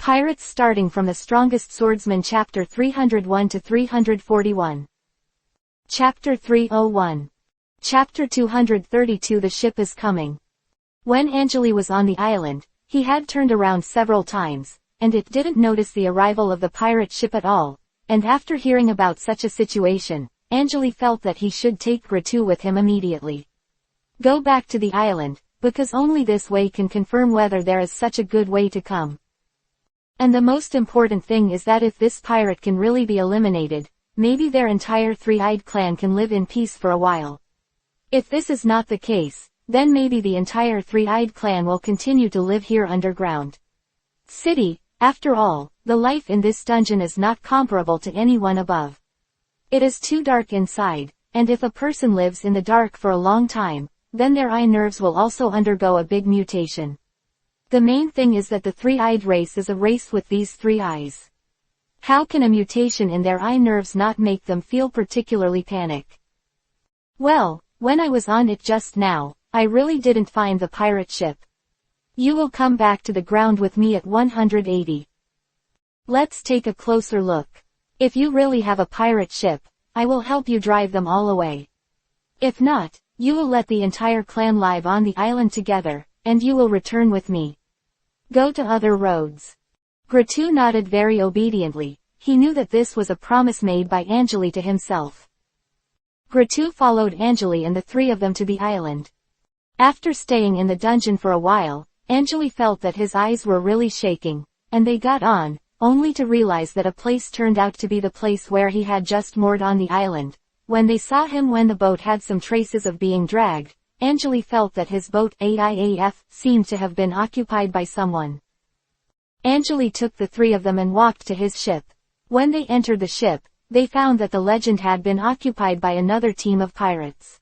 Pirates starting from the strongest swordsman. Chapter 301 to 341. Chapter 301. Chapter 232. The ship is coming. When Anjali was on the island, he had turned around several times, and it didn't notice the arrival of the pirate ship at all, and after hearing about such a situation, Anjali felt that he should take Ritu with him immediately. Go back to the island, because only this way can confirm whether there is such a good way to come. And the most important thing is that if this pirate can really be eliminated, maybe their entire three-eyed clan can live in peace for a while. If this is not the case, then maybe the entire three-eyed clan will continue to live here underground. City, after all, the life in this dungeon is not comparable to anyone above. It is too dark inside, and if a person lives in the dark for a long time, then their eye nerves will also undergo a big mutation. The main thing is that the three-eyed race is a race with these three eyes. How can a mutation in their eye nerves not make them feel particularly panic? Well, when I was on it just now, I really didn't find the pirate ship. You will come back to the ground with me at 180. Let's take a closer look. If you really have a pirate ship, I will help you drive them all away. If not, you will let the entire clan live on the island together, and you will return with me. Go to other roads. Ritu nodded very obediently. He knew that this was a promise made by Anjali to himself. Ritu followed Anjali and the three of them to the island. After staying in the dungeon for a while, Anjali felt that his eyes were really shaking, and they got on, only to realize that a place turned out to be the place where he had just moored on the island. When they saw him when the boat had some traces of being dragged, Anjali felt that his boat AIAF seemed to have been occupied by someone. Anjali took the three of them and walked to his ship. When they entered the ship, they found that the legend had been occupied by another team of pirates.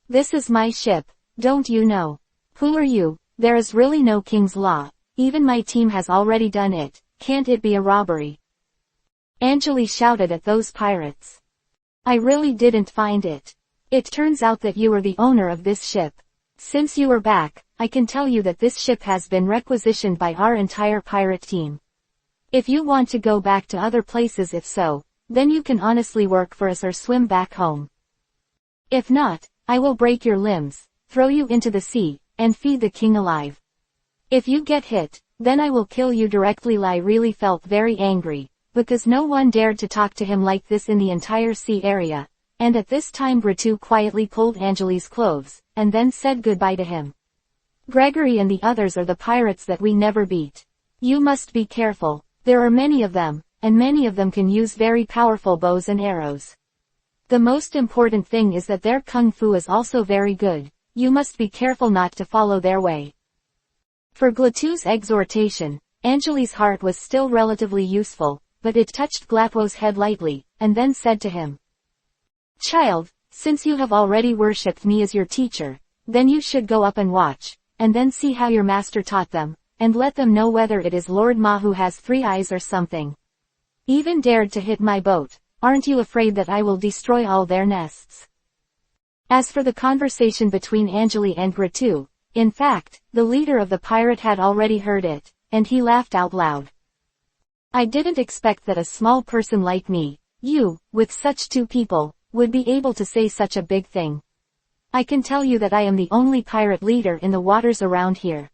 This is my ship, don't you know? Who are you? There is really no king's law. Even my team has already done it. Can't it be a robbery? Anjali shouted at those pirates. I really didn't find it. It turns out that you are the owner of this ship. Since you are back, I can tell you that this ship has been requisitioned by our entire pirate team. If you want to go back to other places, if so, then you can honestly work for us or swim back home. If not, I will break your limbs, throw you into the sea, and feed the king alive. If you get hit, then I will kill you directly. Lai really felt very angry, because no one dared to talk to him like this in the entire sea area, and at this time Ritu quietly pulled Anjali's clothes, and then said goodbye to him. Gregory and the others are the pirates that we never beat. You must be careful, there are many of them, and many of them can use very powerful bows and arrows. The most important thing is that their kung fu is also very good. You must be careful not to follow their way. For Glatu's exhortation, Anjali's heart was still relatively useful, but it touched Glatwo's head lightly, and then said to him, Child, since you have already worshipped me as your teacher, then you should go up and watch, and then see how your master taught them, and let them know whether it is Lord Ma who has three eyes or something. Even dared to hit my boat, aren't you afraid that I will destroy all their nests? As for the conversation between Anjali and Ritu, in fact, the leader of the pirate had already heard it, and he laughed out loud. I didn't expect that a small person like me, you, with such two people, would be able to say such a big thing. I can tell you that I am the only pirate leader in the waters around here.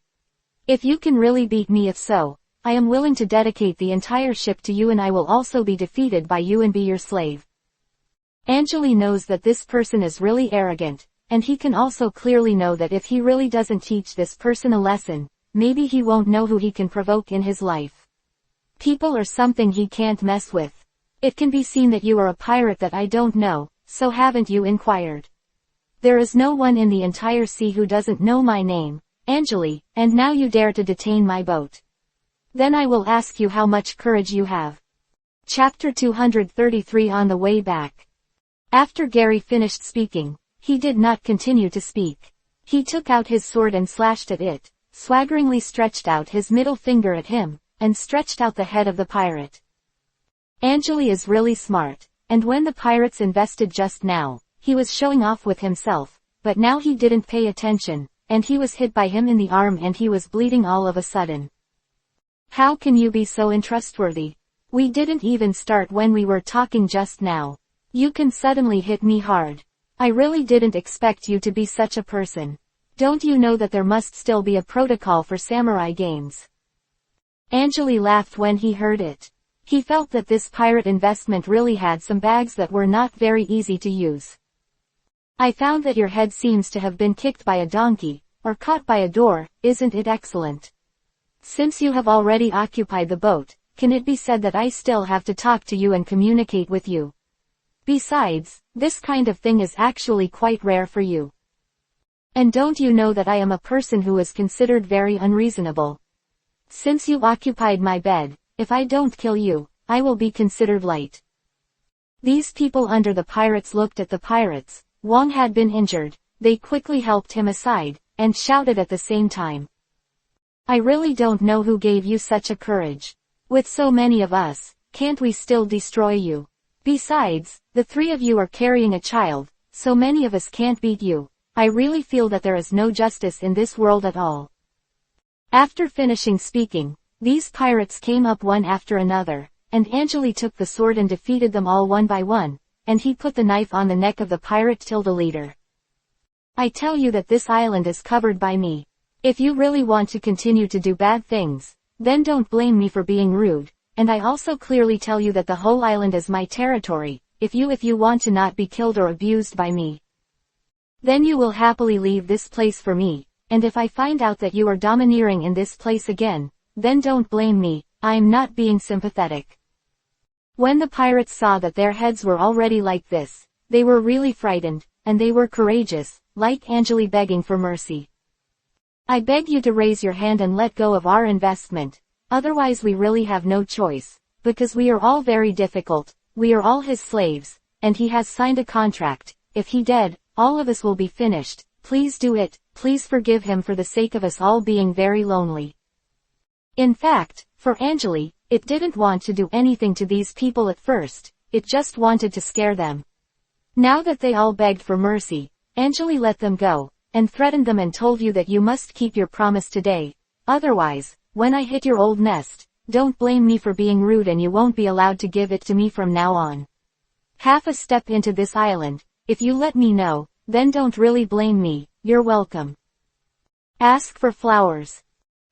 If you can really beat me, if so, I am willing to dedicate the entire ship to you, and I will also be defeated by you and be your slave. Anjali knows that this person is really arrogant, and he can also clearly know that if he really doesn't teach this person a lesson, maybe he won't know who he can provoke in his life. People are something he can't mess with. It can be seen that you are a pirate that I don't know, so haven't you inquired? There is no one in the entire sea who doesn't know my name, Anjali, and now you dare to detain my boat. Then I will ask you how much courage you have. Chapter 233. On the way back. After Gary finished speaking, he did not continue to speak. He took out his sword and slashed at it, swaggeringly stretched out his middle finger at him, and stretched out the head of the pirate. Anjali is really smart, and when the pirates invested just now, he was showing off with himself, but now he didn't pay attention, and he was hit by him in the arm and he was bleeding all of a sudden. How can you be so untrustworthy? We didn't even start when we were talking just now. You can suddenly hit me hard. I really didn't expect you to be such a person. Don't you know that there must still be a protocol for samurai games? Anjali laughed when he heard it. He felt that this pirate investment really had some bags that were not very easy to use. I found that your head seems to have been kicked by a donkey, or caught by a door, isn't it excellent? Since you have already occupied the boat, can it be said that I still have to talk to you and communicate with you? Besides, this kind of thing is actually quite rare for you. And don't you know that I am a person who is considered very unreasonable? Since you occupied my bed, if I don't kill you, I will be considered light. These people under the pirates looked at the pirates. Wang had been injured, they quickly helped him aside, and shouted at the same time. I really don't know who gave you such a courage. With so many of us, can't we still destroy you? Besides, the three of you are carrying a child, so many of us can't beat you. I really feel that there is no justice in this world at all. After finishing speaking, these pirates came up one after another, and Anjali took the sword and defeated them all one by one, and he put the knife on the neck of the pirate Tilda leader. I tell you that this island is covered by me. If you really want to continue to do bad things, then don't blame me for being rude, and I also clearly tell you that the whole island is my territory, if you want to not be killed or abused by me. Then you will happily leave this place for me, and if I find out that you are domineering in this place again, then don't blame me, I'm not being sympathetic. When the pirates saw that their heads were already like this, they were really frightened, and they were courageous, like Anjali begging for mercy. I beg you to raise your hand and let go of our investment, otherwise we really have no choice, because we are all very difficult, we are all his slaves, and he has signed a contract. If he dead, all of us will be finished. Please do it, please forgive him for the sake of us all being very lonely. In fact, for Anjali, it didn't want to do anything to these people at first, it just wanted to scare them. Now that they all begged for mercy, Anjali let them go, and threatened them and told you that you must keep your promise today, otherwise, when I hit your old nest, don't blame me for being rude and you won't be allowed to give it to me from now on. Half a step into this island, if you let me know, then don't really blame me, you're welcome. Ask for flowers.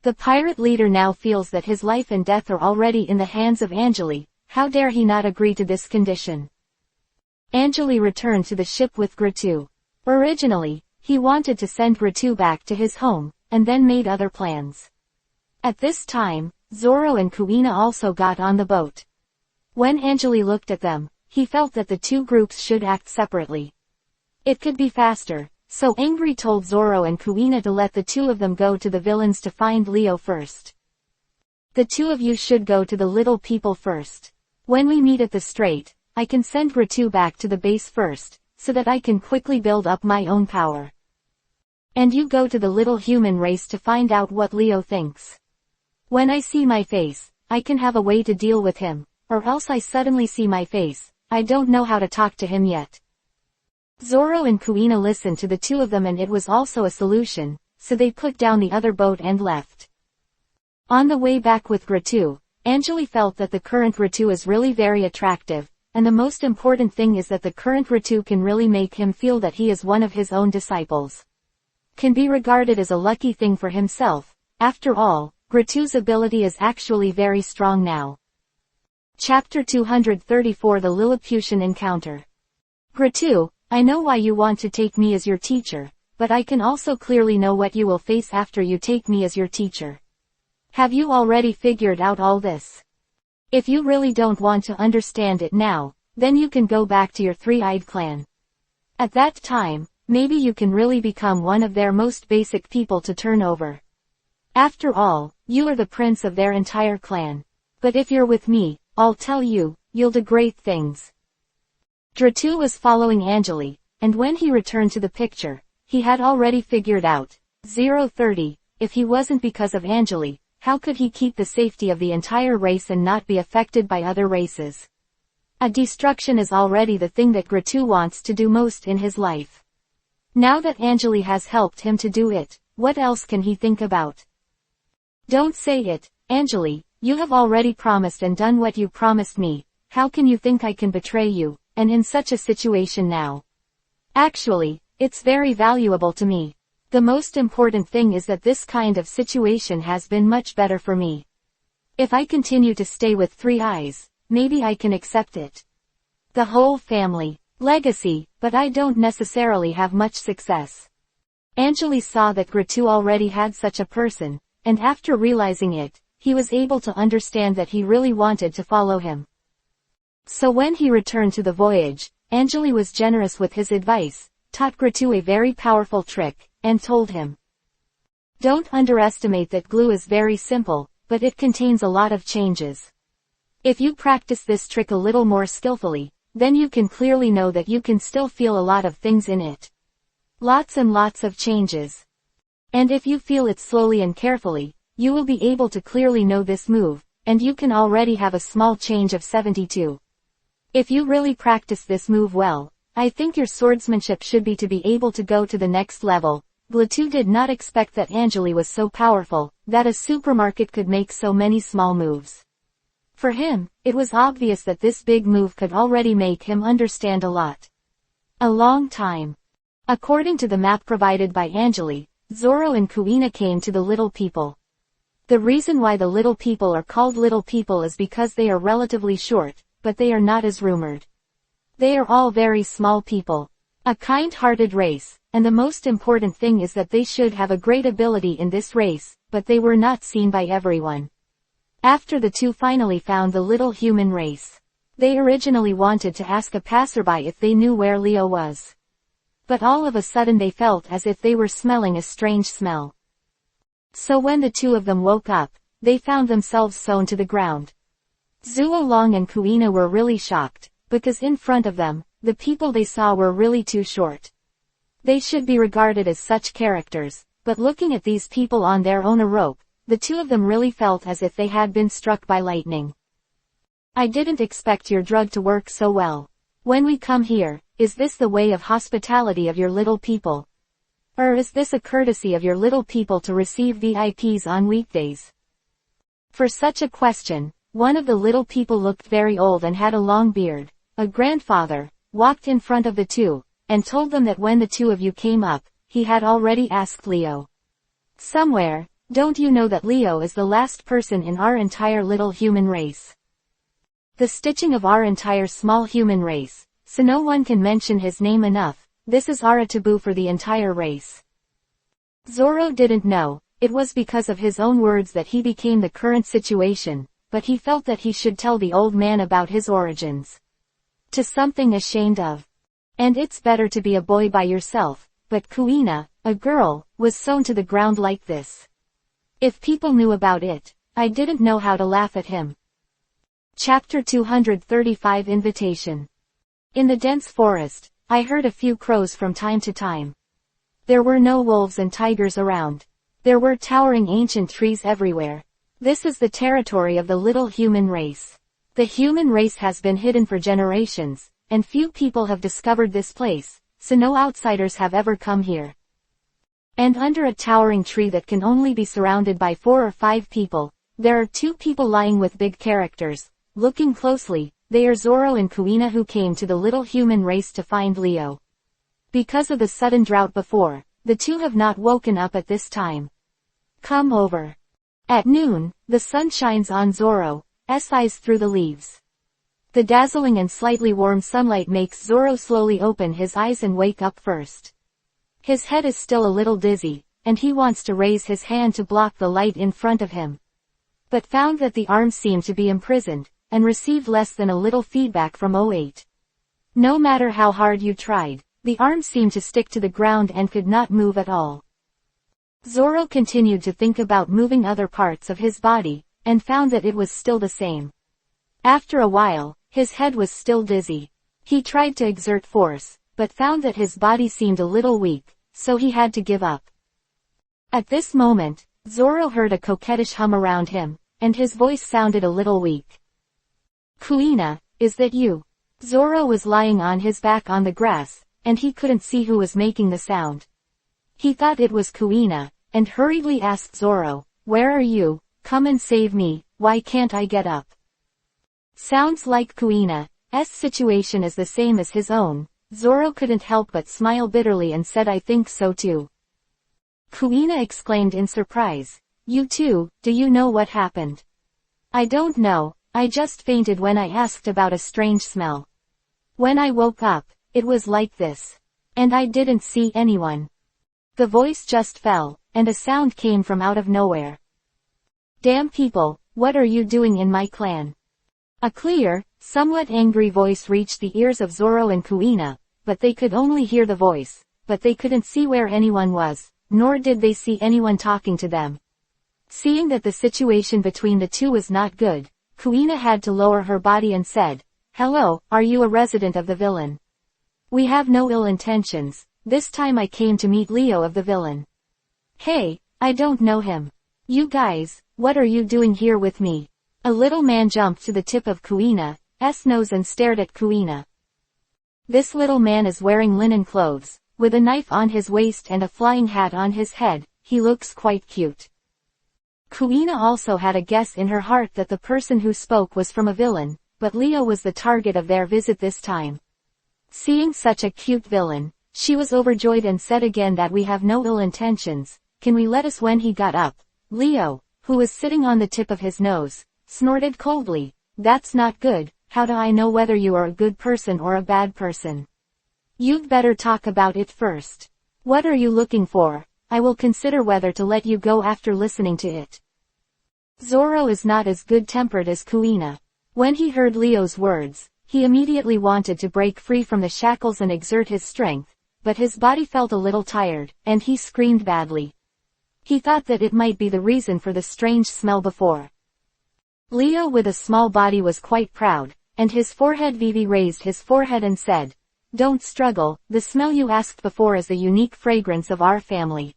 The pirate leader now feels that his life and death are already in the hands of Anjali, how dare he not agree to this condition? Anjali returned to the ship with Gratu. Originally, he wanted to send Gratu back to his home, and then made other plans. At this time, Zoro and Kuina also got on the boat. When Anjali looked at them, he felt that the two groups should act separately. It could be faster, so Angry told Zoro and Kuina to let the two of them go to the villains to find Leo first. The two of you should go to the little people first. When we meet at the strait, I can send Gratu back to the base first, so that I can quickly build up my own power. And you go to the little human race to find out what Leo thinks. When I see my face, I can have a way to deal with him, or else I suddenly see my face, I don't know how to talk to him yet. Zoro and Kuina listened to the two of them and it was also a solution, so they put down the other boat and left. On the way back with Gratu, Anjali felt that the current Gratu is really very attractive, and the most important thing is that the current Gratu can really make him feel that he is one of his own disciples. Can be regarded as a lucky thing for himself. After all, Gratu's ability is actually very strong now. Chapter 234 The Lilliputian Encounter. Gratu, I know why you want to take me as your teacher, but I can also clearly know what you will face after you take me as your teacher. Have you already figured out all this? If you really don't want to understand it now, then you can go back to your three-eyed clan. At that time, maybe you can really become one of their most basic people to turn over. After all, you are the prince of their entire clan. But if you're with me, I'll tell you, you'll do great things. Gratu was following Anjali, and when he returned to the picture, he had already figured out, 030, if he wasn't because of Anjali, how could he keep the safety of the entire race and not be affected by other races? A destruction is already the thing that Gratu wants to do most in his life. Now that Anjali has helped him to do it, what else can he think about? Don't say it, Anjali, you have already promised and done what you promised me, how can you think I can betray you, and in such a situation now? Actually, it's very valuable to me. The most important thing is that this kind of situation has been much better for me. If I continue to stay with 3 eyes, maybe I can accept it. The whole family, legacy, but I don't necessarily have much success. Anjali saw that Gratu already had such a person, and after realizing it, he was able to understand that he really wanted to follow him. So when he returned to the voyage, Anjali was generous with his advice, taught Gratu a very powerful trick, and told him, "Don't underestimate that glue is very simple, but it contains a lot of changes. If you practice this trick a little more skillfully, then you can clearly know that you can still feel a lot of things in it. Lots and lots of changes. And if you feel it slowly and carefully, you will be able to clearly know this move, and you can already have a small change of 72. If you really practice this move well, I think your swordsmanship should be able to go to the next level." Gratu did not expect that Anjali was so powerful, that a supermarket could make so many small moves. For him, it was obvious that this big move could already make him understand a lot. A long time. According to the map provided by Anjali, Zoro and Kuina came to the little people. The reason why the little people are called little people is because they are relatively short, but they are not as rumored. They are all very small people. A kind-hearted race, and the most important thing is that they should have a great ability in this race, but they were not seen by everyone. After the two finally found the little human race, they originally wanted to ask a passerby if they knew where Leo was. But all of a sudden they felt as if they were smelling a strange smell. So when the two of them woke up, they found themselves sewn to the ground. Zuo Long and Kuina were really shocked, because in front of them, the people they saw were really too short. They should be regarded as such characters, but looking at these people on their own a rope, the two of them really felt as if they had been struck by lightning. "I didn't expect your drug to work so well. When we come here, is this the way of hospitality of your little people? Or is this a courtesy of your little people to receive VIPs on weekdays?" For such a question, one of the little people looked very old and had a long beard, a grandfather, walked in front of the two, and told them that when the two of you came up, he had already asked Leo. "Somewhere, don't you know that Leo is the last person in our entire little human race? The stitching of our entire small human race, so no one can mention his name enough, this is our taboo for the entire race." Zoro didn't know, it was because of his own words that he became the current situation, but he felt that he should tell the old man about his origins. To something ashamed of. And it's better to be a boy by yourself, but Kuina, a girl, was sewn to the ground like this. If people knew about it, I didn't know how to laugh at him. Chapter 235 Invitation. In the dense forest, I heard a few crows from time to time. There were no wolves and tigers around. There were towering ancient trees everywhere. This is the territory of the little human race. The human race has been hidden for generations, and few people have discovered this place, so no outsiders have ever come here. And under a towering tree that can only be surrounded by 4 or 5 people, there are 2 people lying with big characters. Looking closely, they are Zoro and Kuina who came to the little human race to find Leo. Because of the sudden drought before, the two have not woken up at this time. Come over. At noon, the sun shines on Zoro's eyes through the leaves. The dazzling and slightly warm sunlight makes Zoro slowly open his eyes and wake up first. His head is still a little dizzy, and he wants to raise his hand to block the light in front of him. But found that the arms seem to be imprisoned, and received less than a little feedback from 08. No matter how hard you tried, the arms seemed to stick to the ground and could not move at all. Zoro continued to think about moving other parts of his body, and found that it was still the same. After a while, his head was still dizzy. He tried to exert force, but found that his body seemed a little weak, so he had to give up. At this moment, Zoro heard a coquettish hum around him, and his voice sounded a little weak. Kuina, is that you? Zoro was lying on his back on the grass, and he couldn't see who was making the sound. He thought it was Kuina, and hurriedly asked Zoro, where are you, come and save me, why can't I get up? Sounds like Kuina's situation is the same as his own. Zoro couldn't help but smile bitterly and said I think so too. Kuina exclaimed in surprise. You too, do you know what happened? I don't know, I just fainted when I asked about a strange smell. When I woke up, it was like this. And I didn't see anyone. The voice just fell, and a sound came from out of nowhere. Damn people, what are you doing in my clan? A clear, somewhat angry voice reached the ears of Zoro and Kuina, but they could only hear the voice, but they couldn't see where anyone was, nor did they see anyone talking to them. Seeing that the situation between the two was not good, Kuina had to lower her body and said, Hello, are you a resident of the villain? We have no ill intentions, this time I came to meet Leo of the villain. Hey, I don't know him. You guys, what are you doing here with me? A little man jumped to the tip of Kuina's nose and stared at Kuina. This little man is wearing linen clothes, with a knife on his waist and a flying hat on his head, he looks quite cute. Kuina also had a guess in her heart that the person who spoke was from a villain, but Leo was the target of their visit this time. Seeing such a cute villain, she was overjoyed and said again that we have no ill intentions, can we let us? When he got up, Leo, who was sitting on the tip of his nose, snorted coldly, That's not good, how do I know whether you are a good person or a bad person? You'd better talk about it first. What are you looking for? I will consider whether to let you go after listening to it. Zoro is not as good-tempered as Kuina. When he heard Leo's words, he immediately wanted to break free from the shackles and exert his strength, but his body felt a little tired, and he screamed badly. He thought that it might be the reason for the strange smell before. Leo with a small body was quite proud, and his forehead Vivi raised his forehead and said, Don't struggle, the smell you asked before is the unique fragrance of our family.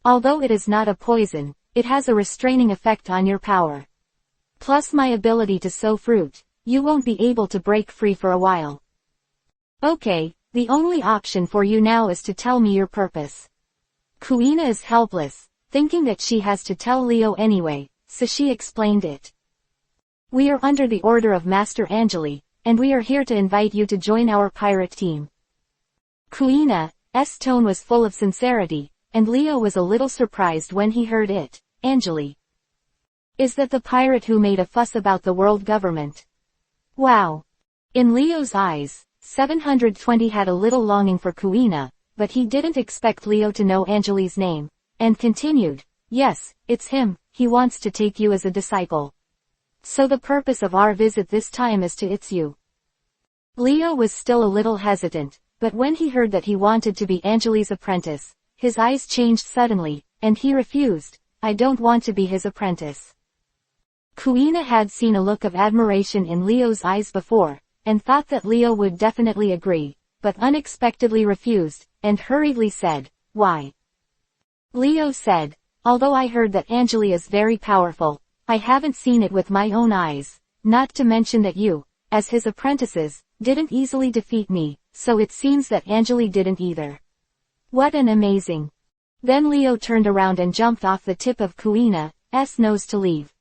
Although it is not a poison, it has a restraining effect on your power. Plus my ability to sow fruit, you won't be able to break free for a while. Okay, the only option for you now is to tell me your purpose. Kuina is helpless, thinking that she has to tell Leo anyway, so she explained it. We are under the order of Master Angeli, and we are here to invite you to join our pirate team. Kuina's tone was full of sincerity, and Leo was a little surprised when he heard it. Angeli. Is that the pirate who made a fuss about the world government? Wow. In Leo's eyes, 720 had a little longing for Kuina, but he didn't expect Leo to know Angeli's name, and continued, Yes, it's him, he wants to take you as a disciple. So the purpose of our visit this time is to it's you. Leo was still a little hesitant, but when he heard that he wanted to be Angeli's apprentice, his eyes changed suddenly, and he refused, I don't want to be his apprentice. Kuina had seen a look of admiration in Leo's eyes before, and thought that Leo would definitely agree, but unexpectedly refused, and hurriedly said, Why? Leo said, Although I heard that Angeli is very powerful, I haven't seen it with my own eyes, not to mention that you, as his apprentices, didn't easily defeat me, so it seems that Angeli didn't either. What an amazing. Then Leo turned around and jumped off the tip of Kuina's nose to leave.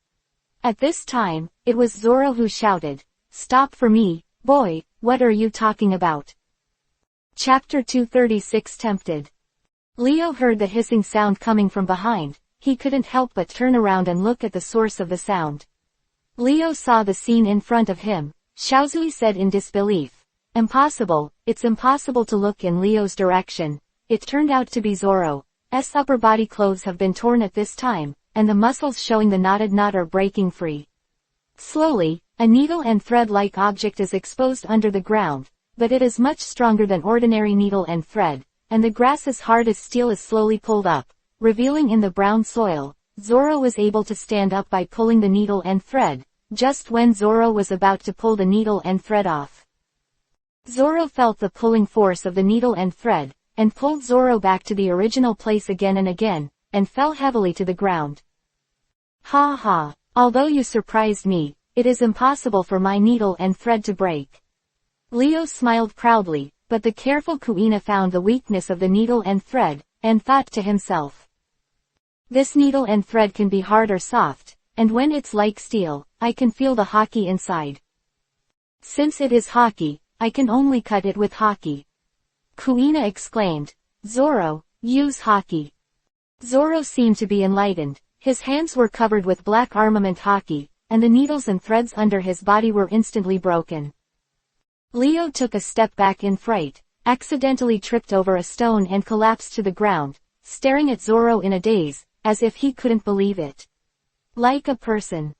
At this time, it was Zoro who shouted, Stop for me, boy, what are you talking about? Chapter 236 Tempted. Leo heard the hissing sound coming from behind. He couldn't help but turn around and look at the source of the sound. Leo saw the scene in front of him. Xiaozui said in disbelief. Impossible, it's impossible to look in Leo's direction. It turned out to be Zoro's upper body clothes have been torn at this time, and the muscles showing the knotted knot are breaking free. Slowly, a needle and thread-like object is exposed under the ground, but it is much stronger than ordinary needle and thread, and the grass as hard as steel is slowly pulled up, revealing in the brown soil. Zoro was able to stand up by pulling the needle and thread, just when Zoro was about to pull the needle and thread off. Zoro felt the pulling force of the needle and thread, and pulled Zoro back to the original place again and again, and fell heavily to the ground. Ha ha, although you surprised me, it is impossible for my needle and thread to break. Leo smiled proudly, but the careful Kuina found the weakness of the needle and thread, and thought to himself. This needle and thread can be hard or soft, and when it's like steel, I can feel the hockey inside. Since it is hockey, I can only cut it with hockey. Kuina exclaimed. Zoro, use hockey. Zoro seemed to be enlightened. His hands were covered with black armament hockey, and the needles and threads under his body were instantly broken. Leo took a step back in fright, accidentally tripped over a stone and collapsed to the ground, staring at Zoro in a daze, as if he couldn't believe it. Like a person.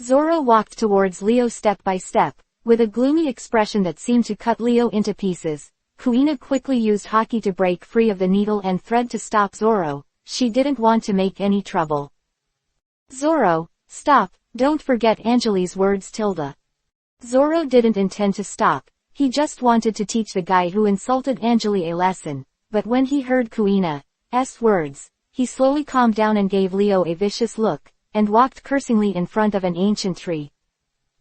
Zoro walked towards Leo step by step, with a gloomy expression that seemed to cut Leo into pieces. Kuina quickly used hockey to break free of the needle and thread to stop Zoro. She didn't want to make any trouble. Zoro, stop, don't forget Anjali's words tilde. Zoro didn't intend to stop, he just wanted to teach the guy who insulted Anjali a lesson, but when he heard Kuina's words, he slowly calmed down and gave Leo a vicious look, and walked cursingly in front of an ancient tree.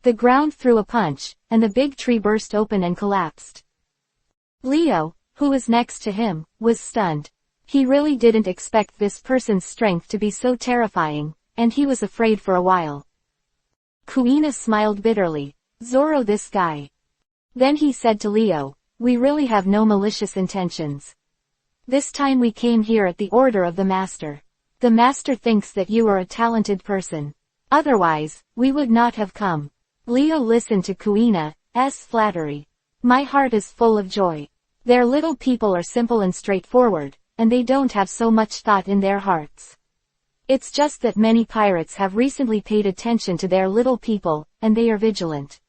The ground threw a punch, and the big tree burst open and collapsed. Leo, who was next to him, was stunned. He really didn't expect this person's strength to be so terrifying, and he was afraid for a while. Kuina smiled bitterly. Zoro, this guy. Then he said to Leo, we really have no malicious intentions. This time we came here at the order of the master. The master thinks that you are a talented person. Otherwise, we would not have come. Leo listened to Kuina's flattery. My heart is full of joy. Their little people are simple and straightforward, and they don't have so much thought in their hearts. It's just that many pirates have recently paid attention to their little people, and they are vigilant.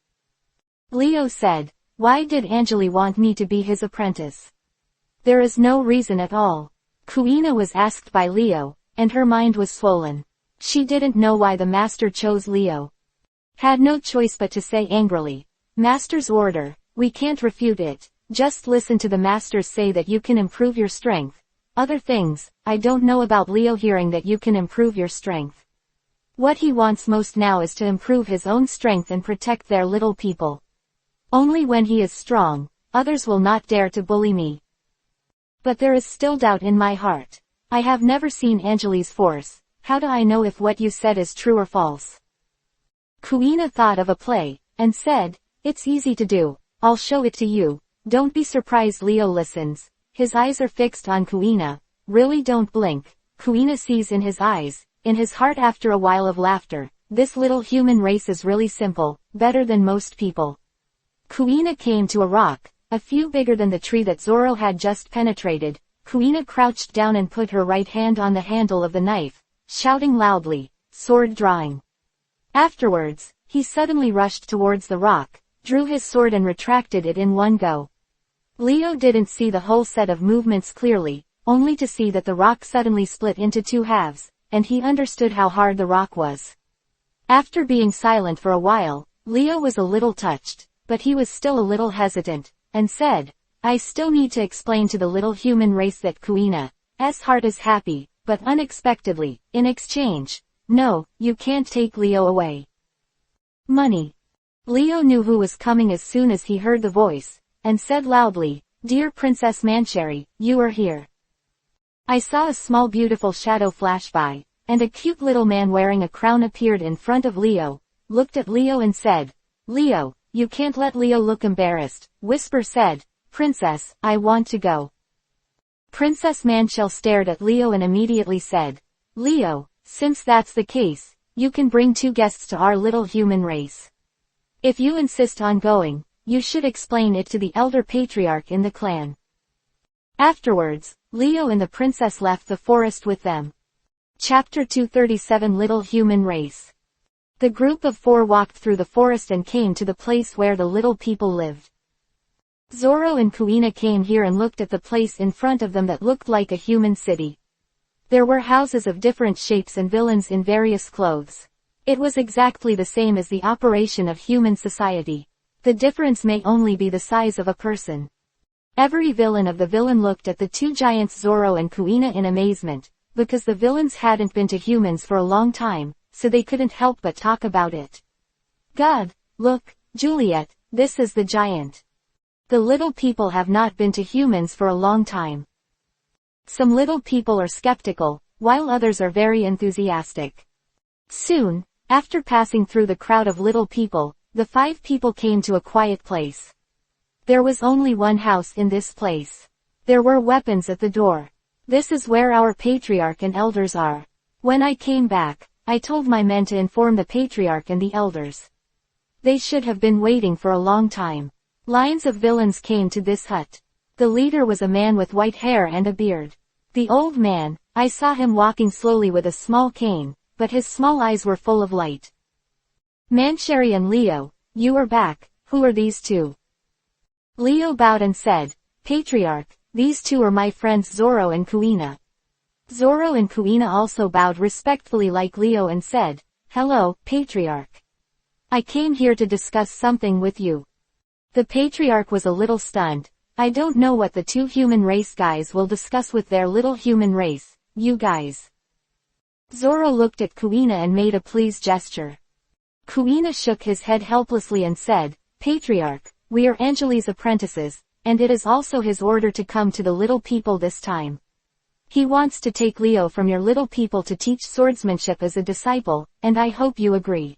Leo said, why did Anjali want me to be his apprentice? There is no reason at all. Kuina was asked by Leo, and her mind was swollen. She didn't know why the master chose Leo. Had no choice but to say angrily, Master's order, we can't refute it, just listen to the masters say that you can improve your strength. Other things, I don't know about Leo hearing that you can improve your strength. What he wants most now is to improve his own strength and protect their little people. Only when he is strong, others will not dare to bully me. But there is still doubt in my heart. I have never seen Anjali's force. How do I know if what you said is true or false? Kuina thought of a play, and said, it's easy to do, I'll show it to you. Don't be surprised. Leo listens. His eyes are fixed on Kuina. Really, don't blink. Kuina sees in his eyes, in his heart. After a while of laughter, this little human race is really simple, better than most people. Kuina came to a rock, a few bigger than the tree that Zoro had just penetrated. Kuina crouched down and put her right hand on the handle of the knife, shouting loudly, sword drawing. Afterwards, he suddenly rushed towards the rock, drew his sword and retracted it in one go. Leo didn't see the whole set of movements clearly, only to see that the rock suddenly split into two halves, and he understood how hard the rock was. After being silent for a while, Leo was a little touched, but he was still a little hesitant, and said, I still need to explain to the little human race that Kuina's heart is happy, but unexpectedly, in exchange. No, you can't take Leo away. Money. Leo knew who was coming as soon as he heard the voice, and said loudly, Dear Princess Mancheri, you are here. I saw a small beautiful shadow flash by, and a cute little man wearing a crown appeared in front of Leo, looked at Leo and said, Leo, you can't let Leo look embarrassed. Whisper said, Princess, I want to go. Princess Manchel stared at Leo and immediately said, Leo, since that's the case, you can bring 2 guests to our little human race. If you insist on going, you should explain it to the elder patriarch in the clan. Afterwards, Leo and the princess left the forest with them. Chapter 237 Little Human Race. The group of 4 walked through the forest and came to the place where the little people lived. Zoro and Kuina came here and looked at the place in front of them that looked like a human city. There were houses of different shapes and villains in various clothes. It was exactly the same as the operation of human society. The difference may only be the size of a person. Every villain of the villain looked at the 2 giants Zoro and Kuina in amazement, because the villains hadn't been to humans for a long time, so they couldn't help but talk about it. God, look, Juliet, this is the giant. The little people have not been to humans for a long time. Some little people are skeptical, while others are very enthusiastic. Soon, After passing through the crowd of little people, the 5 people came to a quiet place. There was only one house in this place. There were weapons at the door. This is where our patriarch and elders are. When I came back, I told my men to inform the patriarch and the elders. They should have been waiting for a long time. Lines of villains came to this hut. The leader was a man with white hair and a beard. The old man, I saw him walking slowly with a small cane, but his small eyes were full of light. Mancheri and Leo, you are back. Who are these two? Leo bowed and said, Patriarch, these two are my friends Zoro and Kuina. Zoro and Kuina also bowed respectfully like Leo and said, Hello, Patriarch. I came here to discuss something with you. The Patriarch was a little stunned. I don't know what the 2 human race guys will discuss with their little human race, you guys. Zoro looked at Kuina and made a pleased gesture. Kuina shook his head helplessly and said, Patriarch, we are Angeli's apprentices, and it is also his order to come to the little people this time. He wants to take Leo from your little people to teach swordsmanship as a disciple, and I hope you agree.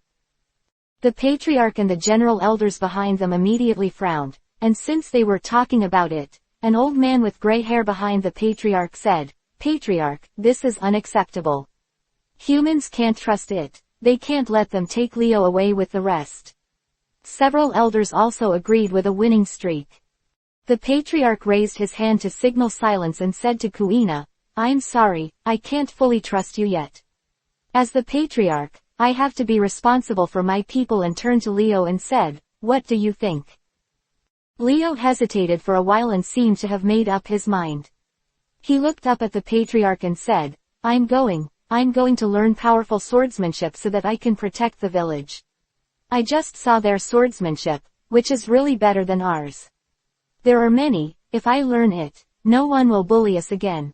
The Patriarch and the general elders behind them immediately frowned, and since they were talking about it, an old man with gray hair behind the Patriarch said, Patriarch, this is unacceptable. Humans can't trust it. They can't let them take Leo away with the rest. Several elders also agreed with a winning streak. The Patriarch raised his hand to signal silence and said to Kuina, I'm sorry, I can't fully trust you yet. As the Patriarch, I have to be responsible for my people and turned to Leo and said, What do you think? Leo hesitated for a while and seemed to have made up his mind. He looked up at the Patriarch and said, I'm going to learn powerful swordsmanship so that I can protect the village. I just saw their swordsmanship, which is really better than ours. There are many, if I learn it, no one will bully us again.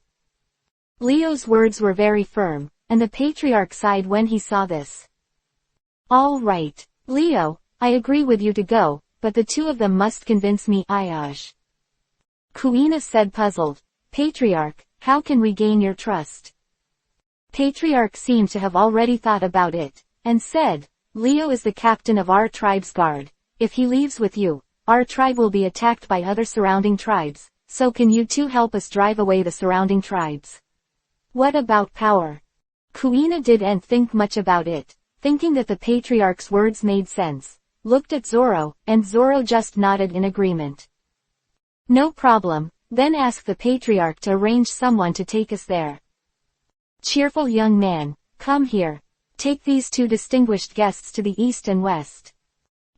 Leo's words were very firm, and the Patriarch sighed when he saw this. All right, Leo, I agree with you to go, but the 2 of them must convince me. Ayaj. Kuina said puzzled, Patriarch, how can we gain your trust? Patriarch seemed to have already thought about it, and said, Leo is the captain of our tribe's guard. If he leaves with you, our tribe will be attacked by other surrounding tribes, so can you 2 help us drive away the surrounding tribes? What about power? Kuina didn't think much about it, thinking that the Patriarch's words made sense, looked at Zoro, and Zoro just nodded in agreement. No problem, then ask the Patriarch to arrange someone to take us there. Cheerful young man, come here. Take these 2 distinguished guests to the east and west.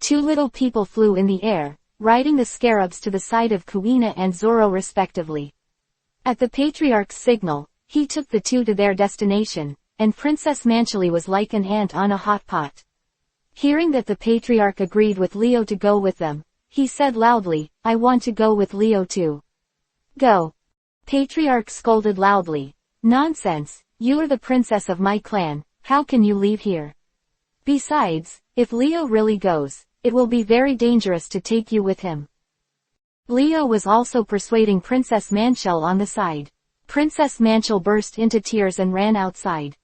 2 little people flew in the air, riding the scarabs to the side of Kuina and Zoro respectively. At the Patriarch's signal, he took the 2 to their destination, and Princess Manchali was like an ant on a hot pot. Hearing that the Patriarch agreed with Leo to go with them, he said loudly, I want to go with Leo too. Go. Patriarch scolded loudly. Nonsense, you are the princess of my clan, how can you leave here? Besides, if Leo really goes, it will be very dangerous to take you with him. Leo was also persuading Princess Manchal on the side. Princess Manchal burst into tears and ran outside.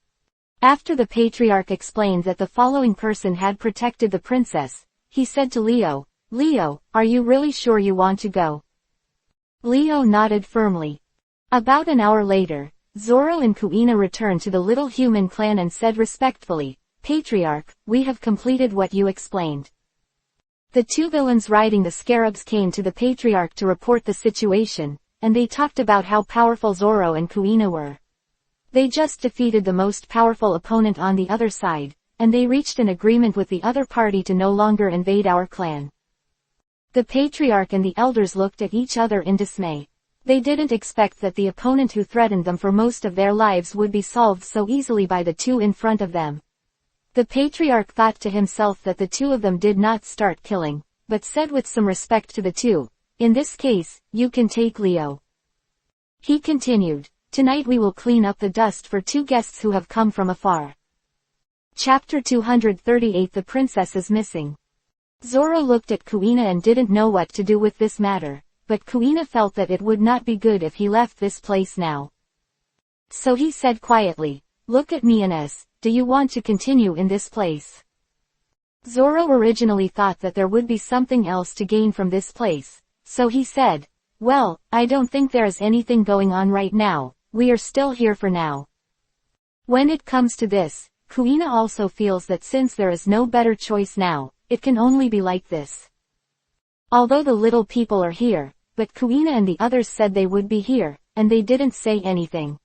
After the Patriarch explained that the following person had protected the princess, he said to Leo, Leo, are you really sure you want to go? Leo nodded firmly. About an hour later, Zoro and Kuina returned to the little human clan and said respectfully, Patriarch, we have completed what you explained. The 2 villains riding the scarabs came to the Patriarch to report the situation, and they talked about how powerful Zoro and Kuina were. They just defeated the most powerful opponent on the other side, and they reached an agreement with the other party to no longer invade our clan. The Patriarch and the elders looked at each other in dismay. They didn't expect that the opponent who threatened them for most of their lives would be solved so easily by the 2 in front of them. The Patriarch thought to himself that the 2 of them did not start killing, but said with some respect to the 2, in this case, you can take Leo. He continued, tonight we will clean up the dust for 2 guests who have come from afar. Chapter 238 The Princess is Missing. Zoro looked at Kuina and didn't know what to do with this matter, but Kuina felt that it would not be good if he left this place now. So he said quietly, look at me Ines, do you want to continue in this place? Zoro originally thought that there would be something else to gain from this place, so he said, well, I don't think there is anything going on right now, we are still here for now. When it comes to this, Kuina also feels that since there is no better choice now, it can only be like this. Although the little people are here, but Kuina and the others said they would be here, and they didn't say anything.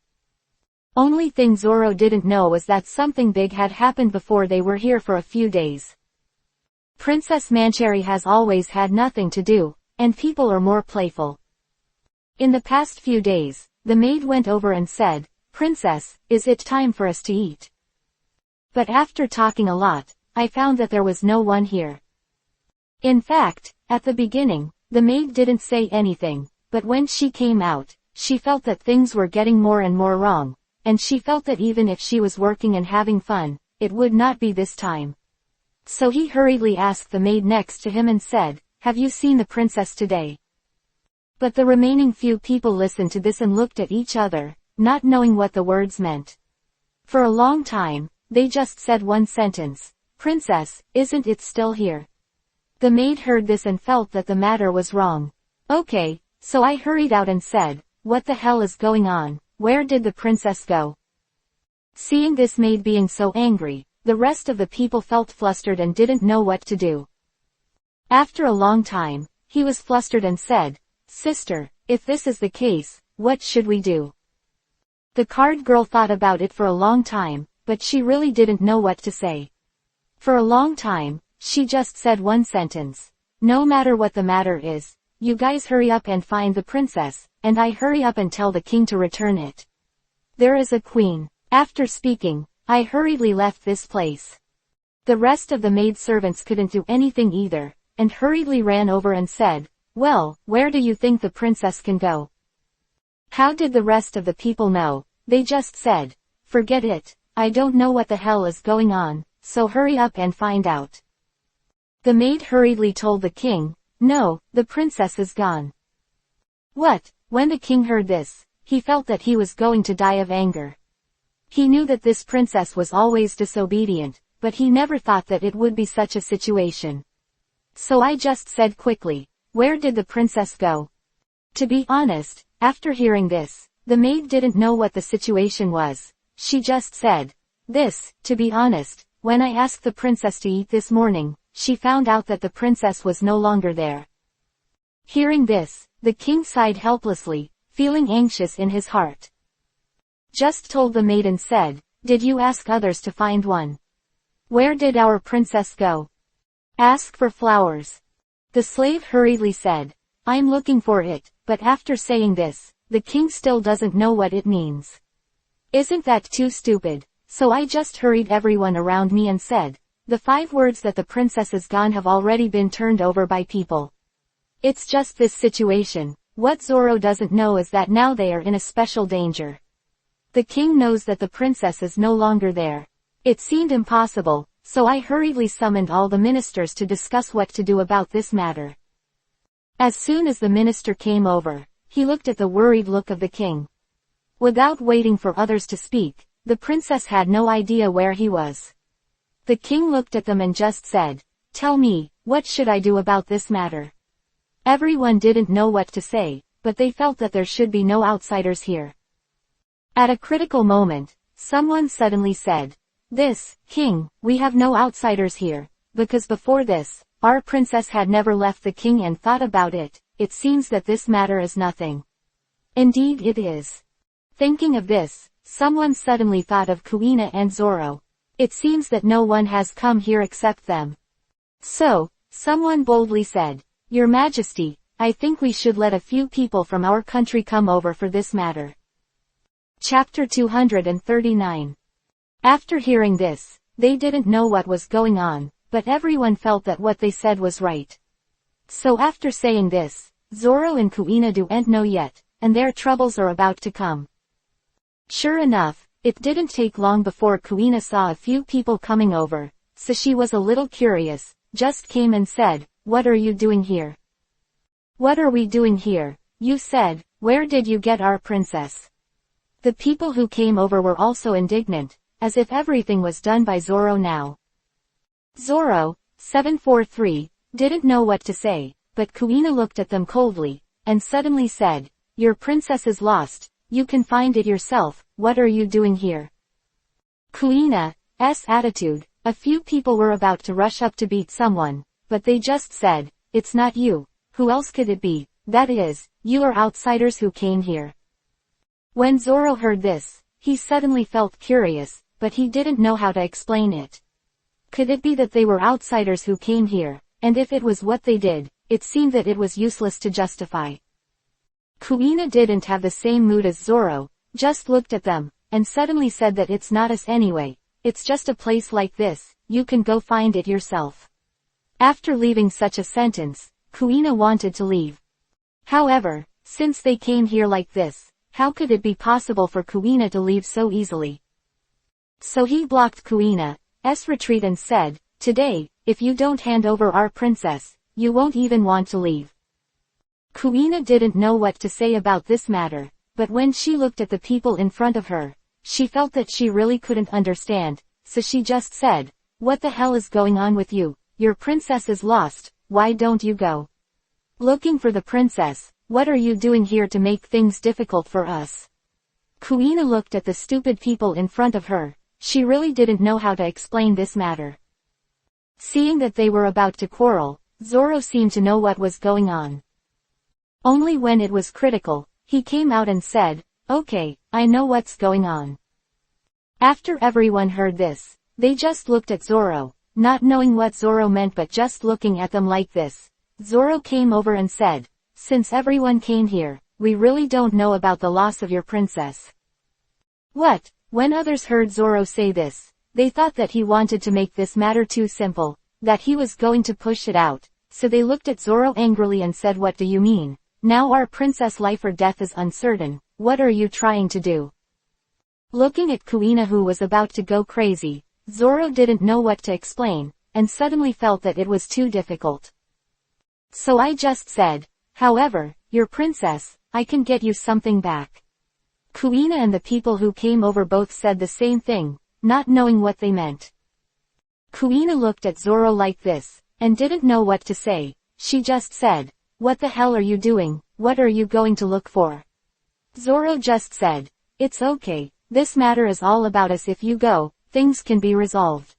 Only thing Zoro didn't know was that something big had happened before they were here for a few days. Princess Mancherry has always had nothing to do, and people are more playful. In the past few days, the maid went over and said, Princess, is it time for us to eat? But after talking a lot, I found that there was no one here. In fact, at the beginning, the maid didn't say anything, but when she came out, she felt that things were getting more and more wrong, and she felt that even if she was working and having fun, it would not be this time. So he hurriedly asked the maid next to him and said, have you seen the princess today? But the remaining few people listened to this and looked at each other, not knowing what the words meant. For a long time, they just said one sentence, Princess, isn't it still here? The maid heard this and felt that the matter was wrong. Okay, so I hurried out and said, what the hell is going on, where did the princess go? Seeing this maid being so angry, the rest of the people felt flustered and didn't know what to do. After a long time, he was flustered and said, Sister, if this is the case, what should we do? The card girl thought about it for a long time, but she really didn't know what to say. For a long time, she just said one sentence. No matter what the matter is, you guys hurry up and find the princess, and I hurry up and tell the king to return it. There is a queen. After speaking, I hurriedly left this place. The rest of the maidservants couldn't do anything either, and hurriedly ran over and said, well, where do you think the princess can go? How did the rest of the people know? They just said, forget it, I don't know what the hell is going on, so hurry up and find out. The maid hurriedly told the king, no, the princess is gone. What? When the king heard this, he felt that he was going to die of anger. He knew that this princess was always disobedient, but he never thought that it would be such a situation. So I just said quickly, where did the princess go? To be honest, after hearing this, the maid didn't know what the situation was. She just said, this, to be honest, when I asked the princess to eat this morning, she found out that the princess was no longer there. Hearing this, the king sighed helplessly, feeling anxious in his heart. Just told the maid and said, did you ask others to find one? Where did our princess go? Ask for flowers. The slave hurriedly said, I'm looking for it, but after saying this, the king still doesn't know what it means. Isn't that too stupid? So I just hurried everyone around me and said, the 5 words that the princess is gone have already been turned over by people. It's just this situation. What Zoro doesn't know is that now they are in a special danger. The king knows that the princess is no longer there. It seemed impossible, so I hurriedly summoned all the ministers to discuss what to do about this matter. As soon as the minister came over, he looked at the worried look of the king. Without waiting for others to speak, the princess had no idea where he was. The king looked at them and just said, tell me, what should I do about this matter? Everyone didn't know what to say, but they felt that there should be no outsiders here. At a critical moment, someone suddenly said, this, king, we have no outsiders here, because before this, our princess had never left the king and thought about it. It seems that this matter is nothing. Indeed it is. Thinking of this, someone suddenly thought of Kuina and Zoro. It seems that no one has come here except them. So, someone boldly said, Your Majesty, I think we should let a few people from our country come over for this matter. Chapter 239. After hearing this, they didn't know what was going on, but everyone felt that what they said was right. So after saying this, Zoro and Kuina don't know yet, and their troubles are about to come. Sure enough, it didn't take long before Kuina saw a few people coming over, so she was a little curious, just came and said, What are you doing here? What are we doing here? You said, where did you get our princess? The people who came over were also indignant, as if everything was done by Zoro now. Zoro, 743, didn't know what to say, but Kuina looked at them coldly, and suddenly said, "Your princess is lost, you can find it yourself, what are you doing here?" Kuina's attitude, a few people were about to rush up to beat someone, but they just said, "It's not you, who else could it be, that is, you are outsiders who came here." When Zoro heard this, he suddenly felt curious, but he didn't know how to explain it. Could it be that they were outsiders who came here, and if it was what they did, it seemed that it was useless to justify. Kuina didn't have the same mood as Zoro, just looked at them, and suddenly said that it's not us anyway, it's just a place like this, you can go find it yourself. After leaving such a sentence, Kuina wanted to leave. However, since they came here like this, how could it be possible for Kuina to leave so easily? So he blocked Kuina's retreat and said, "Today, if you don't hand over our princess, you won't even want to leave." Kuina didn't know what to say about this matter, but when she looked at the people in front of her, she felt that she really couldn't understand, so she just said, "What the hell is going on with you? Your princess is lost, why don't you go? Looking for the princess, what are you doing here to make things difficult for us?" Kuina looked at the stupid people in front of her, she really didn't know how to explain this matter. Seeing that they were about to quarrel, Zoro seemed to know what was going on. Only when it was critical, he came out and said, "Okay, I know what's going on." After everyone heard this, they just looked at Zoro, not knowing what Zoro meant but just looking at them like this. Zoro came over and said, "Since everyone came here, we really don't know about the loss of your princess." What? When others heard Zoro say this, they thought that he wanted to make this matter too simple, that he was going to push it out, so they looked at Zoro angrily and said, "What do you mean? Now our princess' life or death is uncertain, what are you trying to do?" Looking at Kuina who was about to go crazy, Zoro didn't know what to explain, and suddenly felt that it was too difficult. "So I just said, however, your princess, I can get you something back." Kuina and the people who came over both said the same thing, not knowing what they meant. Kuina looked at Zoro like this, and didn't know what to say, she just said, "What the hell are you doing, what are you going to look for?" Zoro just said, "It's okay, this matter is all about us, if you go, things can be resolved."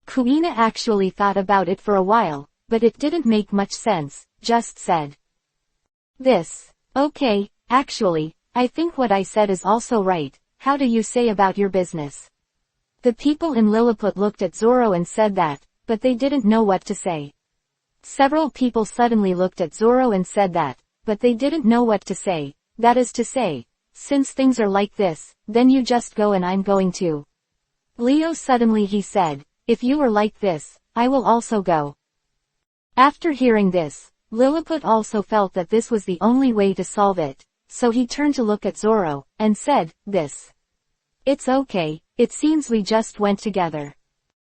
Kuina actually thought about it for a while, but it didn't make much sense, just said, "This. Okay, actually, I think what I said is also right, how do you say about your business?" The people in Lilliput looked at Zoro and said that, but they didn't know what to say. Several people suddenly looked at Zoro and said that, but they didn't know what to say, that is to say, "Since things are like this, then you just go and I'm going to." Leo suddenly he said, "If you are like this, I will also go." After hearing this, Lilliput also felt that this was the only way to solve it, so he turned to look at Zoro, and said, "This. It's okay, it seems we just went together."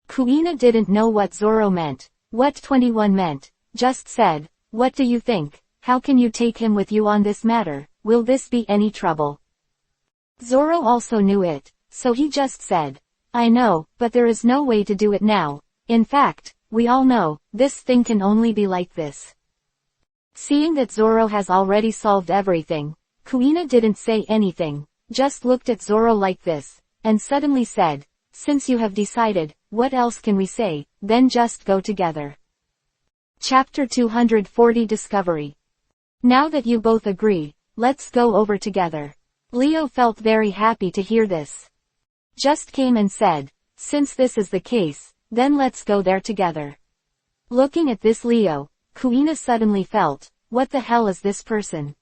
Kuina didn't know what Zoro meant, what 21 meant, just said, "What do you think, how can you take him with you on this matter, will this be any trouble?" Zoro also knew it, so he just said, "I know, but there is no way to do it now, in fact, we all know, this thing can only be like this." Seeing that Zoro has already solved everything, Kuina didn't say anything, just looked at Zoro like this, and suddenly said, "Since you have decided, what else can we say, then just go together." Chapter 240 Discovery. Now that you both agree, let's go over together. Leo felt very happy to hear this. Just came and said, "Since this is the case, then let's go there together." Looking at this Leo, Kuina suddenly felt, what the hell is this person?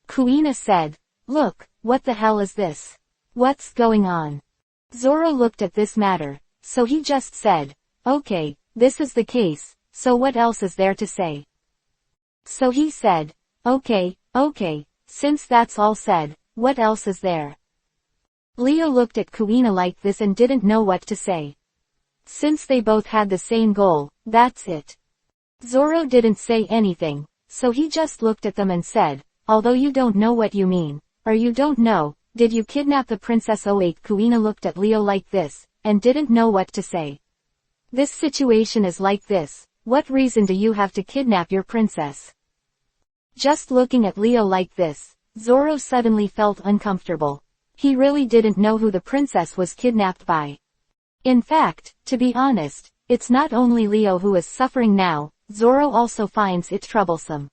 Kuina said, "Look, what the hell is this? What's going on?" Zoro looked at this matter, so he just said, "Okay, this is the case, so what else is there to say?" So he said, Okay, since that's all said, what else is there?" Leo looked at Kuina like this and didn't know what to say. Since they both had the same goal, that's it. Zoro didn't say anything, so he just looked at them and said, "Although you don't know what you mean, or you don't know, did you kidnap the princess? 08 Kuina looked at Leo like this, and didn't know what to say. This situation is like this, what reason do you have to kidnap your princess? Just looking at Leo like this, Zoro suddenly felt uncomfortable. He really didn't know who the princess was kidnapped by. In fact, to be honest, it's not only Leo who is suffering now, Zoro also finds it troublesome.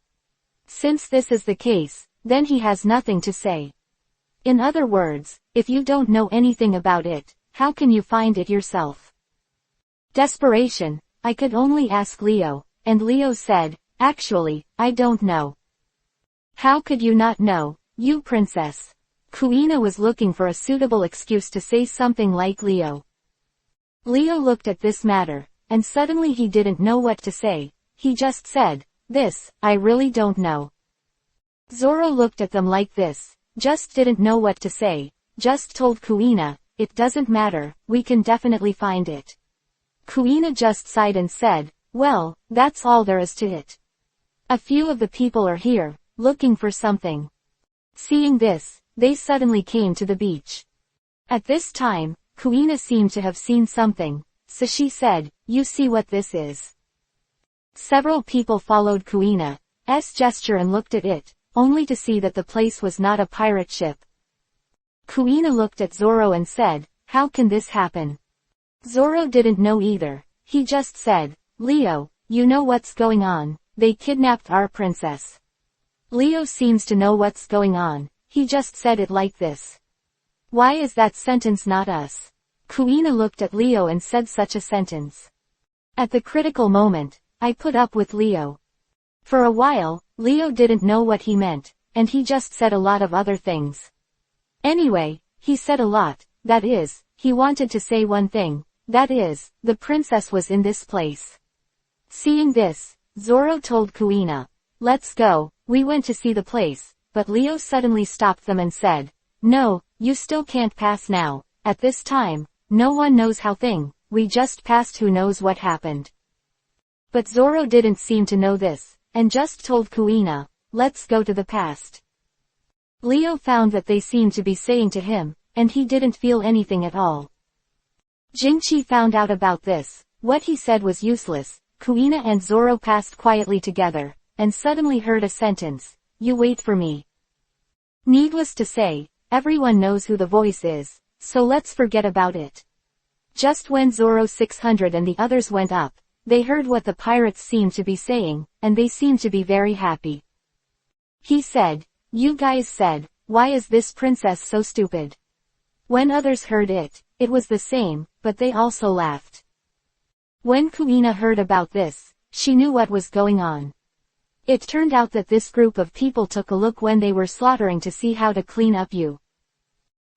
Since this is the case, then he has nothing to say. In other words, if you don't know anything about it, how can you find it yourself? Desperation, I could only ask Leo, and Leo said, actually, I don't know. How could you not know, you princess? Kuina was looking for a suitable excuse to say something like Leo. Leo looked at this matter, and suddenly he didn't know what to say. He just said, this, I really don't know. Zoro looked at them like this, just didn't know what to say, just told Kuina, it doesn't matter, we can definitely find it. Kuina just sighed and said, well, that's all there is to it. A few of the people are here, looking for something. Seeing this, they suddenly came to the beach. At this time, Kuina seemed to have seen something, so she said, you see what this is? Several people followed Kuina's gesture and looked at it, only to see that the place was not a pirate ship. Kuina looked at Zoro and said, how can this happen? Zoro didn't know either, he just said, Leo, you know what's going on, they kidnapped our princess. Leo seems to know what's going on, he just said it like this. Why is that sentence not us? Kuina looked at Leo and said such a sentence. At the critical moment, I put up with Leo. For a while, Leo didn't know what he meant, and he just said a lot of other things. Anyway, he said a lot, that is, he wanted to say one thing, that is, the princess was in this place. Seeing this, Zoro told Kuina, let's go, we went to see the place, but Leo suddenly stopped them and said, no, you still can't pass now, at this time, no one knows how we just passed, who knows what happened. But Zoro didn't seem to know this, and just told Kuina, let's go to the past. Leo found that they seemed to be saying to him, and he didn't feel anything at all. Jingchi found out about this, what he said was useless. Kuina and Zoro passed quietly together, and suddenly heard a sentence, you wait for me. Needless to say, everyone knows who the voice is, so let's forget about it. Just when Zoro 600 and the others went up, they heard what the pirates seemed to be saying, and they seemed to be very happy. He said, you guys said, why is this princess so stupid? When others heard it, it was the same, but they also laughed. When Kuina heard about this, she knew what was going on. It turned out that this group of people took a look when they were slaughtering to see how to clean up you.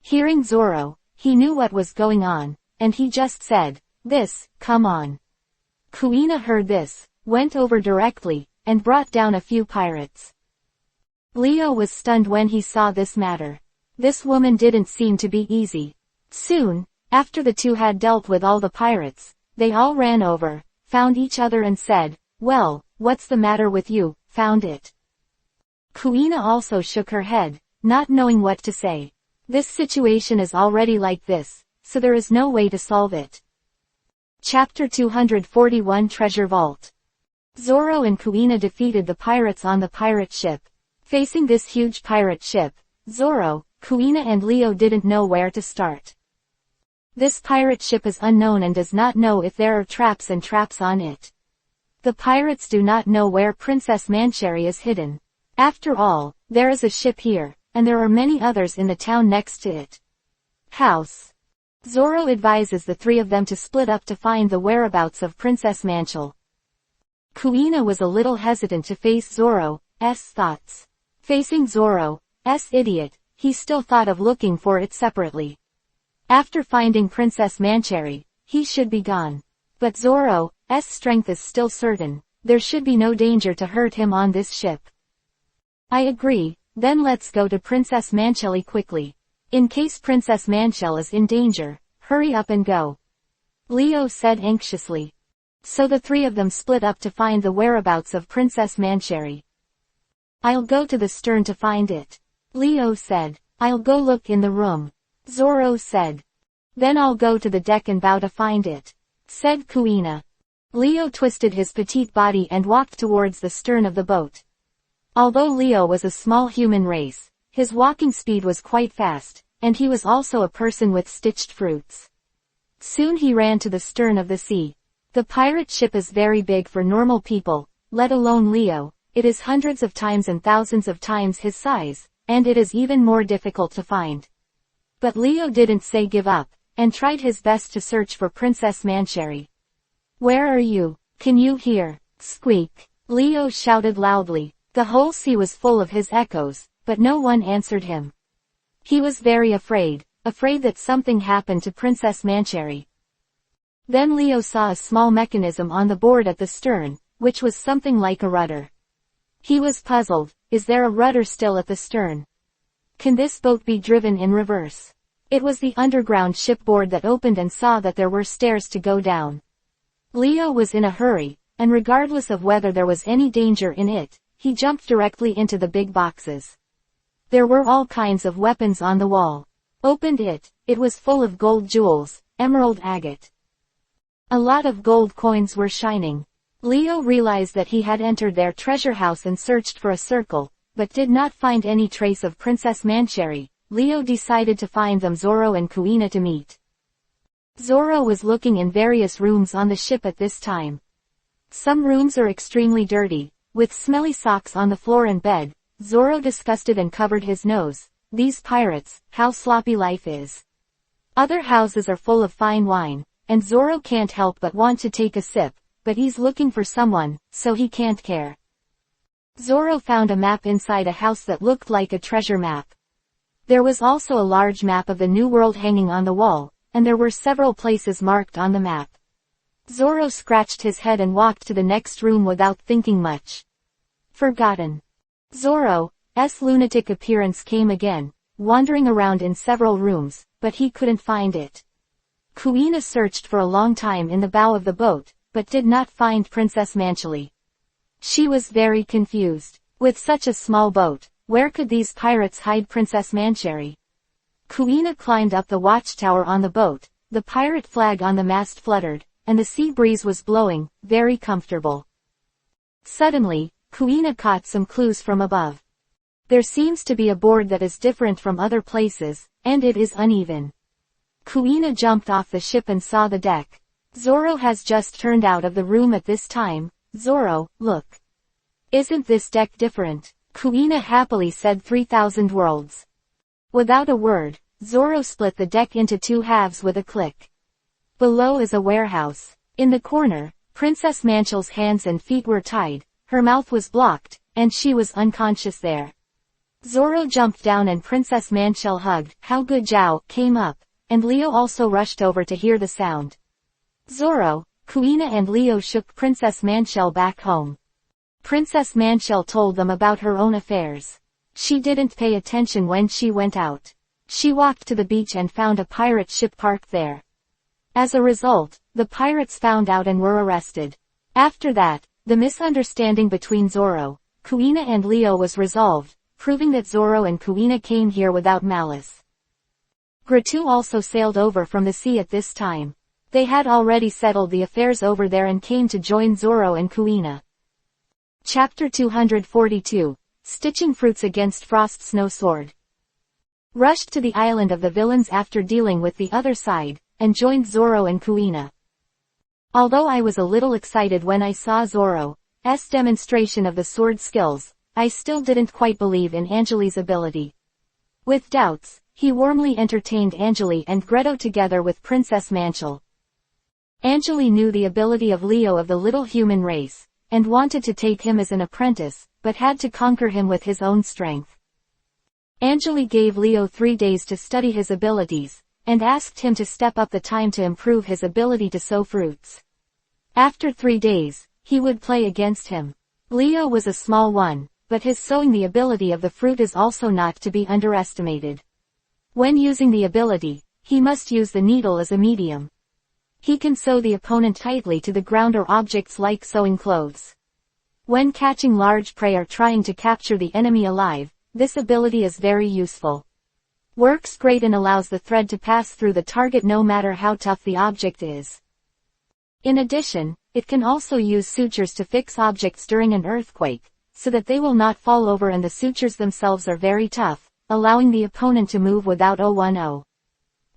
Hearing Zoro, he knew what was going on, and he just said, this, come on. Kuina heard this, went over directly, and brought down a few pirates. Leo was stunned when he saw this matter. This woman didn't seem to be easy. Soon, after the two had dealt with all the pirates, they all ran over, found each other and said, well, what's the matter with you, found it? Kuina also shook her head, not knowing what to say. This situation is already like this, so there is no way to solve it. Chapter 241 Treasure Vault. Zoro and Kuina defeated the pirates on the pirate ship. Facing this huge pirate ship, Zoro, Kuina and Leo didn't know where to start. This pirate ship is unknown and does not know if there are traps and traps on it. The pirates do not know where Princess Mancherry is hidden. After all, there is a ship here, and there are many others in the town next to it. House. Zoro advises the three of them to split up to find the whereabouts of Princess Mancherry. Kuina was a little hesitant to face Zoro's thoughts. Facing Zoro's idiot, he still thought of looking for it separately. After finding Princess Mancherry, he should be gone. But Zoro's strength is still certain, there should be no danger to hurt him on this ship. I agree, then let's go to Princess Mancherry quickly. In case Princess Mancherry is in danger, hurry up and go. Leo said anxiously. So the three of them split up to find the whereabouts of Princess Mancherry. I'll go to the stern to find it. Leo said. I'll go look in the room, Zoro said. Then I'll go to the deck and bow to find it, said Kuina. Leo twisted his petite body and walked towards the stern of the boat. Although Leo was a small human race, his walking speed was quite fast, and he was also a person with stitched fruits. Soon he ran to the stern of the sea. The pirate ship is very big for normal people, let alone Leo. It is hundreds of times and thousands of times his size, and it is even more difficult to find. But Leo didn't say give up, and tried his best to search for Princess Mancherry. Where are you? Can you hear? Squeak. Leo shouted loudly. The whole sea was full of his echoes, but no one answered him. He was very afraid that something happened to Princess Mancherry. Then Leo saw a small mechanism on the board at the stern, which was something like a rudder. He was puzzled. Is there a rudder still at the stern? Can this boat be driven in reverse? It was the underground shipboard that opened and saw that there were stairs to go down. Leo was in a hurry, and regardless of whether there was any danger in it, he jumped directly into the big boxes. There were all kinds of weapons on the wall. Opened it. It was full of gold jewels, emerald agate. A lot of gold coins were shining. Leo realized that he had entered their treasure house and searched for a circle, but did not find any trace of Princess Mancherry. Leo decided to find them Zoro and Kuina to meet. Zoro was looking in various rooms on the ship at this time. Some rooms are extremely dirty, with smelly socks on the floor and bed. Zoro disgusted and covered his nose. These pirates, how sloppy life is. Other houses are full of fine wine, and Zoro can't help but want to take a sip, but he's looking for someone, so he can't care. Zoro found a map inside a house that looked like a treasure map. There was also a large map of the New World hanging on the wall, and there were several places marked on the map. Zoro scratched his head and walked to the next room without thinking much. Forgotten. Zoro's lunatic appearance came again, wandering around in several rooms, but he couldn't find it. Kuina searched for a long time in the bow of the boat, but did not find Princess Mancherry. She was very confused. With such a small boat, where could these pirates hide Princess Mancherry? Kuina climbed up the watchtower on the boat, the pirate flag on the mast fluttered, and the sea breeze was blowing, very comfortable. Suddenly, Kuina caught some clues from above. There seems to be a board that is different from other places, and it is uneven. Kuina jumped off the ship and saw the deck. Zoro has just turned out of the room at this time. Zoro, look. Isn't this deck different? Kuina happily said 3,000 worlds. Without a word, Zoro split the deck into two halves with a click. Below is a warehouse. In the corner, Princess Mancherry's hands and feet were tied, her mouth was blocked, and she was unconscious there. Zoro jumped down and Princess Mancherry hugged. How good Zhao came up, and Leo also rushed over to hear the sound. Zoro, Kuina and Leo shook Princess Mancherry back home. Princess Mancherry told them about her own affairs. She didn't pay attention when she went out. She walked to the beach and found a pirate ship parked there. As a result, the pirates found out and were arrested. After that, the misunderstanding between Zoro, Kuina and Leo was resolved, proving that Zoro and Kuina came here without malice. Gratu also sailed over from the sea at this time. They had already settled the affairs over there and came to join Zoro and Kuina. Chapter 242, Stitching Fruits Against Frost Snow Sword. Rushed to the island of the villains after dealing with the other side, and joined Zoro and Kuina. Although I was a little excited when I saw Zoro's demonstration of the sword skills, I still didn't quite believe in Angeli's ability. With doubts, he warmly entertained Angeli and Greto together with Princess Mancherry. Angeli knew the ability of Leo of the little human race, and wanted to take him as an apprentice, but had to conquer him with his own strength. Angeli gave Leo 3 days to study his abilities, and asked him to step up the time to improve his ability to sow fruits. After 3 days, he would play against him. Leo was a small one, but his sowing the ability of the fruit is also not to be underestimated. When using the ability, he must use the needle as a medium. He can sew the opponent tightly to the ground or objects like sewing clothes. When catching large prey or trying to capture the enemy alive, this ability is very useful. Works great and allows the thread to pass through the target no matter how tough the object is. In addition, it can also use sutures to fix objects during an earthquake, so that they will not fall over, and the sutures themselves are very tough, allowing the opponent to move without 010.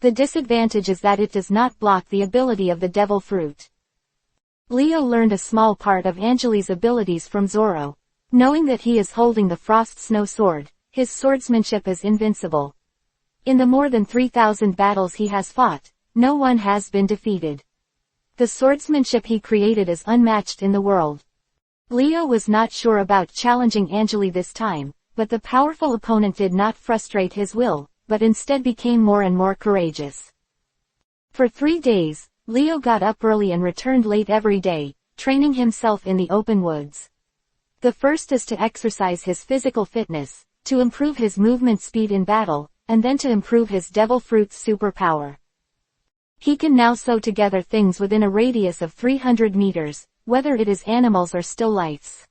The disadvantage is that it does not block the ability of the devil fruit. Leo learned a small part of Angeli's abilities from Zoro. Knowing that he is holding the Frost Snow Sword, his swordsmanship is invincible. In the more than 3,000 battles he has fought, no one has been defeated. The swordsmanship he created is unmatched in the world. Leo was not sure about challenging Angeli this time, but the powerful opponent did not frustrate his will, but instead became more and more courageous. For 3 days, Leo got up early and returned late every day, training himself in the open woods. The first is to exercise his physical fitness, to improve his movement speed in battle, and then to improve his devil fruit's superpower. He can now sew together things within a radius of 300 meters, whether it is animals or still lifes.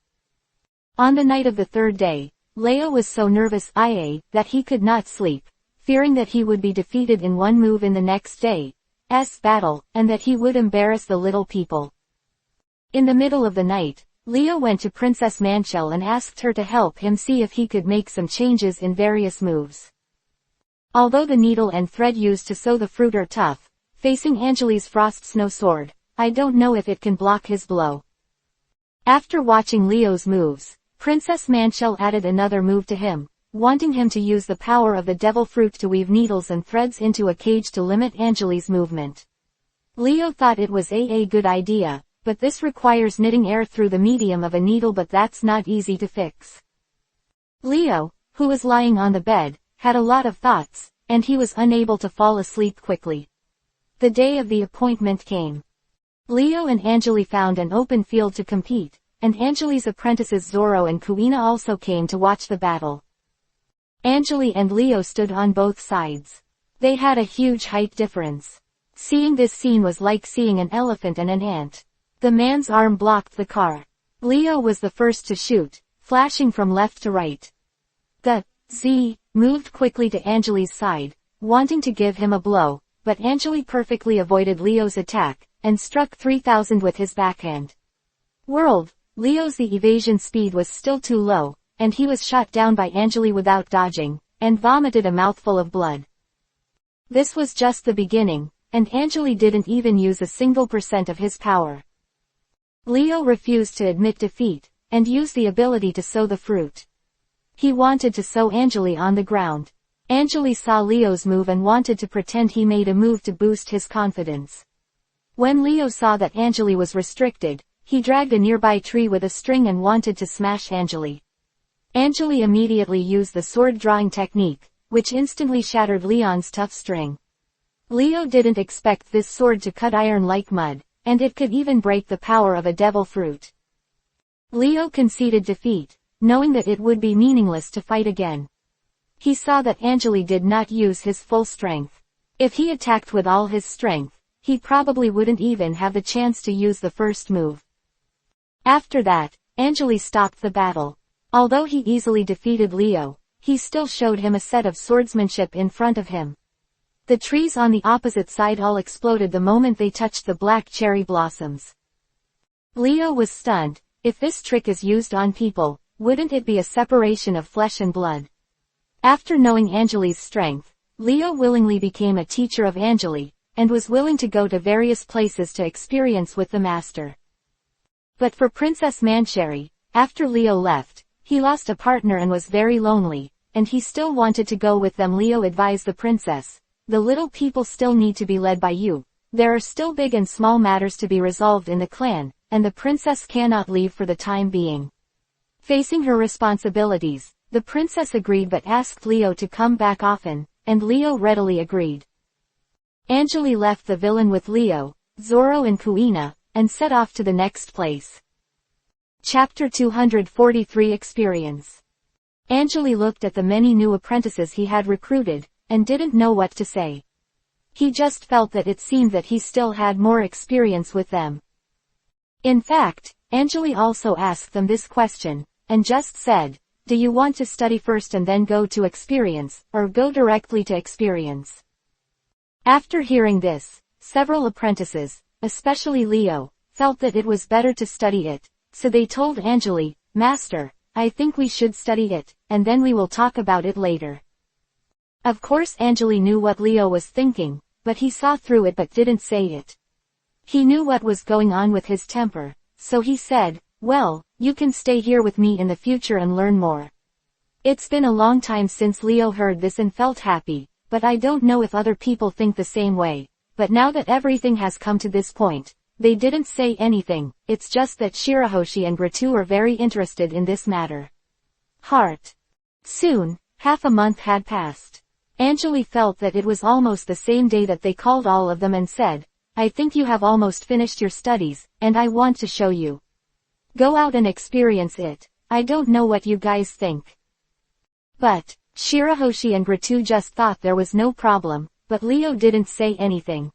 On the night of the 3rd day, Leo was so nervous that he could not sleep, fearing that he would be defeated in one move in the next day's battle, and that he would embarrass the little people. In the middle of the night, Leo went to Princess Manchel and asked her to help him see if he could make some changes in various moves. Although the needle and thread used to sew the fruit are tough, facing Angeli's Frost Snow Sword, I don't know if it can block his blow. After watching Leo's moves, Princess Manchel added another move to him, wanting him to use the power of the devil fruit to weave needles and threads into a cage to limit Angeli's movement. Leo thought it was a good idea, but this requires knitting air through the medium of a needle, but that's not easy to fix. Leo, who was lying on the bed, had a lot of thoughts, and he was unable to fall asleep quickly. The day of the appointment came. Leo and Angeli found an open field to compete, and Angeli's apprentices Zoro and Kuina also came to watch the battle. Angeli and Leo stood on both sides. They had a huge height difference. Seeing this scene was like seeing an elephant and an ant. The man's arm blocked the car. Leo was the first to shoot, flashing from left to right. The Z moved quickly to Angeli's side, wanting to give him a blow, but Angeli perfectly avoided Leo's attack, and struck 3000 with his backhand. Leo's the evasion speed was still too low, and he was shot down by Angeli without dodging, and vomited a mouthful of blood. This was just the beginning, and Angeli didn't even use a single % of his power. Leo refused to admit defeat, and used the ability to sew the fruit. He wanted to sew Angeli on the ground. Angeli saw Leo's move and wanted to pretend he made a move to boost his confidence. When Leo saw that Angeli was restricted, he dragged a nearby tree with a string and wanted to smash Angeli. Angeli immediately used the sword drawing technique, which instantly shattered Leon's tough string. Leo didn't expect this sword to cut iron like mud, and it could even break the power of a devil fruit. Leo conceded defeat, knowing that it would be meaningless to fight again. He saw that Angeli did not use his full strength. If he attacked with all his strength, he probably wouldn't even have the chance to use the first move. After that, Angeli stopped the battle. Although he easily defeated Leo, he still showed him a set of swordsmanship in front of him. The trees on the opposite side all exploded the moment they touched the black cherry blossoms. Leo was stunned. If this trick is used on people, wouldn't it be a separation of flesh and blood? After knowing Angeli's strength, Leo willingly became a teacher of Angeli, and was willing to go to various places to experience with the master. But for Princess Mancheri, after Leo left, he lost a partner and was very lonely, and he still wanted to go with them. Leo advised the princess, "The little people still need to be led by you. There are still big and small matters to be resolved in the clan, and the princess cannot leave for the time being." Facing her responsibilities, the princess agreed but asked Leo to come back often, and Leo readily agreed. Angeli left the villain with Leo, Zoro and Kuina, and set off to the next place. Chapter 243 Experience. Angeli looked at the many new apprentices he had recruited, and didn't know what to say. He just felt that it seemed that he still had more experience with them. In fact, Angeli also asked them this question, and just said, do you want to study first and then go to experience, or go directly to experience? After hearing this, several apprentices, especially Leo, felt that it was better to study it, so they told Anjali, Master, I think we should study it, and then we will talk about it later. Of course Anjali knew what Leo was thinking, but he saw through it but didn't say it. He knew what was going on with his temper, so he said, well, you can stay here with me in the future and learn more. It's been a long time since Leo heard this and felt happy, but I don't know if other people think the same way. But now that everything has come to this point, they didn't say anything, it's just that Shirahoshi and Ritu are very interested in this matter. Heart. Soon, half a month had passed. Anjali felt that it was almost the same day that they called all of them and said, I think you have almost finished your studies, and I want to show you. Go out and experience it. I don't know what you guys think. But, Shirahoshi and Ritu just thought there was no problem, but Leo didn't say anything.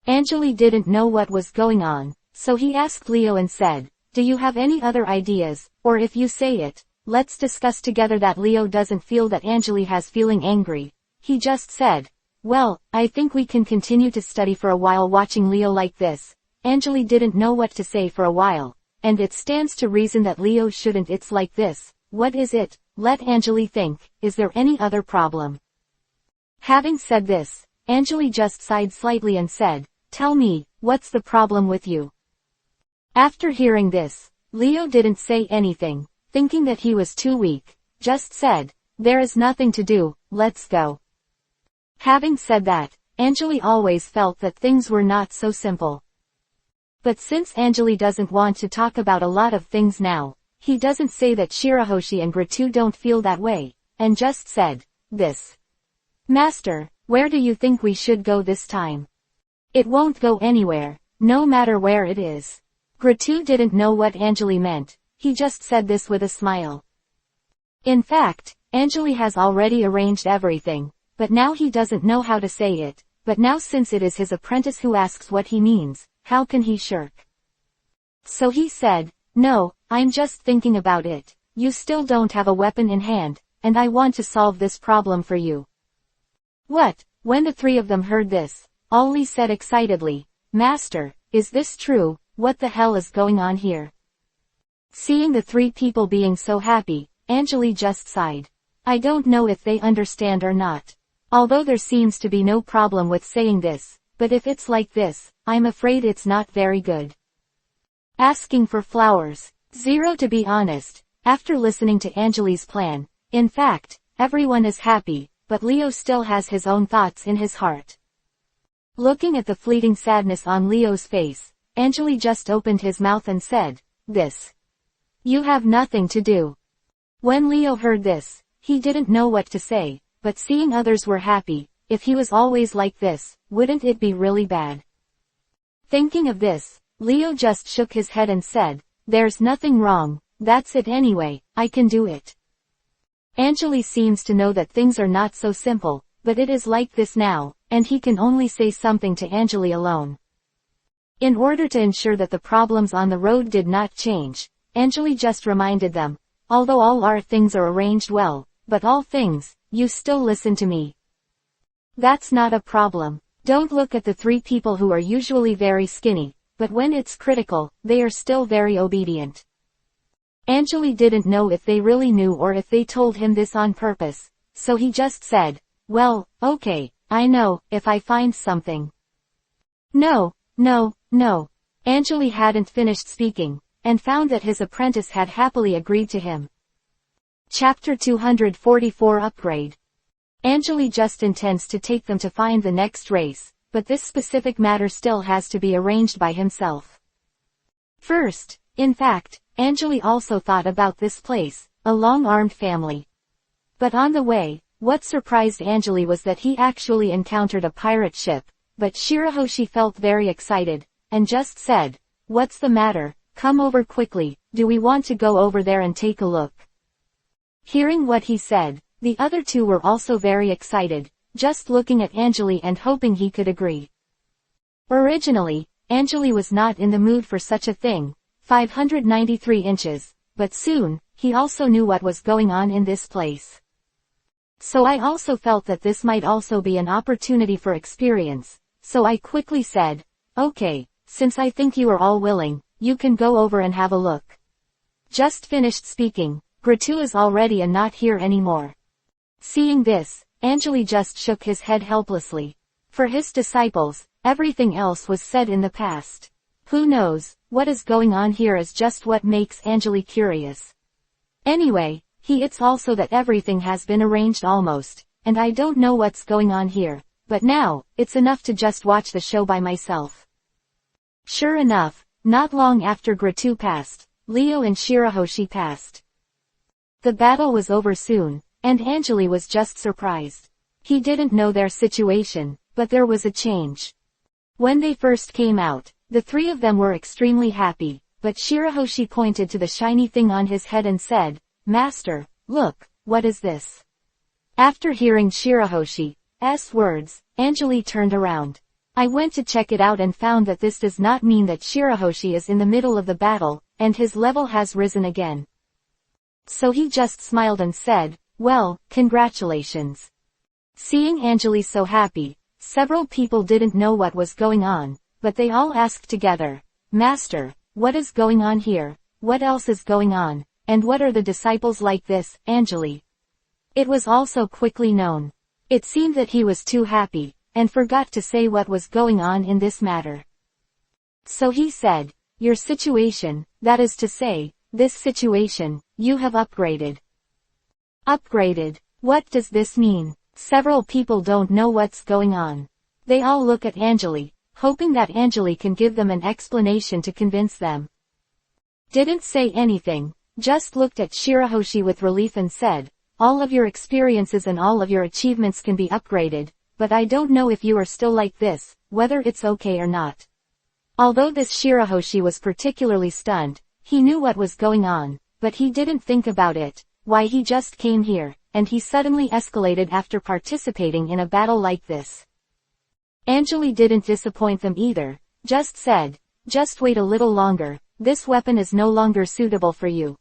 Anjali didn't know what was going on, so he asked Leo and said, do you have any other ideas, or if you say it, let's discuss together. That Leo doesn't feel that Anjali has feeling angry. He just said, well, I think we can continue to study for a while. Watching Leo like this, Anjali didn't know what to say for a while. And it stands to reason that Leo shouldn't. It's like this. What is it? Let Anjali think. Is there any other problem? Having said this, Anjali just sighed slightly and said, tell me, what's the problem with you? After hearing this, Leo didn't say anything, thinking that he was too weak, just said, there is nothing to do, let's go. Having said that, Anjali always felt that things were not so simple. But since Anjali doesn't want to talk about a lot of things now, he doesn't say that Shirahoshi and Ritu don't feel that way, and just said, this. Master, where do you think we should go this time? It won't go anywhere, no matter where it is. Ritu didn't know what Anjali meant, he just said this with a smile. In fact, Anjali has already arranged everything, but now he doesn't know how to say it, but now since it is his apprentice who asks what he means, how can he shirk? So he said, no, I'm just thinking about it. You still don't have a weapon in hand, and I want to solve this problem for you. What? When the three of them heard this, Ali said excitedly, Master, is this true? What the hell is going on here? Seeing the three people being so happy, Anjali just sighed. I don't know if they understand or not. Although there seems to be no problem with saying this, but if it's like this, I'm afraid it's not very good. Asking for flowers. 0 To be honest, after listening to Anjali's plan, in fact, everyone is happy, but Leo still has his own thoughts in his heart. Looking at the fleeting sadness on Leo's face, Anjali just opened his mouth and said, this. You have nothing to do. When Leo heard this, he didn't know what to say, but seeing others were happy, if he was always like this, wouldn't it be really bad? Thinking of this, Leo just shook his head and said, there's nothing wrong, that's it anyway, I can do it. Anjali seems to know that things are not so simple, but it is like this now, and he can only say something to Anjali alone. In order to ensure that the problems on the road did not change, Anjali just reminded them, although all our things are arranged well, but all things, you still listen to me. That's not a problem. Don't look at the three people who are usually very skinny, but when it's critical, they are still very obedient. Anjali didn't know if they really knew or if they told him this on purpose, so he just said, well, okay, I know, if I find something. No. Anjali hadn't finished speaking, and found that his apprentice had happily agreed to him. Chapter 244 Upgrade. Anjali just intends to take them to find the next race, but this specific matter still has to be arranged by himself. First, in fact, Anjali also thought about this place, a long-armed family. But on the way, what surprised Anjali was that he actually encountered a pirate ship, but Shirahoshi felt very excited, and just said, what's the matter, come over quickly, do we want to go over there and take a look? Hearing what he said, the other two were also very excited, just looking at Anjali and hoping he could agree. Originally, Anjali was not in the mood for such a thing. 593 inches. but soon, he also knew what was going on in this place. So I also felt that this might also be an opportunity for experience, so I quickly said, okay, since I think you are all willing, you can go over and have a look. Just finished speaking, Gratu is already and not here anymore. Seeing this, Angeli just shook his head helplessly. For his disciples, everything else was said in the past. Who knows, what is going on here is just what makes Angeli curious. Anyway, it's also that everything has been arranged almost, and I don't know what's going on here, but now, it's enough to just watch the show by myself. Sure enough, not long after Gratu passed, Leo and Shirahoshi passed. The battle was over soon, and Angeli was just surprised. He didn't know their situation, but there was a change. When they first came out, the three of them were extremely happy, but Shirahoshi pointed to the shiny thing on his head and said, Master, look, what is this? After hearing Shirahoshi's words, Angeli turned around. I went to check it out and found that this does not mean that Shirahoshi is in the middle of the battle, and his level has risen again. So he just smiled and said, well, congratulations. Seeing Angeli so happy, several people didn't know what was going on, but they all asked together, Master, what is going on here? What else is going on? And what are the disciples like this, Angeli? It was also quickly known. It seemed that he was too happy, and forgot to say what was going on in this matter. So he said, your situation, that is to say, this situation, you have upgraded. Upgraded? What does this mean? Several people don't know what's going on. They all look at Angeli, hoping that Angeli can give them an explanation to convince them. Didn't say anything, just looked at Shirahoshi with relief and said, all of your experiences and all of your achievements can be upgraded, but I don't know if you are still like this, whether it's okay or not. Although this Shirahoshi was particularly stunned, he knew what was going on, but he didn't think about it, why he just came here, and he suddenly escalated after participating in a battle like this. Angeli didn't disappoint them either, just said, just wait a little longer, this weapon is no longer suitable for you.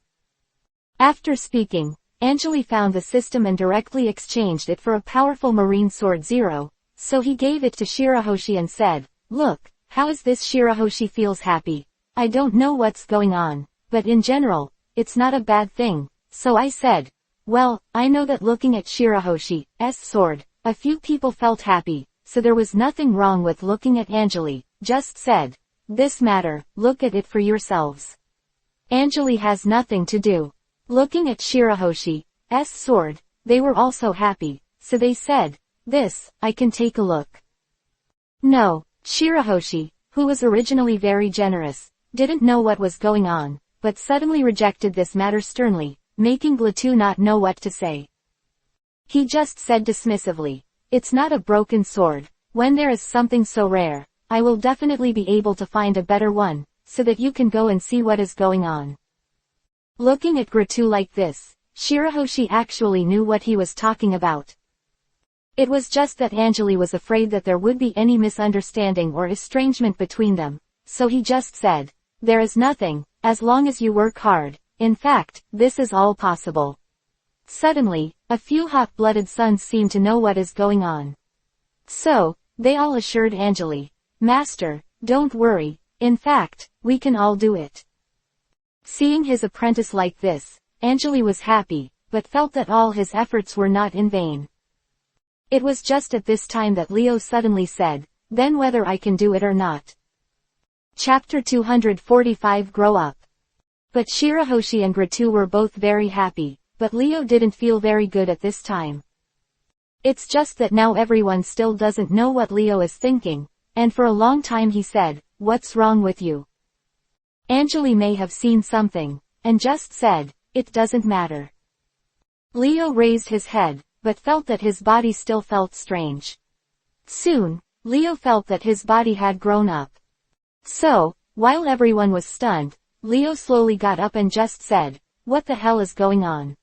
After speaking, Angeli found the system and directly exchanged it for a powerful marine sword 0, so he gave it to Shirahoshi and said, look, how is this? Shirahoshi feels happy. I don't know what's going on, but in general, it's not a bad thing, so I said, well, I know that looking at Shirahoshi's sword, a few people felt happy, so there was nothing wrong with looking at Angeli, just said, this matter, look at it for yourselves. Angeli has nothing to do. Looking at Shirahoshi's sword, they were also happy, so they said, this, I can take a look. No, Shirahoshi, who was originally very generous, didn't know what was going on, but suddenly rejected this matter sternly, making Gratu not know what to say. He just said dismissively, it's not a broken sword, when there is something so rare, I will definitely be able to find a better one, so that you can go and see what is going on. Looking at Gratu like this, Shirahoshi actually knew what he was talking about. It was just that Angeli was afraid that there would be any misunderstanding or estrangement between them, so he just said, there is nothing, as long as you work hard, in fact, this is all possible. Suddenly, a few hot-blooded sons seem to know what is going on. So, they all assured Angeli, Master, don't worry, in fact, we can all do it. Seeing his apprentice like this, Angeli was happy, but felt that all his efforts were not in vain. It was just at this time that Leo suddenly said, then whether I can do it or not. Chapter 245 Grow Up. But Shirahoshi and Gratu were both very happy, but Leo didn't feel very good at this time. It's just that now everyone still doesn't know what Leo is thinking, and for a long time he said, what's wrong with you? Angeli may have seen something, and just said, it doesn't matter. Leo raised his head, but felt that his body still felt strange. Soon, Leo felt that his body had grown up. So, while everyone was stunned, Leo slowly got up and just said, what the hell is going on?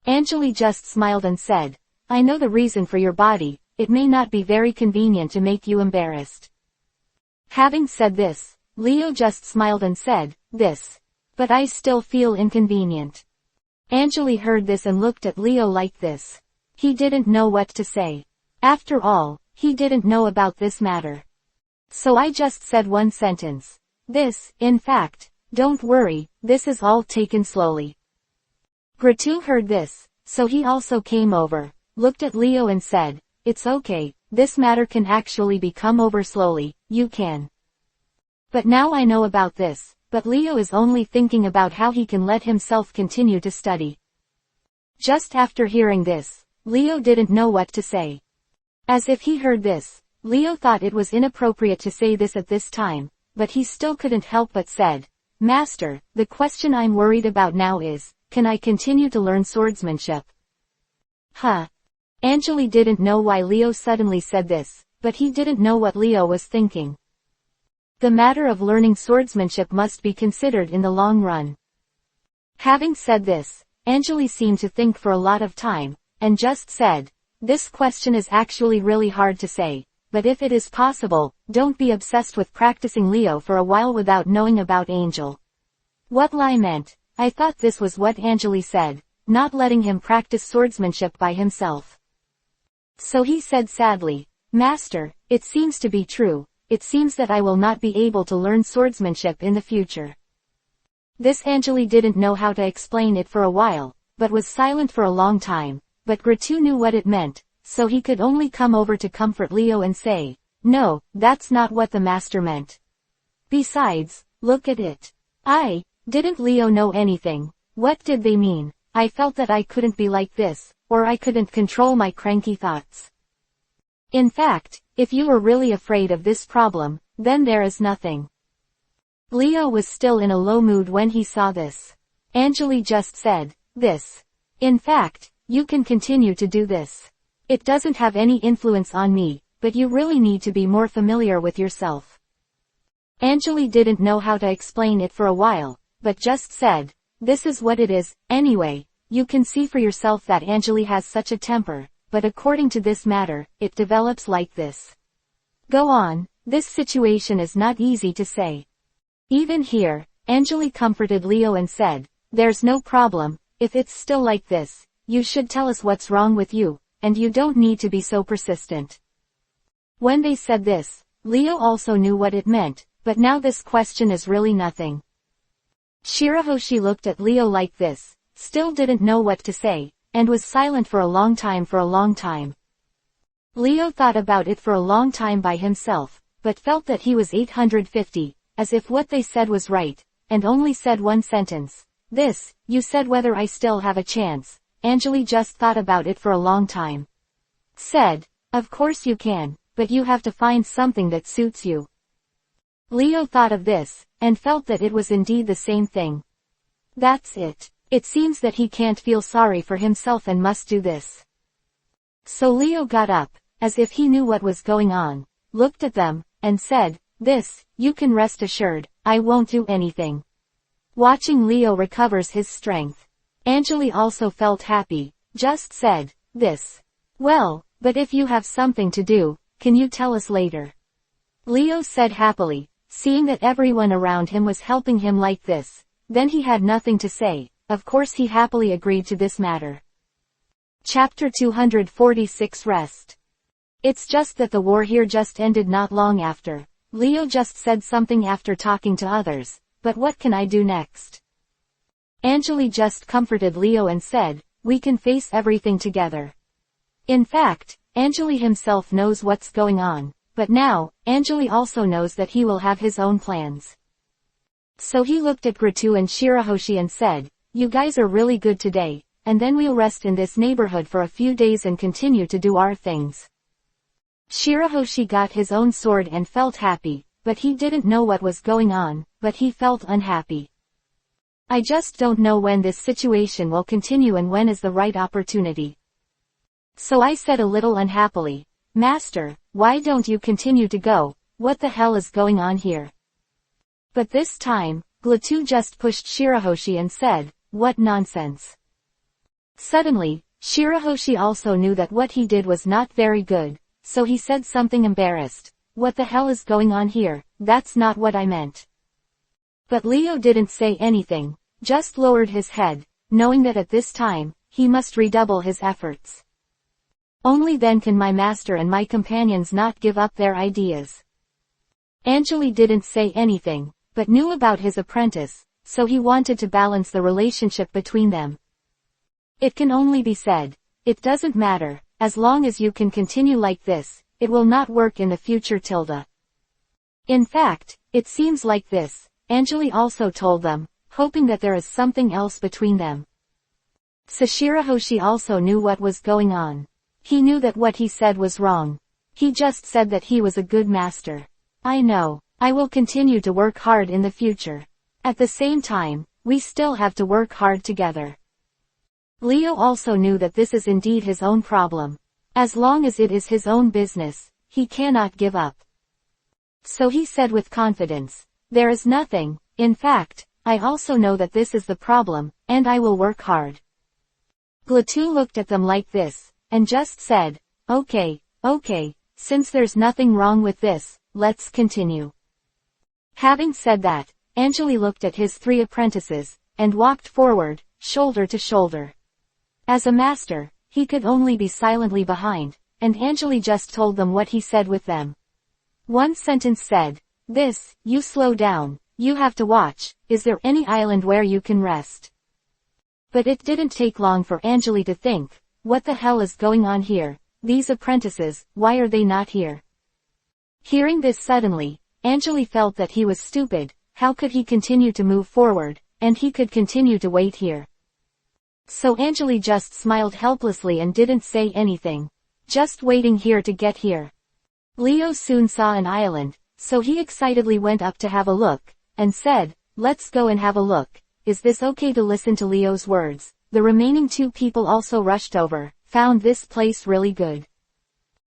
Angeli just smiled and said, I know the reason for your body, it may not be very convenient to make you embarrassed. Having said this, Leo just smiled and said, this. But I still feel inconvenient. Anjali heard this and looked at Leo like this. He didn't know what to say. After all, he didn't know about this matter. So I just said one sentence. This, in fact, don't worry, this is all taken slowly. Gratu heard this, so he also came over, looked at Leo and said, it's okay, this matter can actually be come over slowly, you can. But now I know about this, but Leo is only thinking about how he can let himself continue to study. Just after hearing this, Leo didn't know what to say. As if he heard this, Leo thought it was inappropriate to say this at this time, but he still couldn't help but said, Master, the question I'm worried about now is, can I continue to learn swordsmanship? Huh. Anjali didn't know why Leo suddenly said this, but he didn't know what Leo was thinking. The matter of learning swordsmanship must be considered in the long run. Having said this, Anjali seemed to think for a lot of time, and just said, this question is actually really hard to say, but if it is possible, don't be obsessed with practicing Leo for a while without knowing about Angel. What Lai meant, I thought this was what Anjali said, not letting him practice swordsmanship by himself. So he said sadly, Master, it seems to be true, it seems that I will not be able to learn swordsmanship in the future. This Anjali didn't know how to explain it for a while, but was silent for a long time, but Gratu knew what it meant, so he could only come over to comfort Leo and say, no, that's not what the master meant. Besides, look at it. Didn't Leo know anything? What did they mean? I felt that I couldn't be like this, or I couldn't control my cranky thoughts. In fact, if you were really afraid of this problem, then there is nothing. Leo was still in a low mood when he saw this. Anjali just said, this. In fact, you can continue to do this. It doesn't have any influence on me, but you really need to be more familiar with yourself. Anjali didn't know how to explain it for a while, but just said, this is what it is, anyway, you can see for yourself that Anjali has such a temper, but according to this matter, it develops like this. Go on, this situation is not easy to say. Even here, Anjali comforted Leo and said, there's no problem, if it's still like this, you should tell us what's wrong with you, and you don't need to be so persistent. When they said this, Leo also knew what it meant, but now this question is really nothing. Shirahoshi looked at Leo like this, still didn't know what to say, and was silent for a long time. Leo thought about it for a long time by himself, but felt that he was 850, as if what they said was right, and only said one sentence. This, you said whether I still have a chance. Anjali just thought about it for a long time. Said, of course you can, but you have to find something that suits you. Leo thought of this, and felt that it was indeed the same thing. That's it. It seems that he can't feel sorry for himself and must do this. So Leo got up, as if he knew what was going on, looked at them, and said, this, you can rest assured, I won't do anything. Watching Leo recovers his strength. Anjali also felt happy, just said, this. Well, but if you have something to do, can you tell us later? Leo said happily, seeing that everyone around him was helping him like this, then he had nothing to say, of course he happily agreed to this matter. Chapter 246 Rest. It's just that the war here just ended not long after. Leo just said something after talking to others, but what can I do next? Anjali just comforted Leo and said, we can face everything together. In fact, Anjali himself knows what's going on, but now, Anjali also knows that he will have his own plans. So he looked at Gratu and Shirahoshi and said, you guys are really good today, and then we'll rest in this neighborhood for a few days and continue to do our things. Shirahoshi got his own sword and felt happy, but he didn't know what was going on, but he felt unhappy. I just don't know when this situation will continue and when is the right opportunity. So I said a little unhappily, Master, why don't you continue to go? What the hell is going on here? But this time, Gratu just pushed Shirahoshi and said, what nonsense. Suddenly, Shirahoshi also knew that what he did was not very good, so he said something embarrassed. What the hell is going on here? That's not what I meant. But Leo didn't say anything, just lowered his head, knowing that at this time, he must redouble his efforts. Only then can my master and my companions not give up their ideas. Angeli didn't say anything, but knew about his apprentice, so he wanted to balance the relationship between them. It can only be said, it doesn't matter, as long as you can continue like this, it will not work in the future. In fact, it seems like this, Angeli also told them, hoping that there is something else between them. Sashirahoshi also knew what was going on. He knew that what he said was wrong. He just said that he was a good master. I know. I will continue to work hard in the future. At the same time, we still have to work hard together. Leo also knew that this is indeed his own problem. As long as it is his own business, he cannot give up. So he said with confidence, there is nothing, in fact, I also know that this is the problem, and I will work hard. Glatu looked at them like this, and just said, okay, since there's nothing wrong with this, let's continue. Having said that, Angeli looked at his 3 apprentices, and walked forward, shoulder to shoulder. As a master, he could only be silently behind, and Angeli just told them what he said with them. One sentence said, this, you slow down, you have to watch, is there any island where you can rest? But it didn't take long for Angeli to think, what the hell is going on here, these apprentices, why are they not here? Hearing this suddenly, Angeli felt that he was stupid, how could he continue to move forward, and he could continue to wait here? So Angeli just smiled helplessly and didn't say anything. Just waiting here to get here. Leo soon saw an island, so he excitedly went up to have a look, and said, let's go and have a look. Is this okay? To listen to Leo's words, the remaining 2 people also rushed over, found this place really good.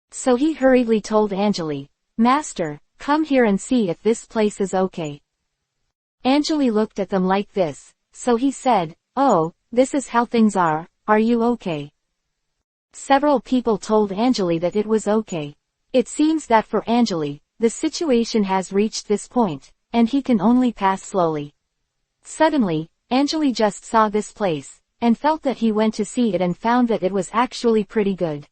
So he hurriedly told Angeli, Master, come here and see if this place is okay. Angeli looked at them like this, so he said, oh, this is how things are you okay? Several people told Angeli that it was okay. It seems that for Angeli, the situation has reached this point, and he can only pass slowly. Suddenly, Angeli just saw this place, and felt that he went to see it and found that it was actually pretty good.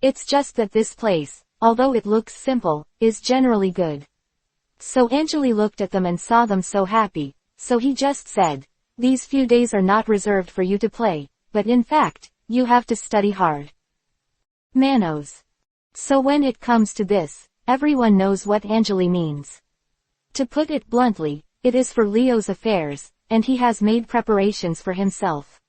It's just that this place, although it looks simple, is generally good. So Angeli looked at them and saw them so happy, so he just said, these few days are not reserved for you to play, but in fact, you have to study hard. Manos. So when it comes to this, everyone knows what Angeli means. To put it bluntly, it is for Leo's affairs, and he has made preparations for himself.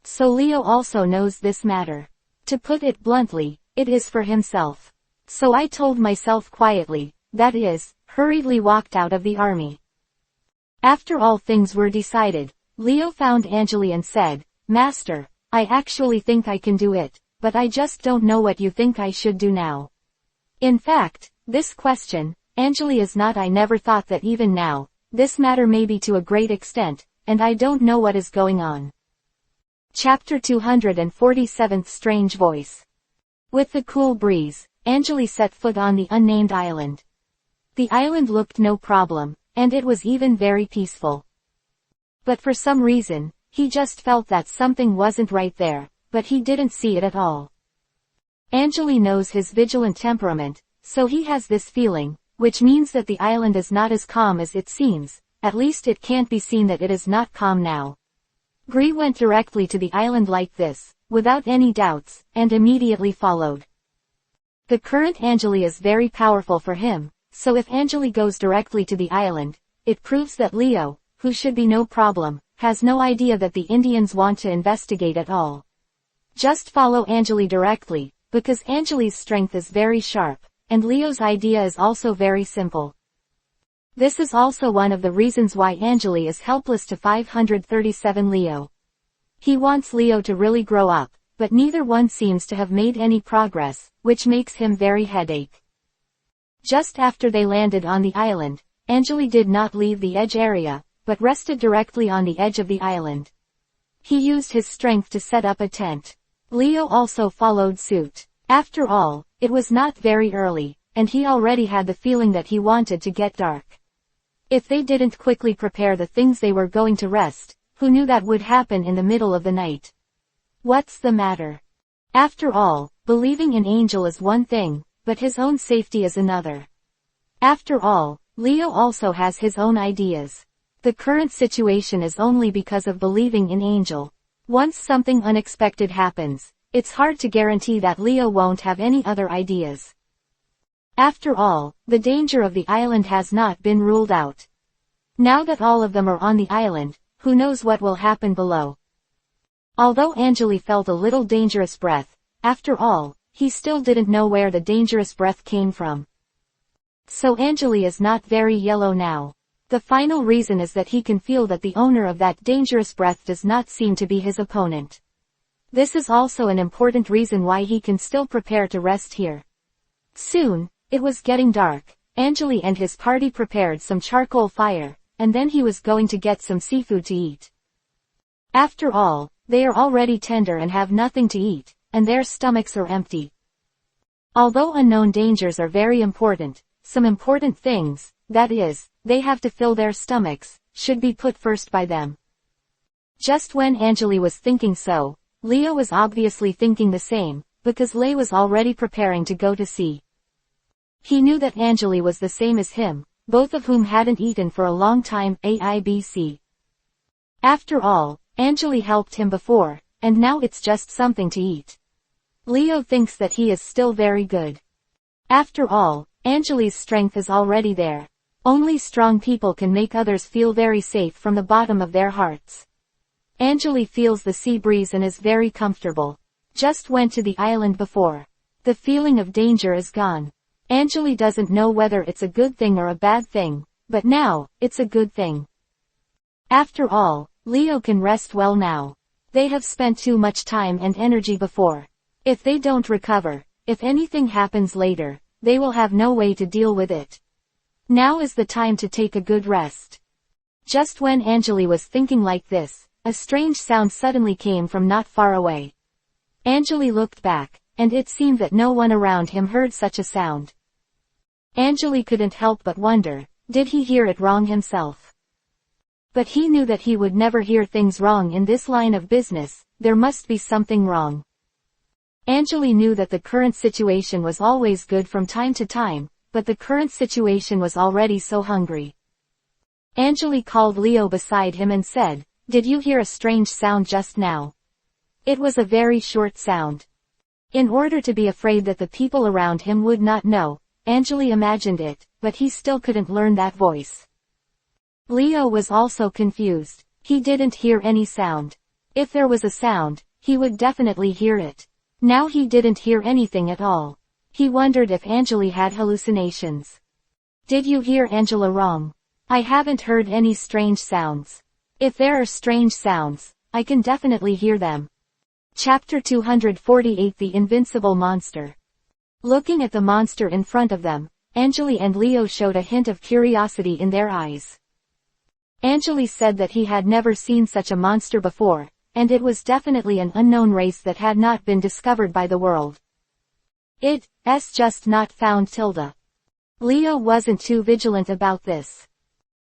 So Leo also knows this matter. To put it bluntly, it is for himself. So I told myself quietly, that is, hurriedly walked out of the army. After all things were decided, Leo found Angeli and said, Master, I actually think I can do it, but I just don't know what you think I should do now. In fact, this question, Angeli is not. I never thought that even now, this matter may be to a great extent, and I don't know what is going on. Chapter 247 Strange Voice. With the cool breeze, Angeli set foot on the unnamed island. The island looked no problem, and it was even very peaceful. But for some reason, he just felt that something wasn't right there, but he didn't see it at all. Angeli knows his vigilant temperament, so he has this feeling, which means that the island is not as calm as it seems, at least it can't be seen that it is not calm now. Gree went directly to the island like this, without any doubts, and immediately followed. The current Angeli is very powerful for him, so if Angeli goes directly to the island, it proves that Leo, who should be no problem, has no idea that the Indians want to investigate at all. Just follow Angeli directly, because Angeli's strength is very sharp, and Leo's idea is also very simple. This is also one of the reasons why Angeli is helpless to 537 Leo. He wants Leo to really grow up, but neither one seems to have made any progress, which makes him very headache. Just after they landed on the island, Angeli did not leave the edge area, but rested directly on the edge of the island. He used his strength to set up a tent. Leo also followed suit. After all, it was not very early, and he already had the feeling that he wanted to get dark. If they didn't quickly prepare the things they were going to rest, who knew that would happen in the middle of the night? What's the matter? After all, believing in Angel is one thing, but his own safety is another. After all, Leo also has his own ideas. The current situation is only because of believing in Angel. Once something unexpected happens, it's hard to guarantee that Leo won't have any other ideas. After all, the danger of the island has not been ruled out. Now that all of them are on the island, who knows what will happen below? Although Angeli felt a little dangerous breath, after all, he still didn't know where the dangerous breath came from. So Angeli is not very yellow now. The final reason is that he can feel that the owner of that dangerous breath does not seem to be his opponent. This is also an important reason why he can still prepare to rest here. Soon, it was getting dark. Angeli and his party prepared some charcoal fire, and then he was going to get some seafood to eat. After all, they are already tender and have nothing to eat, and their stomachs are empty. Although unknown dangers are very important, some important things, that is, they have to fill their stomachs, should be put first by them. Just when Angeli was thinking so, Leo was obviously thinking the same, because Lei was already preparing to go to sea. He knew that Angeli was the same as him, both of whom hadn't eaten for a long time, AIBC. After all, Angeli helped him before, and now it's just something to eat. Leo thinks that he is still very good. After all, Angeli's strength is already there. Only strong people can make others feel very safe from the bottom of their hearts. Angeli feels the sea breeze and is very comfortable. Just went to the island before. The feeling of danger is gone. Angeli doesn't know whether it's a good thing or a bad thing, but now, it's a good thing. After all, Leo can rest well now. They have spent too much time and energy before. If they don't recover, if anything happens later, they will have no way to deal with it. Now is the time to take a good rest. Just when Angeli was thinking like this, a strange sound suddenly came from not far away. Angeli looked back, and it seemed that no one around him heard such a sound. Angeli couldn't help but wonder, did he hear it wrong himself? But he knew that he would never hear things wrong in this line of business, there must be something wrong. Angeli knew that the current situation was always good from time to time, but the current situation was already so hungry. Angeli called Leo beside him and said, "Did you hear a strange sound just now?" It was a very short sound. In order to be afraid that the people around him would not know, Angeli imagined it, but he still couldn't learn that voice. Leo was also confused. He didn't hear any sound. If there was a sound, he would definitely hear it. Now he didn't hear anything at all. He wondered if Angeli had hallucinations. "Did you hear Angela wrong? I haven't heard any strange sounds. If there are strange sounds, I can definitely hear them." Chapter 248 The Invincible Monster. Looking at the monster in front of them, Angeli and Leo showed a hint of curiosity in their eyes. Angeli said that he had never seen such a monster before, and it was definitely an unknown race that had not been discovered by the world. It's just not found. Leo wasn't too vigilant about this.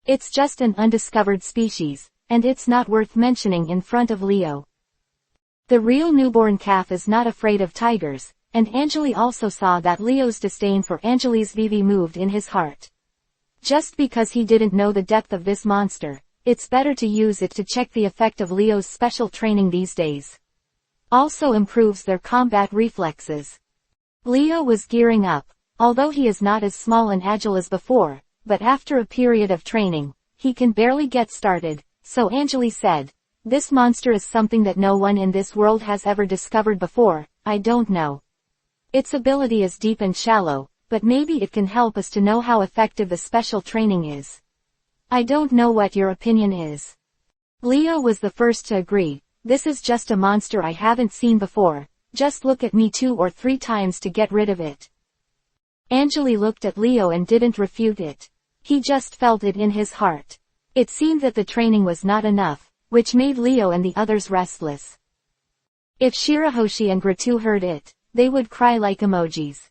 It's just an undiscovered species, and it's not worth mentioning in front of Leo. The real newborn calf is not afraid of tigers, and Angeli also saw that Leo's disdain for Angeli's Vivi moved in his heart. Just because he didn't know the depth of this monster, it's better to use it to check the effect of Leo's special training these days. Also improves their combat reflexes. Leo was gearing up, although he is not as small and agile as before, but after a period of training, he can barely get started, so Angeli said, "This monster is something that no one in this world has ever discovered before, I don't know. Its ability is deep and shallow, but maybe it can help us to know how effective the special training is. I don't know what your opinion is." Leo was the first to agree, "This is just a monster I haven't seen before, just look at me 2 or 3 times to get rid of it." Angeli looked at Leo and didn't refute it. He just felt it in his heart. It seemed that the training was not enough, which made Leo and the others restless. If Shirahoshi and Gratu heard it, they would cry like emojis.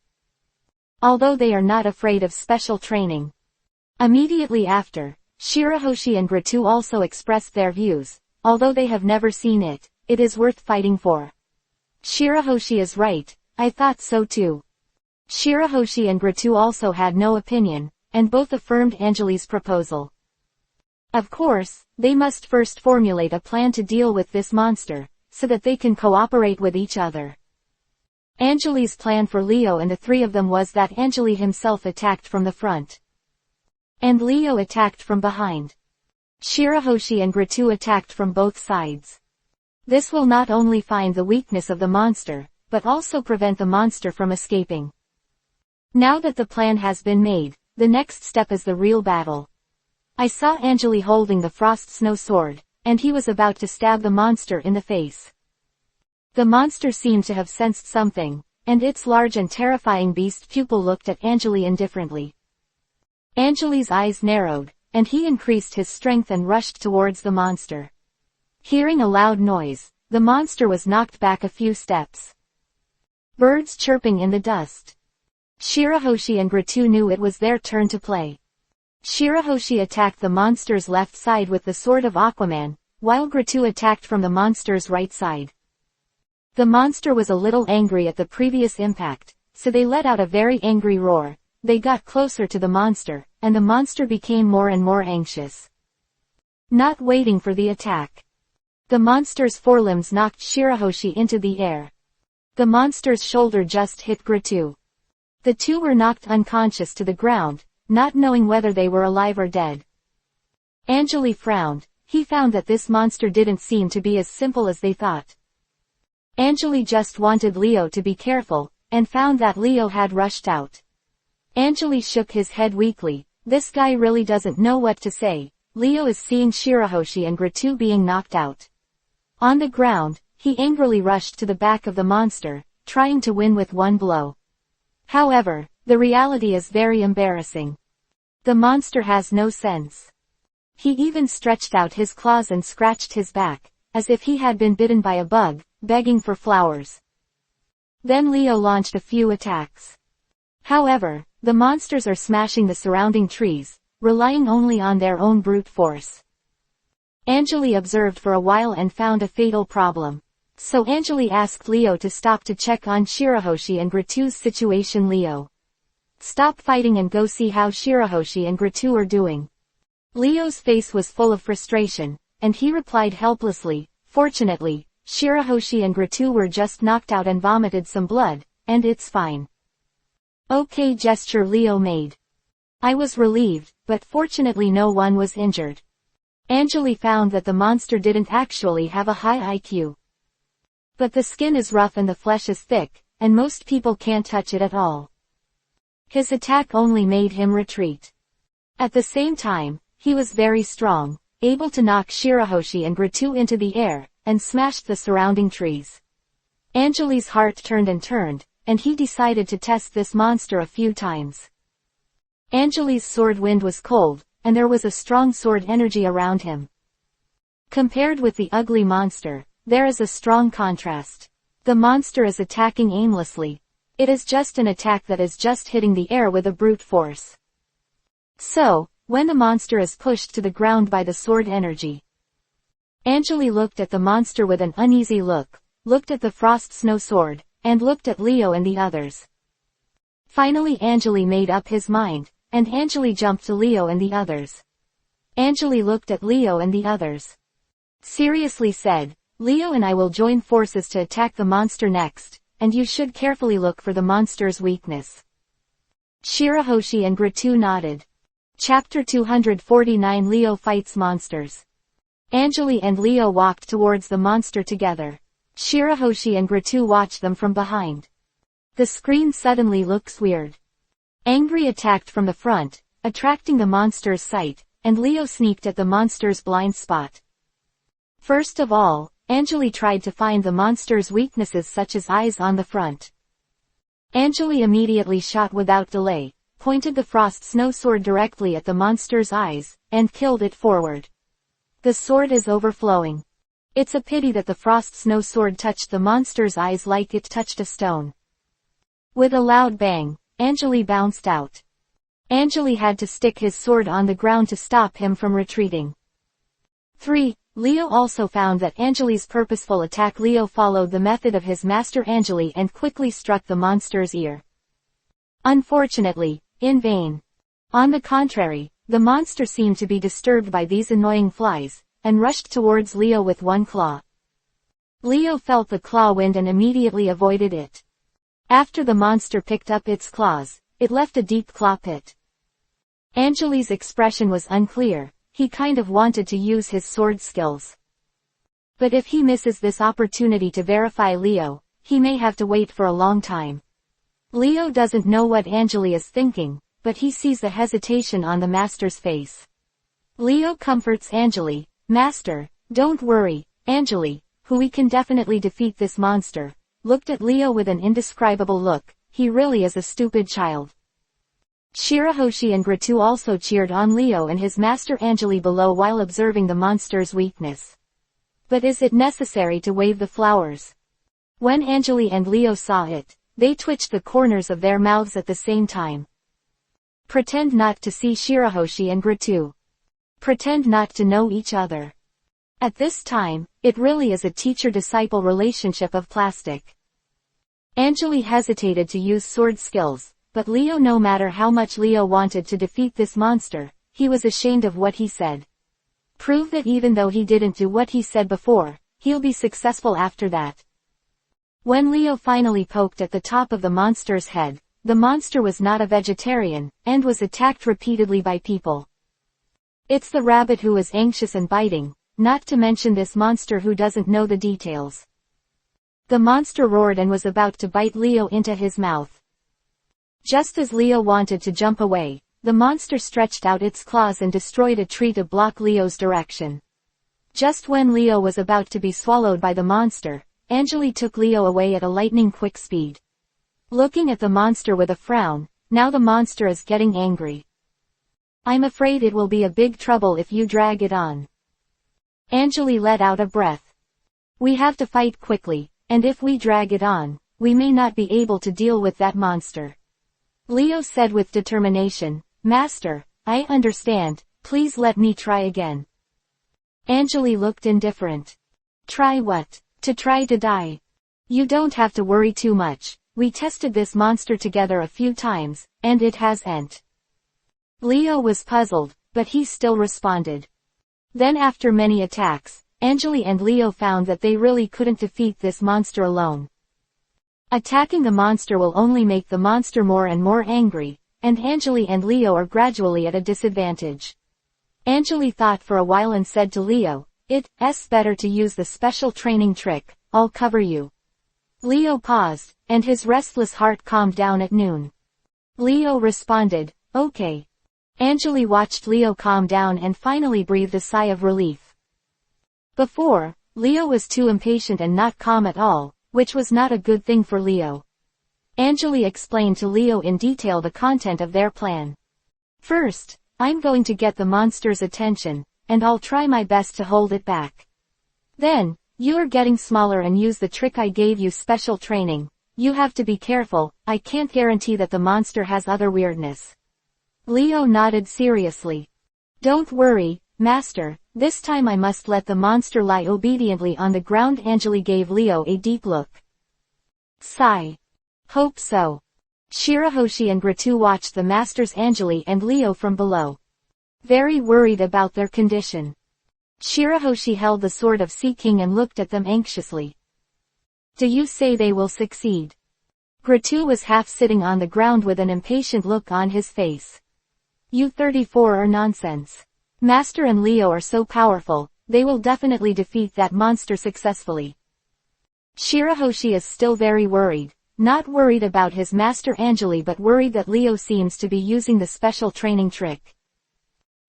Although they are not afraid of special training. Immediately after, Shirahoshi and Gratu also expressed their views. Although they have never seen it, it is worth fighting for. Shirahoshi is right, I thought so too. Shirahoshi and Gratu also had no opinion, and both affirmed Anjali's proposal. Of course, they must first formulate a plan to deal with this monster, so that they can cooperate with each other. Anjali's plan for Leo and the three of them was that Anjali himself attacked from the front, and Leo attacked from behind. Shirahoshi and Gratu attacked from both sides. This will not only find the weakness of the monster, but also prevent the monster from escaping. Now that the plan has been made, the next step is the real battle. I saw Anjali holding the frost snow sword, and he was about to stab the monster in the face. The monster seemed to have sensed something, and its large and terrifying beast pupil looked at Anjali indifferently. Anjali's eyes narrowed, and he increased his strength and rushed towards the monster. Hearing a loud noise, the monster was knocked back a few steps. Birds chirping in the dust. Shirahoshi and Gratu knew it was their turn to play. Shirahoshi attacked the monster's left side with the sword of Aquaman, while Gratu attacked from the monster's right side. The monster was a little angry at the previous impact, so they let out a very angry roar. They got closer to the monster, and the monster became more and more anxious. Not waiting for the attack, the monster's forelimbs knocked Shirahoshi into the air. The monster's shoulder just hit Gratu. The two were knocked unconscious to the ground, not knowing whether they were alive or dead. Anjali frowned. He found that this monster didn't seem to be as simple as they thought. Anjali just wanted Leo to be careful, and found that Leo had rushed out. Anjali shook his head weakly. This guy really doesn't know what to say. Leo is seeing Shirahoshi and Gratu being knocked out. On the ground, he angrily rushed to the back of the monster, trying to win with one blow. However, the reality is very embarrassing. The monster has no sense. He even stretched out his claws and scratched his back, as if he had been bitten by a bug, begging for flowers. Then Leo launched a few attacks. However, the monsters are smashing the surrounding trees, relying only on their own brute force. Anjali observed for a while and found a fatal problem. So Anjali asked Leo to stop to check on Shirahoshi and Gratu's situation. Leo, stop fighting and go see how Shirahoshi and Gratu are doing. Leo's face was full of frustration, and he replied helplessly, fortunately, Shirahoshi and Gratu were just knocked out and vomited some blood, and it's fine. Okay gesture Leo made. I was relieved, but fortunately no one was injured. Anjali found that the monster didn't actually have a high IQ. But the skin is rough and the flesh is thick, and most people can't touch it at all. His attack only made him retreat. At the same time, he was very strong, able to knock Shirahoshi and Gratu into the air, and smashed the surrounding trees. Anjali's heart turned, and he decided to test this monster a few times. Anjali's sword wind was cold, and there was a strong sword energy around him. Compared with the ugly monster, there is a strong contrast. The monster is attacking aimlessly. It is just an attack that is just hitting the air with a brute force. So, when the monster is pushed to the ground by the sword energy, Anjali looked at the monster with an uneasy look, looked at the frost snow sword, and looked at Leo and the others. Finally Anjali made up his mind, and Anjali jumped to Leo and the others. Anjali looked at Leo and the others. Seriously said, Leo and I will join forces to attack the monster next, and you should carefully look for the monster's weakness. Shirahoshi and Gratu nodded. Chapter 249 Leo fights monsters. Anjali and Leo walked towards the monster together. Shirahoshi and Gratu watched them from behind. The screen suddenly looks weird. Angry attacked from the front, attracting the monster's sight, and Leo sneaked at the monster's blind spot. First of all, Anjali tried to find the monster's weaknesses such as eyes on the front. Anjali immediately shot without delay, pointed the frost snow sword directly at the monster's eyes, and killed it forward. The sword is overflowing. It's a pity that the frost snow sword touched the monster's eyes like it touched a stone. With a loud bang, Anjali bounced out. Anjali had to stick his sword on the ground to stop him from retreating. 3. Leo also found that Anjali's purposeful attack. Leo followed the method of his master Anjali and quickly struck the monster's ear. Unfortunately, in vain. On the contrary, the monster seemed to be disturbed by these annoying flies, and rushed towards Leo with one claw. Leo felt the claw wind and immediately avoided it. After the monster picked up its claws, it left a deep claw pit. Anjali's expression was unclear. He kind of wanted to use his sword skills. But if he misses this opportunity to verify Leo, he may have to wait for a long time. Leo doesn't know what Anjali is thinking, but he sees the hesitation on the master's face. Leo comforts Anjali. Master, don't worry. Anjali, who we can definitely defeat this monster, looked at Leo with an indescribable look. He really is a stupid child. Shirahoshi and Gratu also cheered on Leo and his master Anjali below while observing the monster's weakness. But is it necessary to wave the flowers? When Anjali and Leo saw it, they twitched the corners of their mouths at the same time. Pretend not to see Shirahoshi and Gratu. Pretend not to know each other. At this time, it really is a teacher-disciple relationship of plastic. Anjali hesitated to use sword skills. But Leo, no matter how much Leo wanted to defeat this monster, he was ashamed of what he said. Prove that even though he didn't do what he said before, he'll be successful after that. When Leo finally poked at the top of the monster's head, the monster was not a vegetarian, and was attacked repeatedly by people. It's the rabbit who is anxious and biting, not to mention this monster who doesn't know the details. The monster roared and was about to bite Leo into his mouth. Just as Leo wanted to jump away, the monster stretched out its claws and destroyed a tree to block Leo's direction. Just when Leo was about to be swallowed by the monster, Anjali took Leo away at a lightning-quick speed. Looking at the monster with a frown, now the monster is getting angry. I'm afraid it will be a big trouble if you drag it on. Anjali let out a breath. We have to fight quickly, and if we drag it on, we may not be able to deal with that monster. Leo said with determination, Master, I understand, please let me try again. Anjali looked indifferent. Try what? To try to die. You don't have to worry too much, we tested this monster together a few times, and it hasn't. Leo was puzzled, but he still responded. Then after many attacks, Anjali and Leo found that they really couldn't defeat this monster alone. Attacking the monster will only make the monster more and more angry, and Anjali and Leo are gradually at a disadvantage. Anjali thought for a while and said to Leo, It's better to use the special training trick, I'll cover you. Leo paused, and his restless heart calmed down at noon. Leo responded, Okay. Anjali watched Leo calm down and finally breathed a sigh of relief. Before, Leo was too impatient and not calm at all, which was not a good thing for Leo. Anjali explained to Leo in detail the content of their plan. First, I'm going to get the monster's attention, and I'll try my best to hold it back. Then, you're getting smaller and use the trick I gave you, special training. You have to be careful, I can't guarantee that the monster has other weirdness. Leo nodded seriously. Don't worry, Master, this time I must let the monster lie obediently on the ground. Anjali gave Leo a deep look. Sigh. Hope so. Shirahoshi and Gratu watched the masters Anjali and Leo from below. Very worried about their condition. Shirahoshi held the sword of Sea King and looked at them anxiously. Do you say they will succeed? Gratu was half sitting on the ground with an impatient look on his face. U-34 are nonsense. Master and Leo are so powerful, they will definitely defeat that monster successfully. Shirahoshi is still very worried, not worried about his master Anjali but worried that Leo seems to be using the special training trick.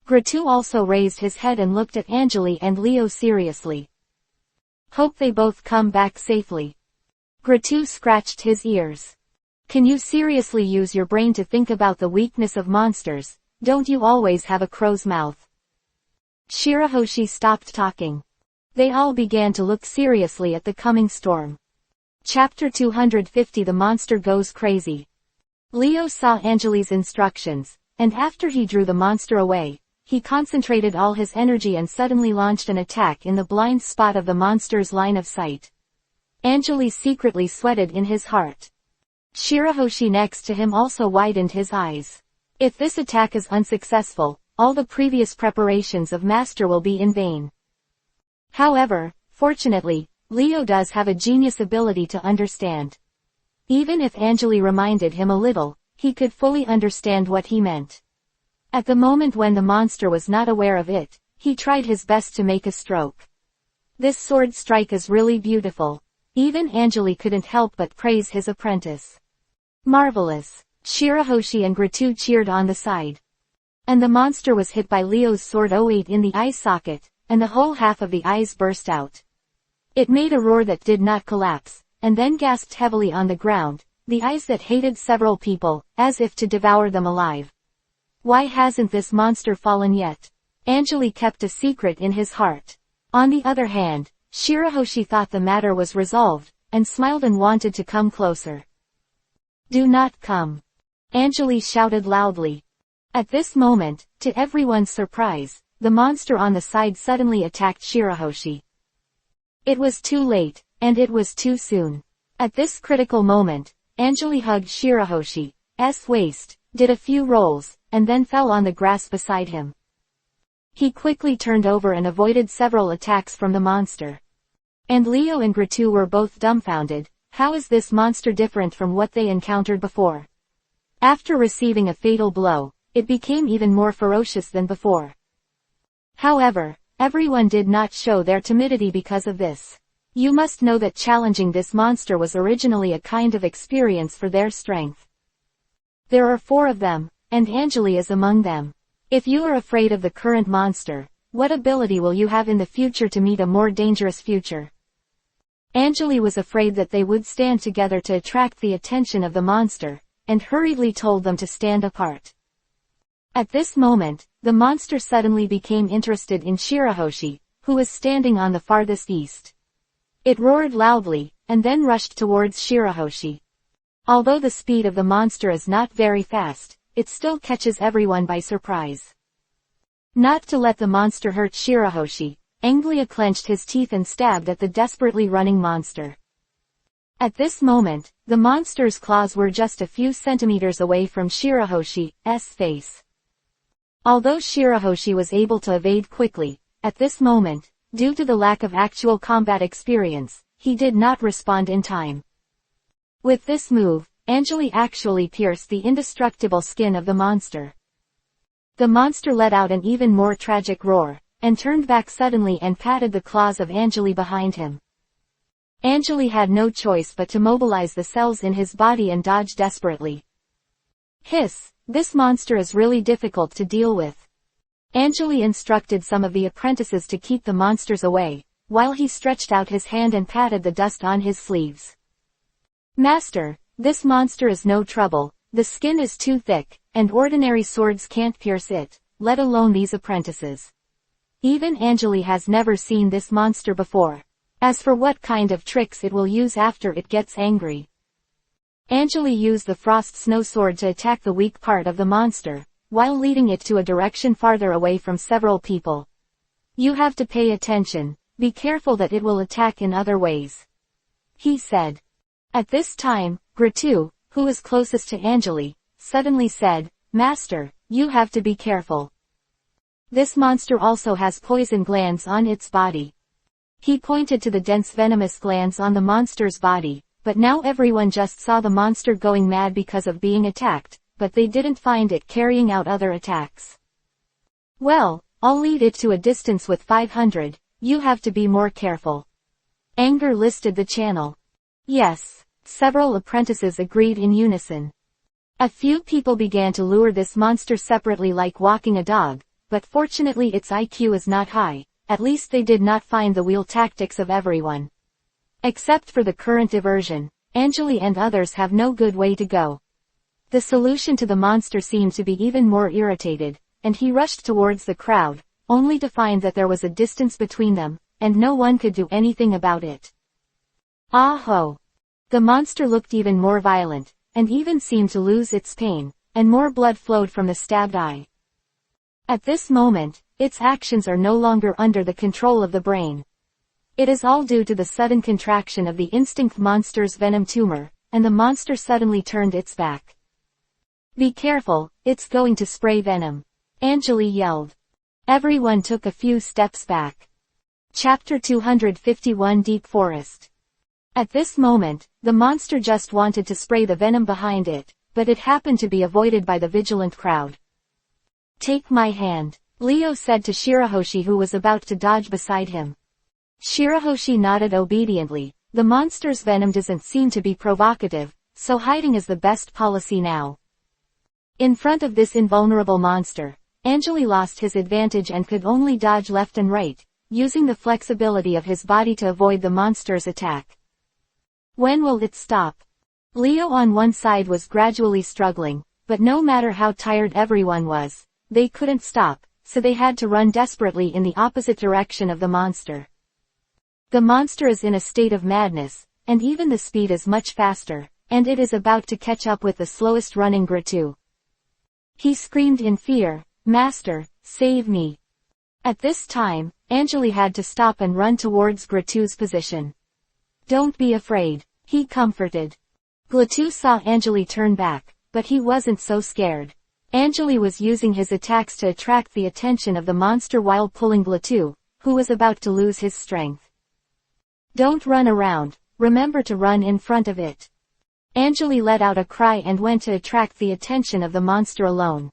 Gratu also raised his head and looked at Anjali and Leo seriously. Hope they both come back safely. Gratu scratched his ears. Can you seriously use your brain to think about the weakness of monsters? Don't you always have a crow's mouth? Shirahoshi stopped talking. They all began to look seriously at the coming storm. Chapter 250 The Monster Goes Crazy. Leo saw Anjali's instructions, and after he drew the monster away, he concentrated all his energy and suddenly launched an attack in the blind spot of the monster's line of sight. Anjali secretly sweated in his heart. Shirahoshi next to him also widened his eyes. If this attack is unsuccessful, all the previous preparations of Master will be in vain. However, fortunately, Leo does have a genius ability to understand. Even if Anjali reminded him a little, he could fully understand what he meant. At the moment when the monster was not aware of it, he tried his best to make a stroke. This sword strike is really beautiful. Even Anjali couldn't help but praise his apprentice. Marvelous! Shirahoshi and Gratu cheered on the side. And the monster was hit by Leo's sword 08 in the eye socket, and the whole half of the eyes burst out. It made a roar that did not collapse, and then gasped heavily on the ground, the eyes that hated several people, as if to devour them alive. Why hasn't this monster fallen yet? Anjali kept a secret in his heart. On the other hand, Shirahoshi thought the matter was resolved, and smiled and wanted to come closer. Do not come! Anjali shouted loudly. At this moment, to everyone's surprise, the monster on the side suddenly attacked Shirahoshi. It was too late, and it was too soon. At this critical moment, Anjali hugged Shirahoshi's waist, did a few rolls, and then fell on the grass beside him. He quickly turned over and avoided several attacks from the monster. And Leo and Gratu were both dumbfounded. How is this monster different from what they encountered before? After receiving a fatal blow, it became even more ferocious than before. However, everyone did not show their timidity because of this. You must know that challenging this monster was originally a kind of experience for their strength. There are 4 of them, and Anjali is among them. If you are afraid of the current monster, what ability will you have in the future to meet a more dangerous future? Anjali was afraid that they would stand together to attract the attention of the monster, and hurriedly told them to stand apart. At this moment, the monster suddenly became interested in Shirahoshi, who was standing on the farthest east. It roared loudly, and then rushed towards Shirahoshi. Although the speed of the monster is not very fast, it still catches everyone by surprise. Not to let the monster hurt Shirahoshi, Anglia clenched his teeth and stabbed at the desperately running monster. At this moment, the monster's claws were just a few centimeters away from Shirahoshi's face. Although Shirahoshi was able to evade quickly, at this moment, due to the lack of actual combat experience, he did not respond in time. With this move, Anjali actually pierced the indestructible skin of the monster. The monster let out an even more tragic roar, and turned back suddenly and patted the claws of Anjali behind him. Anjali had no choice but to mobilize the cells in his body and dodge desperately. Hiss, this monster is really difficult to deal with. Anjali instructed some of the apprentices to keep the monsters away, while he stretched out his hand and patted the dust on his sleeves. Master, this monster is no trouble, the skin is too thick, and ordinary swords can't pierce it, let alone these apprentices. Even Anjali has never seen this monster before. As for what kind of tricks it will use after it gets angry. Anjali used the frost snow sword to attack the weak part of the monster, while leading it to a direction farther away from several people. You have to pay attention, be careful that it will attack in other ways. He said. At this time, Gratu, who was closest to Anjali, suddenly said, Master, you have to be careful. This monster also has poison glands on its body. He pointed to the dense venomous glands on the monster's body, but now everyone just saw the monster going mad because of being attacked, but they didn't find it carrying out other attacks. Well, I'll lead it to a distance with 500, you have to be more careful. Anger listed the channel. Yes, several apprentices agreed in unison. A few people began to lure this monster separately like walking a dog, but fortunately its IQ is not high, at least they did not find the wheel tactics of everyone. Except for the current diversion, Anjali and others have no good way to go. The solution to the monster seemed to be even more irritated, and he rushed towards the crowd, only to find that there was a distance between them, and no one could do anything about it. Ah ho! The monster looked even more violent, and even seemed to lose its pain, and more blood flowed from the stabbed eye. At this moment, its actions are no longer under the control of the brain. It is all due to the sudden contraction of the instinct monster's venom tumor, and the monster suddenly turned its back. "Be careful, it's going to spray venom," Anjali yelled. Everyone took a few steps back. Chapter 251 Deep Forest. At this moment, the monster just wanted to spray the venom behind it, but it happened to be avoided by the vigilant crowd. "Take my hand," Leo said to Shirahoshi, who was about to dodge beside him. Shirahoshi nodded obediently. The monster's venom doesn't seem to be provocative, so hiding is the best policy now. In front of this invulnerable monster, Anjali lost his advantage and could only dodge left and right, using the flexibility of his body to avoid the monster's attack. When will it stop? Leo on one side was gradually struggling, but no matter how tired everyone was, they couldn't stop, so they had to run desperately in the opposite direction of the monster. The monster is in a state of madness, and even the speed is much faster, and it is about to catch up with the slowest running Gratu. He screamed in fear, "Master, save me." At this time, Anjali had to stop and run towards Gratu's position. "Don't be afraid," he comforted. Gratu saw Anjali turn back, but he wasn't so scared. Anjali was using his attacks to attract the attention of the monster while pulling Gratu, who was about to lose his strength. "Don't run around, remember to run in front of it." Anjali let out a cry and went to attract the attention of the monster alone.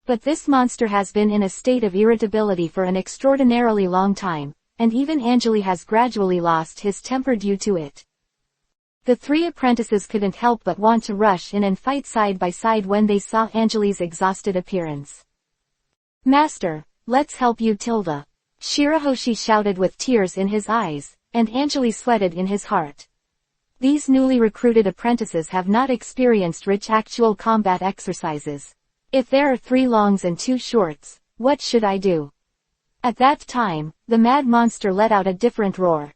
But this monster has been in a state of irritability for an extraordinarily long time, and even Anjali has gradually lost his temper due to it. The three apprentices couldn't help but want to rush in and fight side by side when they saw Anjali's exhausted appearance. "Master, let's help you, Tilda," Shirahoshi shouted with tears in his eyes, and Anjali sweated in his heart. These newly recruited apprentices have not experienced rich actual combat exercises. If there are 3 longs and 2 shorts, what should I do? At that time, the mad monster let out a different roar.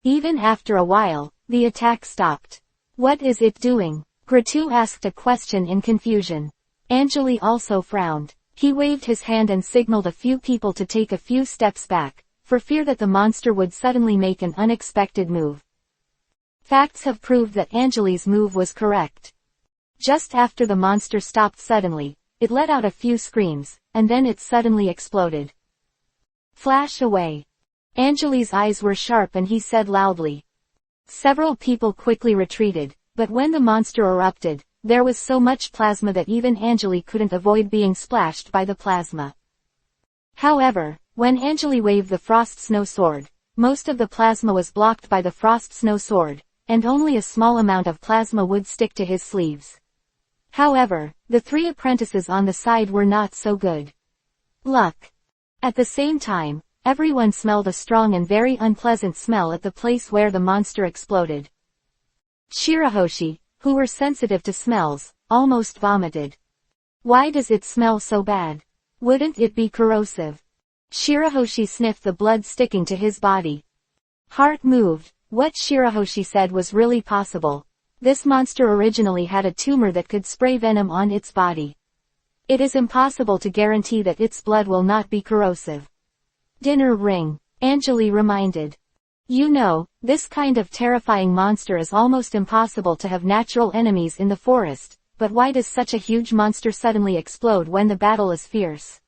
Even after a while, the attack stopped. "What is it doing?" Gratu asked a question in confusion. Anjali also frowned. He waved his hand and signaled a few people to take a few steps back, for fear that the monster would suddenly make an unexpected move. Facts have proved that Anjali's move was correct. Just after the monster stopped suddenly, it let out a few screams, and then it suddenly exploded. "Flash away." Anjali's eyes were sharp and he said loudly. Several people quickly retreated, but when the monster erupted, there was so much plasma that even Anjali couldn't avoid being splashed by the plasma. However, when Anjali waved the Frost Snow Sword, most of the plasma was blocked by the Frost Snow Sword, and only a small amount of plasma would stick to his sleeves. However, the 3 apprentices on the side were not so good. Luck. At the same time, everyone smelled a strong and very unpleasant smell at the place where the monster exploded. Shirahoshi, who were sensitive to smells, almost vomited. "Why does it smell so bad? Wouldn't it be corrosive?" Shirahoshi sniffed the blood sticking to his body. Heart moved. What Shirahoshi said was really possible. This monster originally had a tumor that could spray venom on its body. It is impossible to guarantee that its blood will not be corrosive. "Dinner ring," Anjali reminded. "You know, this kind of terrifying monster is almost impossible to have natural enemies in the forest, but why does such a huge monster suddenly explode when the battle is fierce?"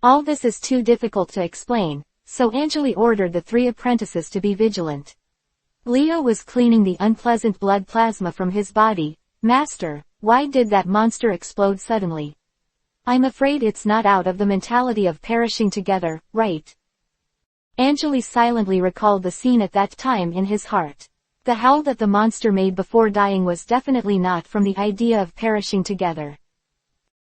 All this is too difficult to explain, so Anjali ordered the 3 apprentices to be vigilant. Leo was cleaning the unpleasant blood plasma from his body. "Master, why did that monster explode suddenly? I'm afraid it's not out of the mentality of perishing together, right?" Anjali silently recalled the scene at that time in his heart. The howl that the monster made before dying was definitely not from the idea of perishing together.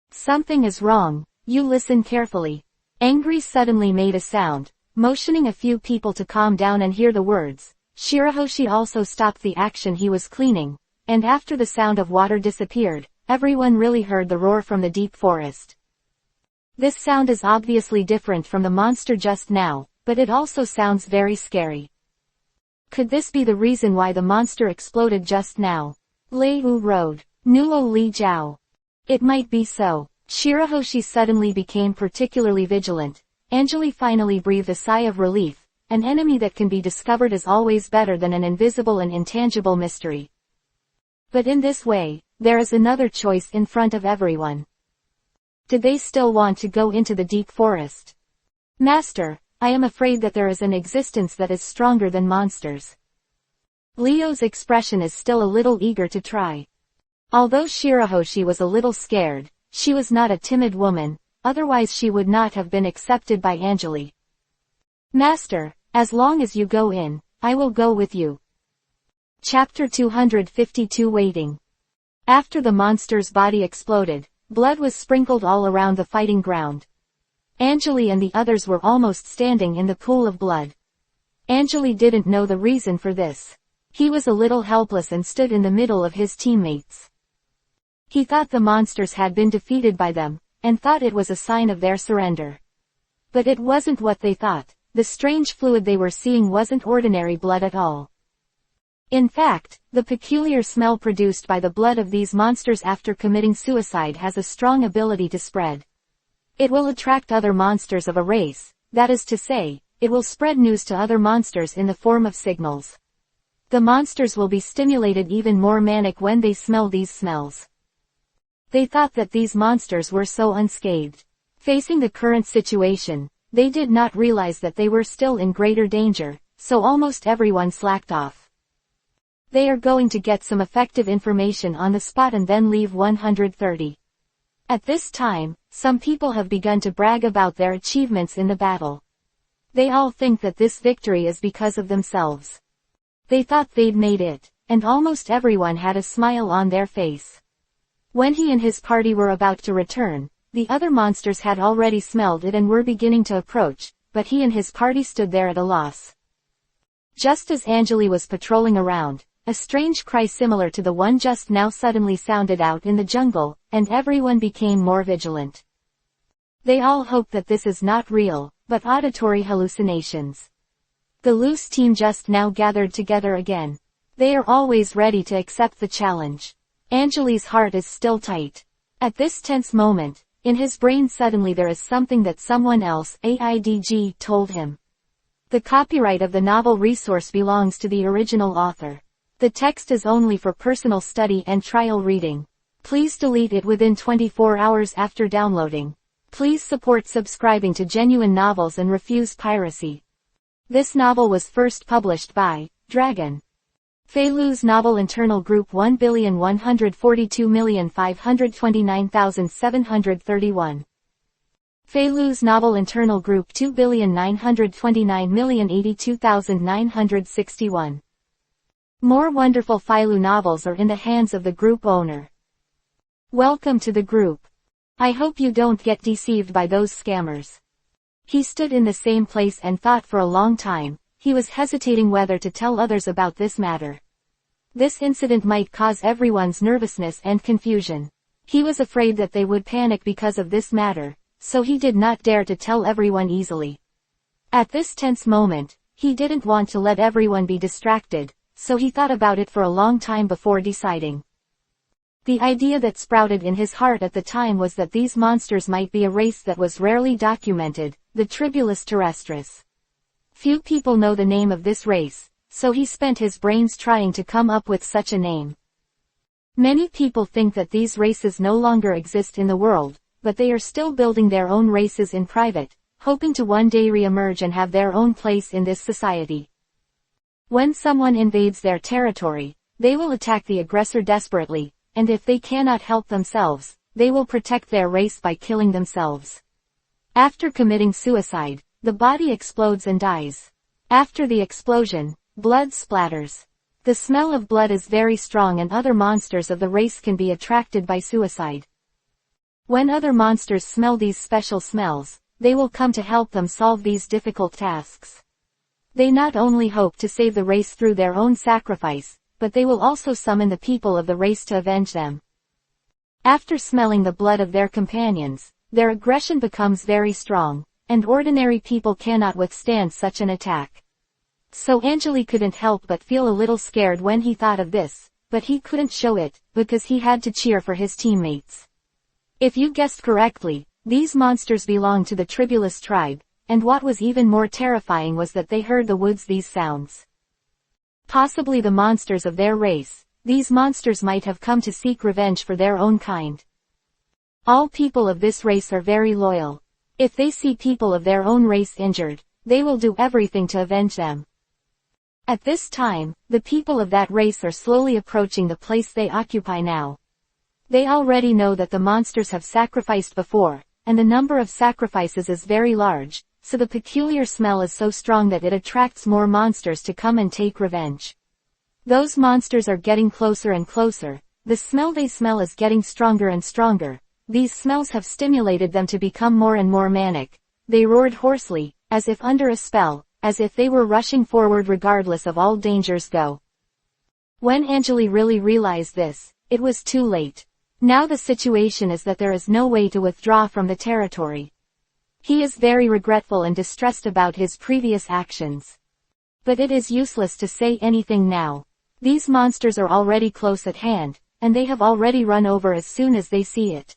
"Something is wrong, you listen carefully." Angry suddenly made a sound, motioning a few people to calm down and hear the words. Shirahoshi also stopped the action he was cleaning, and after the sound of water disappeared, everyone really heard the roar from the deep forest. This sound is obviously different from the monster just now, but it also sounds very scary. Could this be the reason why the monster exploded just now? Lei Wu rode. Nuo Li Jiao. It might be so. Shirahoshi suddenly became particularly vigilant. Anjali finally breathed a sigh of relief. An enemy that can be discovered is always better than an invisible and intangible mystery. But in this way, there is another choice in front of everyone. Do they still want to go into the deep forest? Master, I am afraid that there is an existence that is stronger than monsters. Leo's expression is still a little eager to try. Although Shirahoshi was a little scared, she was not a timid woman, otherwise she would not have been accepted by Anjali. Master, as long as you go in, I will go with you. Chapter 252 Waiting. After the monster's body exploded, blood was sprinkled all around the fighting ground. Anjali and the others were almost standing in the pool of blood. Anjali didn't know the reason for this. He was a little helpless and stood in the middle of his teammates. He thought the monsters had been defeated by them, and thought it was a sign of their surrender. But it wasn't what they thought. The strange fluid they were seeing wasn't ordinary blood at all. In fact, the peculiar smell produced by the blood of these monsters after committing suicide has a strong ability to spread. It will attract other monsters of a race, that is to say, it will spread news to other monsters in the form of signals. The monsters will be stimulated even more manic when they smell these smells. They thought that these monsters were so unscathed. Facing the current situation, they did not realize that they were still in greater danger, so almost everyone slacked off. They are going to get some effective information on the spot and then leave 130. At this time, some people have begun to brag about their achievements in the battle. They all think that this victory is because of themselves. They thought they'd made it, and almost everyone had a smile on their face. When he and his party were about to return, the other monsters had already smelled it and were beginning to approach, but he and his party stood there at a loss. Just as Anjali was patrolling around, a strange cry similar to the one just now suddenly sounded out in the jungle, and everyone became more vigilant. They all hope that this is not real, but auditory hallucinations. The loose team just now gathered together again. They are always ready to accept the challenge. Anjali's heart is still tight. At this tense moment, in his brain suddenly there is something that someone else, AIDG, told him. The copyright of the novel resource belongs to the original author. The text is only for personal study and trial reading. Please delete it within 24 hours after downloading. Please support subscribing to Genuine Novels and refuse piracy. This novel was first published by Dragon. Feilu's novel Internal Group 1,142,529,731. Feilu's novel Internal Group 2,929,082,961. More wonderful Feilu novels are in the hands of the group owner. Welcome to the group. I hope you don't get deceived by those scammers. He stood in the same place and thought for a long time. He was hesitating whether to tell others about this matter. This incident might cause everyone's nervousness and confusion. He was afraid that they would panic because of this matter, so he did not dare to tell everyone easily. At this tense moment, he didn't want to let everyone be distracted, so he thought about it for a long time before deciding. The idea that sprouted in his heart at the time was that these monsters might be a race that was rarely documented, the Tribulus terrestris. Few people know the name of this race, so he spent his brains trying to come up with such a name. Many people think that these races no longer exist in the world, but they are still building their own races in private, hoping to one day re-emerge and have their own place in this society. When someone invades their territory, they will attack the aggressor desperately, and if they cannot help themselves, they will protect their race by killing themselves. After committing suicide, the body explodes and dies. After the explosion, blood splatters. The smell of blood is very strong and other monsters of the race can be attracted by suicide. When other monsters smell these special smells, they will come to help them solve these difficult tasks. They not only hope to save the race through their own sacrifice, but they will also summon the people of the race to avenge them. After smelling the blood of their companions, their aggression becomes very strong, and ordinary people cannot withstand such an attack. So Anjali couldn't help but feel a little scared when he thought of this, but he couldn't show it, because he had to cheer for his teammates. If you guessed correctly, these monsters belonged to the Tribulus tribe, and what was even more terrifying was that they heard the woods these sounds. Possibly the monsters of their race. These monsters might have come to seek revenge for their own kind. All people of this race are very loyal. If they see people of their own race injured, they will do everything to avenge them. At this time, the people of that race are slowly approaching the place they occupy now. They already know that the monsters have sacrificed before, and the number of sacrifices is very large, so the peculiar smell is so strong that it attracts more monsters to come and take revenge. Those monsters are getting closer and closer. The smell they smell is getting stronger and stronger. These smells have stimulated them to become more and more manic. They roared hoarsely, as if under a spell, as if they were rushing forward regardless of all dangers go. When Angeli really realized this, it was too late. Now the situation is that there is no way to withdraw from the territory. He is very regretful and distressed about his previous actions. But it is useless to say anything now. These monsters are already close at hand, and they have already run over as soon as they see it.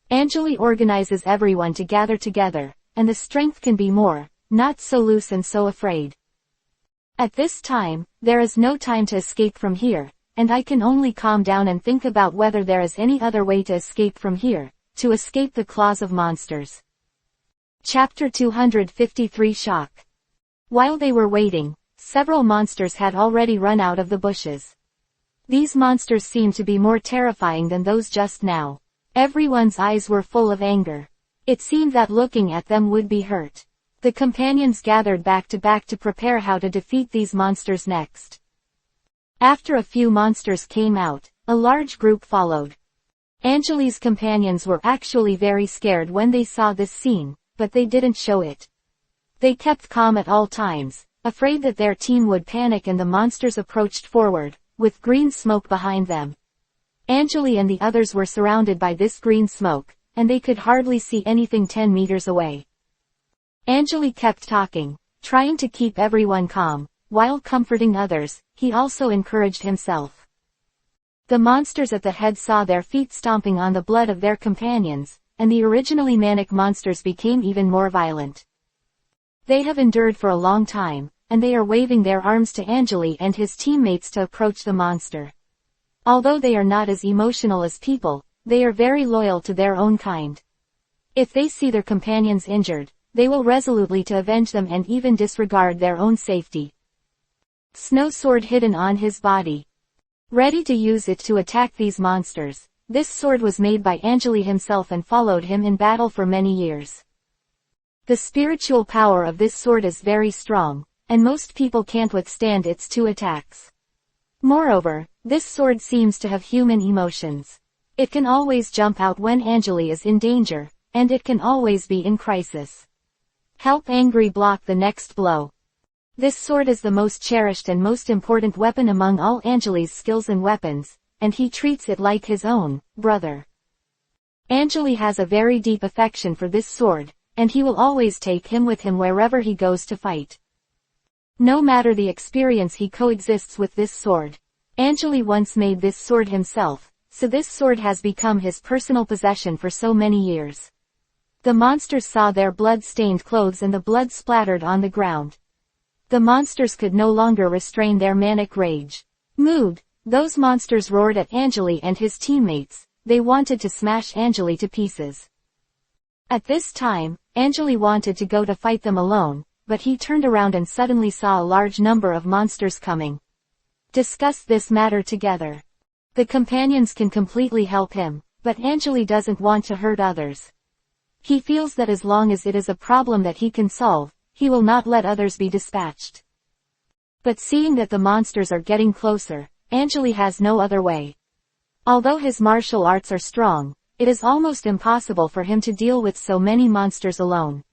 Angeli organizes everyone to gather together, and the strength can be more, not so loose and so afraid. At this time, there is no time to escape from here, and I can only calm down and think about whether there is any other way to escape from here, to escape the claws of monsters. Chapter 253 Shock. While they were waiting, several monsters had already run out of the bushes. These monsters seemed to be more terrifying than those just now. Everyone's eyes were full of anger. It seemed that looking at them would be hurt. The companions gathered back to prepare how to defeat these monsters next. After a few monsters came out, a large group followed. Angeli's companions were actually very scared when they saw this scene, but they didn't show it. They kept calm at all times, afraid that their team would panic, and the monsters approached forward, with green smoke behind them. Angeli and the others were surrounded by this green smoke, and they could hardly see anything 10 meters away. Angeli kept talking, trying to keep everyone calm, while comforting others. He also encouraged himself. The monsters at the head saw their feet stomping on the blood of their companions, and the originally manic monsters became even more violent. They have endured for a long time, and they are waving their arms to Angeli and his teammates to approach the monster. Although they are not as emotional as people, they are very loyal to their own kind. If they see their companions injured, they will resolutely to avenge them and even disregard their own safety. Snow sword hidden on his body. Ready to use it to attack these monsters. This sword was made by Angeli himself and followed him in battle for many years. The spiritual power of this sword is very strong, and most people can't withstand its 2 attacks. Moreover, this sword seems to have human emotions. It can always jump out when Angeli is in danger, and it can always be in crisis. Help Angry block the next blow. This sword is the most cherished and most important weapon among all Angeli's skills and weapons, and he treats it like his own brother. Angeli has a very deep affection for this sword, and he will always take him with him wherever he goes to fight. No matter the experience, he coexists with this sword. Angeli once made this sword himself, so this sword has become his personal possession for so many years. The monsters saw their blood-stained clothes and the blood splattered on the ground. The monsters could no longer restrain their manic rage. Mood. Those monsters roared at Angeli and his teammates. They wanted to smash Angeli to pieces. At this time, Angeli wanted to go to fight them alone, but he turned around and suddenly saw a large number of monsters coming. Discuss this matter together. The companions can completely help him, but Angeli doesn't want to hurt others. He feels that as long as it is a problem that he can solve, he will not let others be dispatched. But seeing that the monsters are getting closer, Angeli has no other way. Although his martial arts are strong, it is almost impossible for him to deal with so many monsters alone.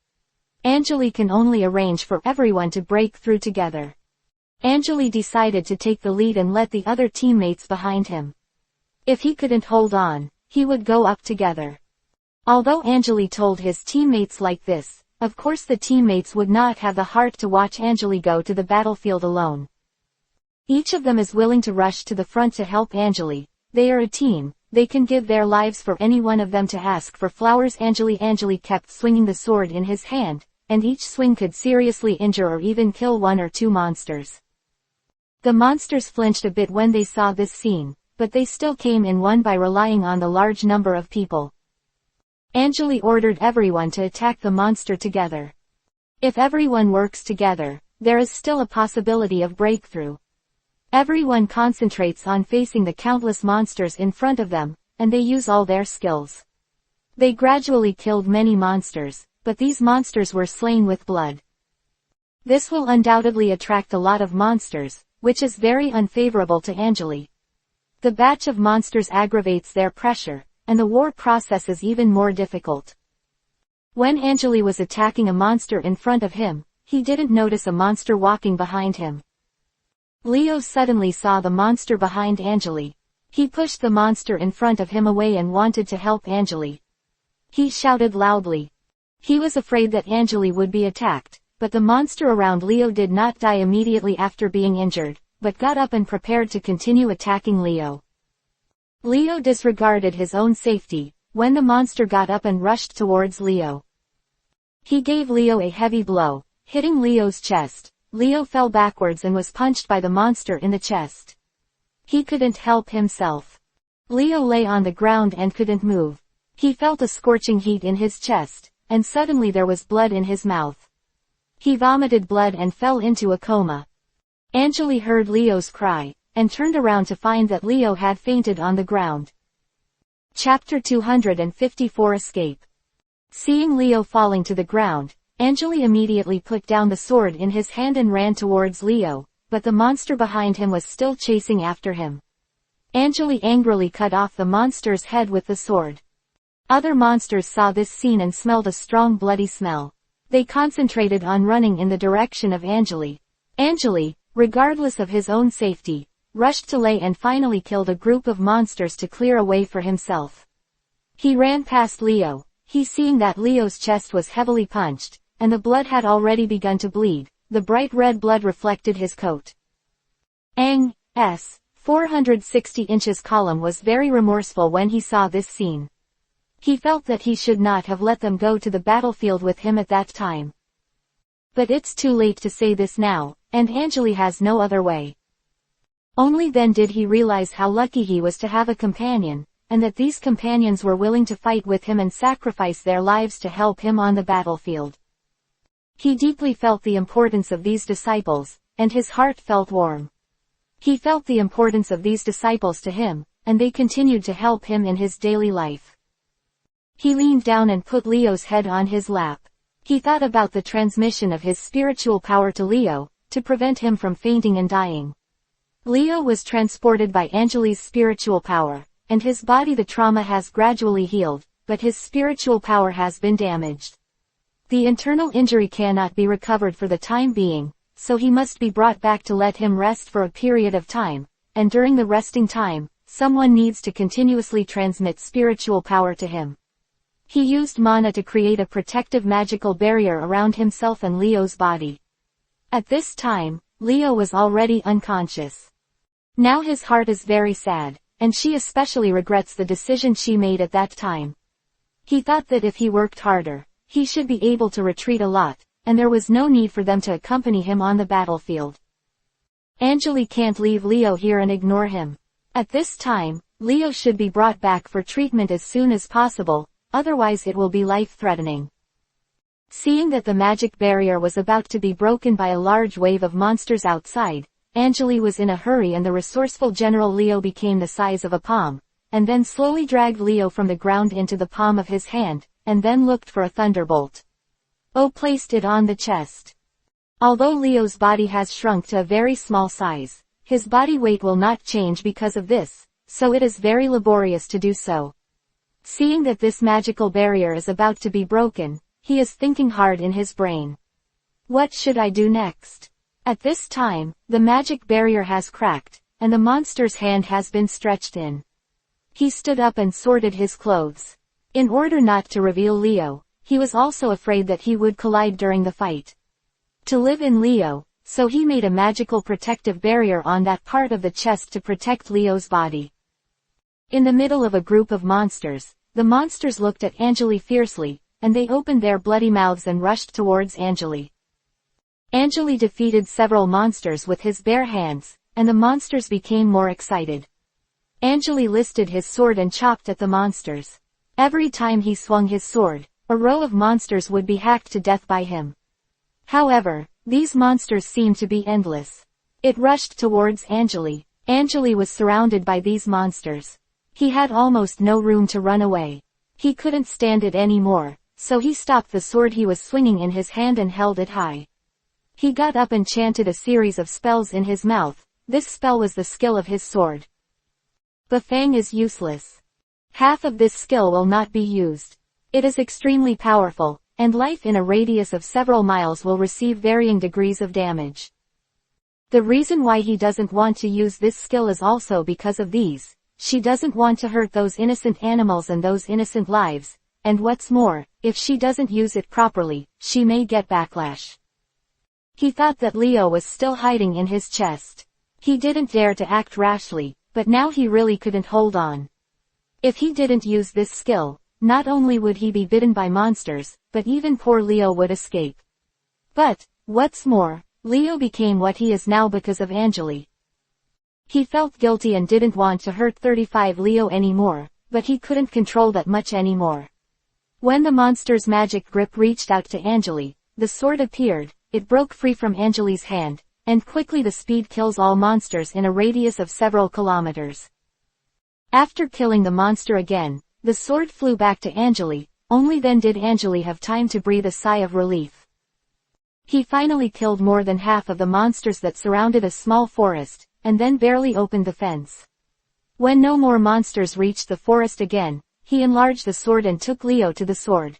Angeli can only arrange for everyone to break through together. Angeli decided to take the lead and let the other teammates behind him. If he couldn't hold on, he would go up together. Although Angeli told his teammates like this, of course the teammates would not have the heart to watch Angeli go to the battlefield alone. Each of them is willing to rush to the front to help Anjali. They are a team. They can give their lives for any one of them to ask for flowers. Anjali kept swinging the sword in his hand, and each swing could seriously injure or even kill one or two monsters. The monsters flinched a bit when they saw this scene, but they still came in one by relying on the large number of people. Anjali ordered everyone to attack the monster together. If everyone works together, there is still a possibility of breakthrough. Everyone concentrates on facing the countless monsters in front of them, and they use all their skills. They gradually killed many monsters, but these monsters were slain with blood. This will undoubtedly attract a lot of monsters, which is very unfavorable to Anjali. The batch of monsters aggravates their pressure, and the war process is even more difficult. When Anjali was attacking a monster in front of him, he didn't notice a monster walking behind him. Leo suddenly saw the monster behind Anjali. He pushed the monster in front of him away and wanted to help Anjali. He shouted loudly. He was afraid that Anjali would be attacked, but the monster around Leo did not die immediately after being injured, but got up and prepared to continue attacking Leo. Leo disregarded his own safety, when the monster got up and rushed towards Leo. He gave Leo a heavy blow, hitting Leo's chest. Leo fell backwards and was punched by the monster in the chest. He couldn't help himself. Leo lay on the ground and couldn't move. He felt a scorching heat in his chest, and suddenly there was blood in his mouth. He vomited blood and fell into a coma. Anjali heard Leo's cry, and turned around to find that Leo had fainted on the ground. Chapter 254 Escape. Seeing Leo falling to the ground, Anjali immediately put down the sword in his hand and ran towards Leo, but the monster behind him was still chasing after him. Anjali angrily cut off the monster's head with the sword. Other monsters saw this scene and smelled a strong bloody smell. They concentrated on running in the direction of Anjali. Anjali, regardless of his own safety, rushed to lay and finally killed a group of monsters to clear a way for himself. He ran past Leo. Seeing that Leo's chest was heavily punched, and the blood had already begun to bleed, the bright red blood reflected his coat. Aang's 460 inches column was very remorseful when he saw this scene. He felt that he should not have let them go to the battlefield with him at that time. But it's too late to say this now, and Anjali has no other way. Only then did he realize how lucky he was to have a companion, and that these companions were willing to fight with him and sacrifice their lives to help him on the battlefield. He deeply felt the importance of these disciples, and his heart felt warm. He felt the importance of these disciples to him, and they continued to help him in his daily life. He leaned down and put Leo's head on his lap. He thought about the transmission of his spiritual power to Leo, to prevent him from fainting and dying. Leo was transported by Anjali's spiritual power, and his body the trauma has gradually healed, but his spiritual power has been damaged. The internal injury cannot be recovered for the time being, so he must be brought back to let him rest for a period of time, and during the resting time, someone needs to continuously transmit spiritual power to him. He used mana to create a protective magical barrier around himself and Leo's body. At this time, Leo was already unconscious. Now his heart is very sad, and she especially regrets the decision she made at that time. He thought that if he worked harder, he should be able to retreat a lot, and there was no need for them to accompany him on the battlefield. Anjali can't leave Leo here and ignore him. At this time, Leo should be brought back for treatment as soon as possible, otherwise it will be life-threatening. Seeing that the magic barrier was about to be broken by a large wave of monsters outside, Anjali was in a hurry and the resourceful General Leo became the size of a palm, and then slowly dragged Leo from the ground into the palm of his hand, and then looked for a thunderbolt. Placed it on the chest. Although Leo's body has shrunk to a very small size, his body weight will not change because of this, so it is very laborious to do so. Seeing that this magical barrier is about to be broken, he is thinking hard in his brain. What should I do next? At this time, the magic barrier has cracked, and the monster's hand has been stretched in. He stood up and sorted his clothes. In order not to reveal Leo, he was also afraid that he would collide during the fight. To live in Leo, so he made a magical protective barrier on that part of the chest to protect Leo's body. In the middle of a group of monsters, the monsters looked at Angeli fiercely, and they opened their bloody mouths and rushed towards Angeli. Angeli defeated several monsters with his bare hands, and the monsters became more excited. Angeli lifted his sword and chopped at the monsters. Every time he swung his sword, a row of monsters would be hacked to death by him. However, these monsters seemed to be endless. It rushed towards Angeli. Angeli was surrounded by these monsters. He had almost no room to run away. He couldn't stand it anymore, so he stopped the sword he was swinging in his hand and held it high. He got up and chanted a series of spells in his mouth. This spell was the skill of his sword. The fang is useless. Half of this skill will not be used. It is extremely powerful, and life in a radius of several miles will receive varying degrees of damage. The reason why he doesn't want to use this skill is also because of these. She doesn't want to hurt those innocent animals and those innocent lives, and what's more, if she doesn't use it properly, she may get backlash. He thought that Leo was still hiding in his chest. He didn't dare to act rashly, but now he really couldn't hold on. If he didn't use this skill, not only would he be bitten by monsters, but even poor Leo would escape. But, what's more, Leo became what he is now because of Angeli. He felt guilty and didn't want to hurt 35 Leo anymore, but he couldn't control that much anymore. When the monster's magic grip reached out to Angeli, the sword appeared, it broke free from Angeli's hand, and quickly the speed kills all monsters in a radius of several kilometers. After killing the monster again, the sword flew back to Angeli, only then did Angeli have time to breathe a sigh of relief. He finally killed more than half of the monsters that surrounded a small forest, and then barely opened the fence. When no more monsters reached the forest again, he enlarged the sword and took Leo to the sword.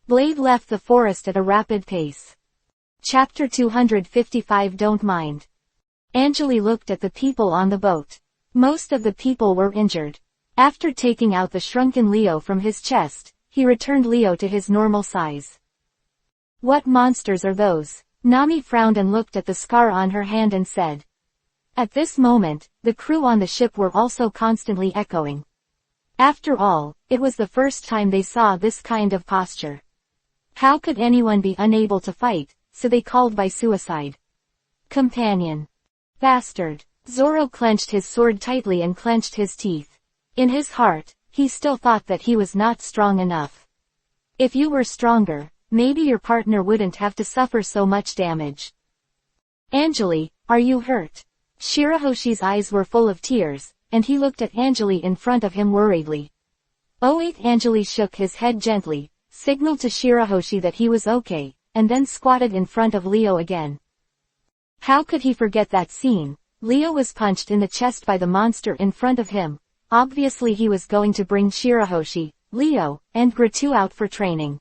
Blade left the forest at a rapid pace. Chapter 255 Don't Mind. Angeli looked at the people on the boat. Most of the people were injured. After taking out the shrunken Leo from his chest, he returned Leo to his normal size. What monsters are those? Nami frowned and looked at the scar on her hand and said. At this moment, the crew on the ship were also constantly echoing. After all, it was the first time they saw this kind of posture. How could anyone be unable to fight, so they called by suicide. Companion. Bastard. Zoro clenched his sword tightly and clenched his teeth. In his heart, he still thought that he was not strong enough. If you were stronger, maybe your partner wouldn't have to suffer so much damage. Angeli, are you hurt? Shirahoshi's eyes were full of tears, and he looked at Angeli in front of him worriedly. Angeli shook his head gently, signaled to Shirahoshi that he was okay, and then squatted in front of Leo again. How could he forget that scene? Leo was punched in the chest by the monster in front of him. Obviously he was going to bring Shirahoshi, Leo, and Gratu out for training.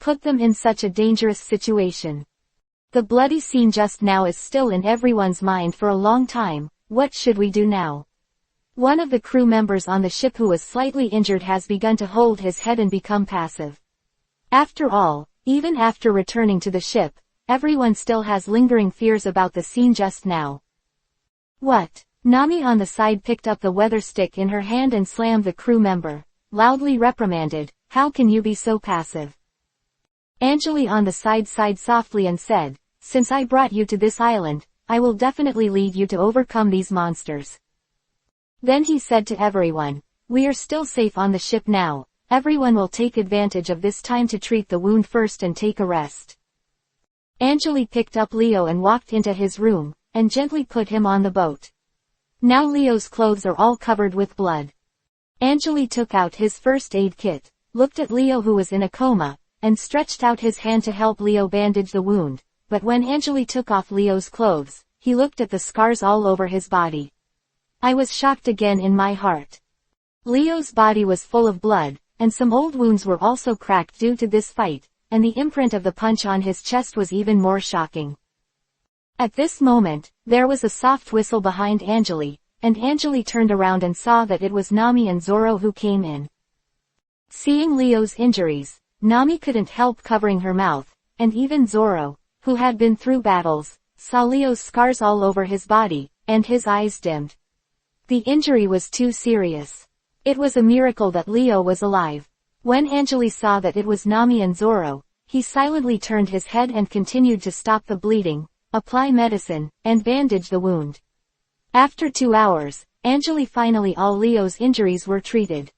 Put them in such a dangerous situation. The bloody scene just now is still in everyone's mind for a long time. What should we do now? One of the crew members on the ship who was slightly injured has begun to hold his head and become passive. After all, even after returning to the ship, everyone still has lingering fears about the scene just now. What? Nami on the side picked up the weather stick in her hand and slammed the crew member, loudly reprimanded, how can you be so passive? Angeli on the side sighed softly and said, since I brought you to this island, I will definitely lead you to overcome these monsters. Then he said to everyone, we are still safe on the ship now, everyone will take advantage of this time to treat the wound first and take a rest. Angeli picked up Leo and walked into his room, and gently put him on the boat. Now Leo's clothes are all covered with blood. Angeli took out his first aid kit, looked at Leo who was in a coma, and stretched out his hand to help Leo bandage the wound, but when Angeli took off Leo's clothes, he looked at the scars all over his body. I was shocked again in my heart. Leo's body was full of blood, and some old wounds were also cracked due to this fight, and the imprint of the punch on his chest was even more shocking. At this moment, there was a soft whistle behind Angeli, and Angeli turned around and saw that it was Nami and Zoro who came in. Seeing Leo's injuries, Nami couldn't help covering her mouth, and even Zoro, who had been through battles, saw Leo's scars all over his body, and his eyes dimmed. The injury was too serious. It was a miracle that Leo was alive. When Anjali saw that it was Nami and Zoro, he silently turned his head and continued to stop the bleeding, apply medicine, and bandage the wound. After 2 hours, Anjali finally all Leo's injuries were treated.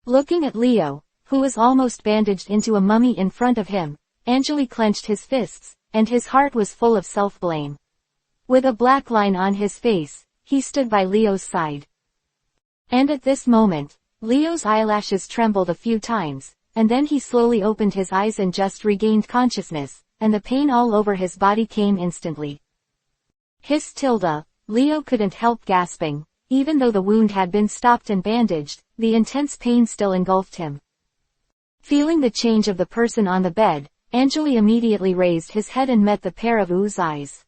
Looking at Leo, who was almost bandaged into a mummy in front of him, Anjali clenched his fists, and his heart was full of self-blame. With a black line on his face, he stood by Leo's side. And at this moment, Leo's eyelashes trembled a few times, and then he slowly opened his eyes and just regained consciousness, and the pain all over his body came instantly. Hissed Tilda. Leo couldn't help gasping. Even though the wound had been stopped and bandaged, the intense pain still engulfed him. Feeling the change of the person on the bed, Anjali immediately raised his head and met the pair of Oo's eyes.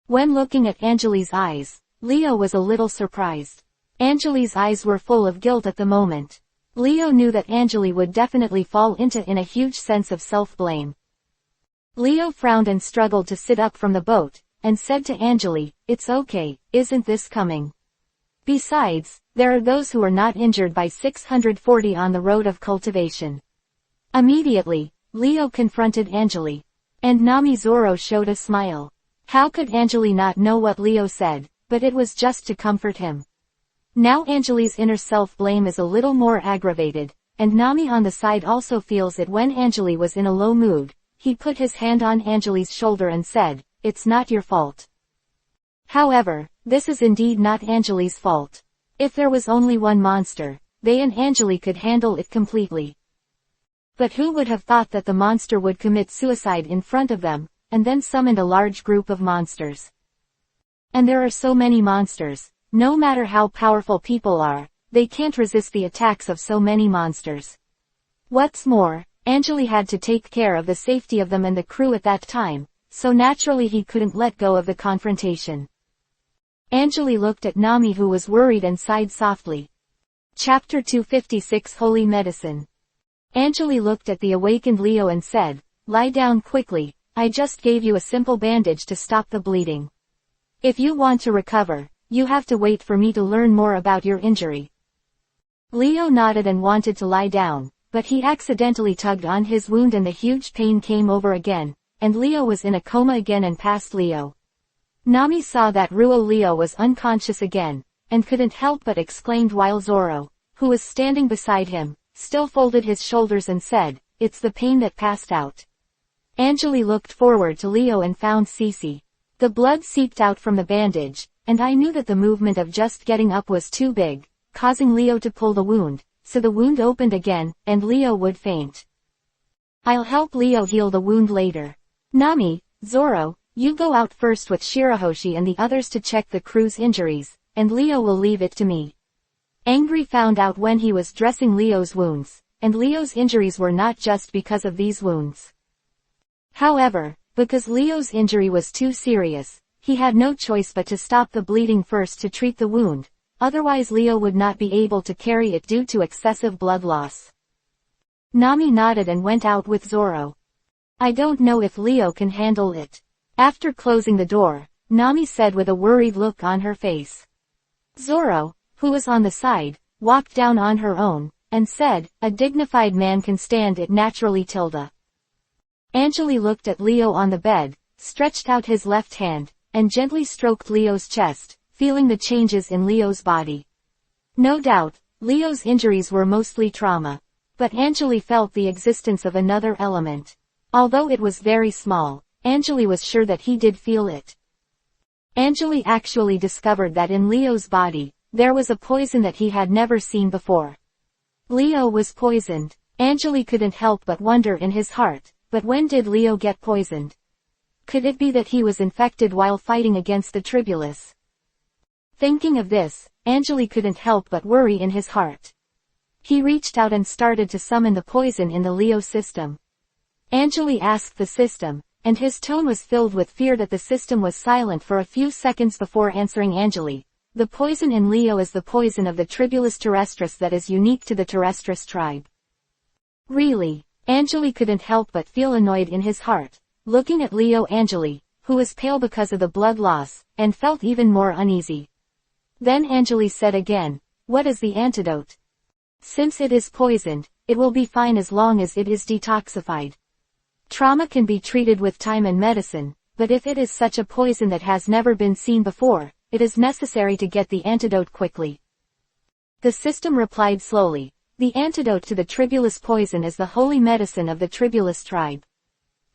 When looking at Anjali's eyes, Leo was a little surprised. Anjali's eyes were full of guilt at the moment. Leo knew that Anjali would definitely fall into a huge sense of self-blame. Leo frowned and struggled to sit up from the boat, and said to Anjali, "It's okay, isn't this coming? Besides, there are those who are not injured by 640 on the road of cultivation." Immediately, Leo confronted Anjali. And Nami Zoro showed a smile. How could Anjali not know what Leo said, but it was just to comfort him. Now Anjali's inner self-blame is a little more aggravated, and Nami on the side also feels it. When Anjali was in a low mood, he put his hand on Anjali's shoulder and said, "It's not your fault." However, this is indeed not Anjali's fault. If there was only one monster, they and Anjali could handle it completely. But who would have thought that the monster would commit suicide in front of them, and then summoned a large group of monsters? And there are so many monsters, no matter how powerful people are, they can't resist the attacks of so many monsters. What's more, Anjali had to take care of the safety of them and the crew at that time, so naturally he couldn't let go of the confrontation. Anjali looked at Nami, who was worried, and sighed softly. Chapter 256 Holy Medicine. Anjali looked at the awakened Leo and said, "Lie down quickly, I just gave you a simple bandage to stop the bleeding. If you want to recover, you have to wait for me to learn more about your injury." Leo nodded and wanted to lie down, but he accidentally tugged on his wound and the huge pain came over again, and Leo was in a coma again and passed Leo. Nami saw that Leo was unconscious again, and couldn't help but exclaimed, while Zoro, who was standing beside him, still folded his shoulders and said, "It's the pain that passed out." Anjali looked forward to Leo and found Cece. The blood seeped out from the bandage, and I knew that the movement of just getting up was too big, causing Leo to pull the wound, so the wound opened again, and Leo would faint. "I'll help Leo heal the wound later. Nami, Zoro, you go out first with Shirahoshi and the others to check the crew's injuries, and Leo will leave it to me." Angry found out when he was dressing Leo's wounds, and Leo's injuries were not just because of these wounds. However, because Leo's injury was too serious, he had no choice but to stop the bleeding first to treat the wound, otherwise Leo would not be able to carry it due to excessive blood loss. Nami nodded and went out with Zoro. "I don't know if Leo can handle it." After closing the door, Nami said with a worried look on her face. Zoro, who was on the side, walked down on her own, and said, "A dignified man can stand it naturally, Tilda." Anjali looked at Leo on the bed, stretched out his left hand, and gently stroked Leo's chest, feeling the changes in Leo's body. No doubt, Leo's injuries were mostly trauma. But Anjali felt the existence of another element. Although it was very small, Anjali was sure that he did feel it. Anjali actually discovered that in Leo's body, there was a poison that he had never seen before. Leo was poisoned. Anjali couldn't help but wonder in his heart, but when did Leo get poisoned? Could it be that he was infected while fighting against the Tribulus? Thinking of this, Anjali couldn't help but worry in his heart. He reached out and started to summon the poison in the Leo system. Anjali asked the system, and his tone was filled with fear that the system was silent for a few seconds before answering Anjali. "The poison in Leo is the poison of the Tribulus terrestris that is unique to the terrestris tribe." Really? Anjali couldn't help but feel annoyed in his heart, looking at Leo. Anjali, who was pale because of the blood loss, and felt even more uneasy. Then Anjali said again, "What is the antidote? Since it is poisoned, it will be fine as long as it is detoxified. Trauma can be treated with time and medicine, but if it is such a poison that has never been seen before, it is necessary to get the antidote quickly." The system replied slowly, "The antidote to the tribulus poison is the holy medicine of the tribulus tribe."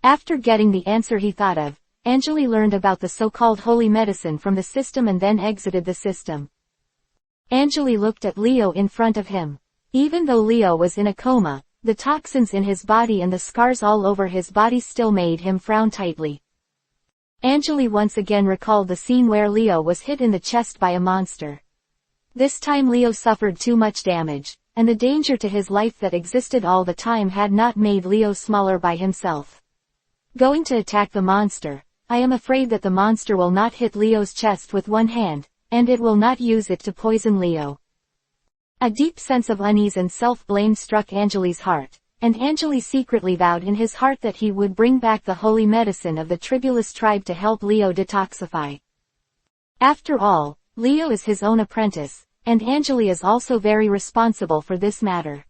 After getting the answer he thought of, Anjali learned about the so-called holy medicine from the system and then exited the system. Anjali looked at Leo in front of him. Even though Leo was in a coma, the toxins in his body and the scars all over his body still made him frown tightly. Anjali once again recalled the scene where Leo was hit in the chest by a monster. This time Leo suffered too much damage, and the danger to his life that existed all the time had not made Leo smaller by himself. Going to attack the monster, I am afraid that the monster will not hit Leo's chest with one hand, and it will not use it to poison Leo. A deep sense of unease and self-blame struck Anjali's heart, and Anjali secretly vowed in his heart that he would bring back the holy medicine of the tribulus tribe to help Leo detoxify. After all, Leo is his own apprentice, and Anjali is also very responsible for this matter.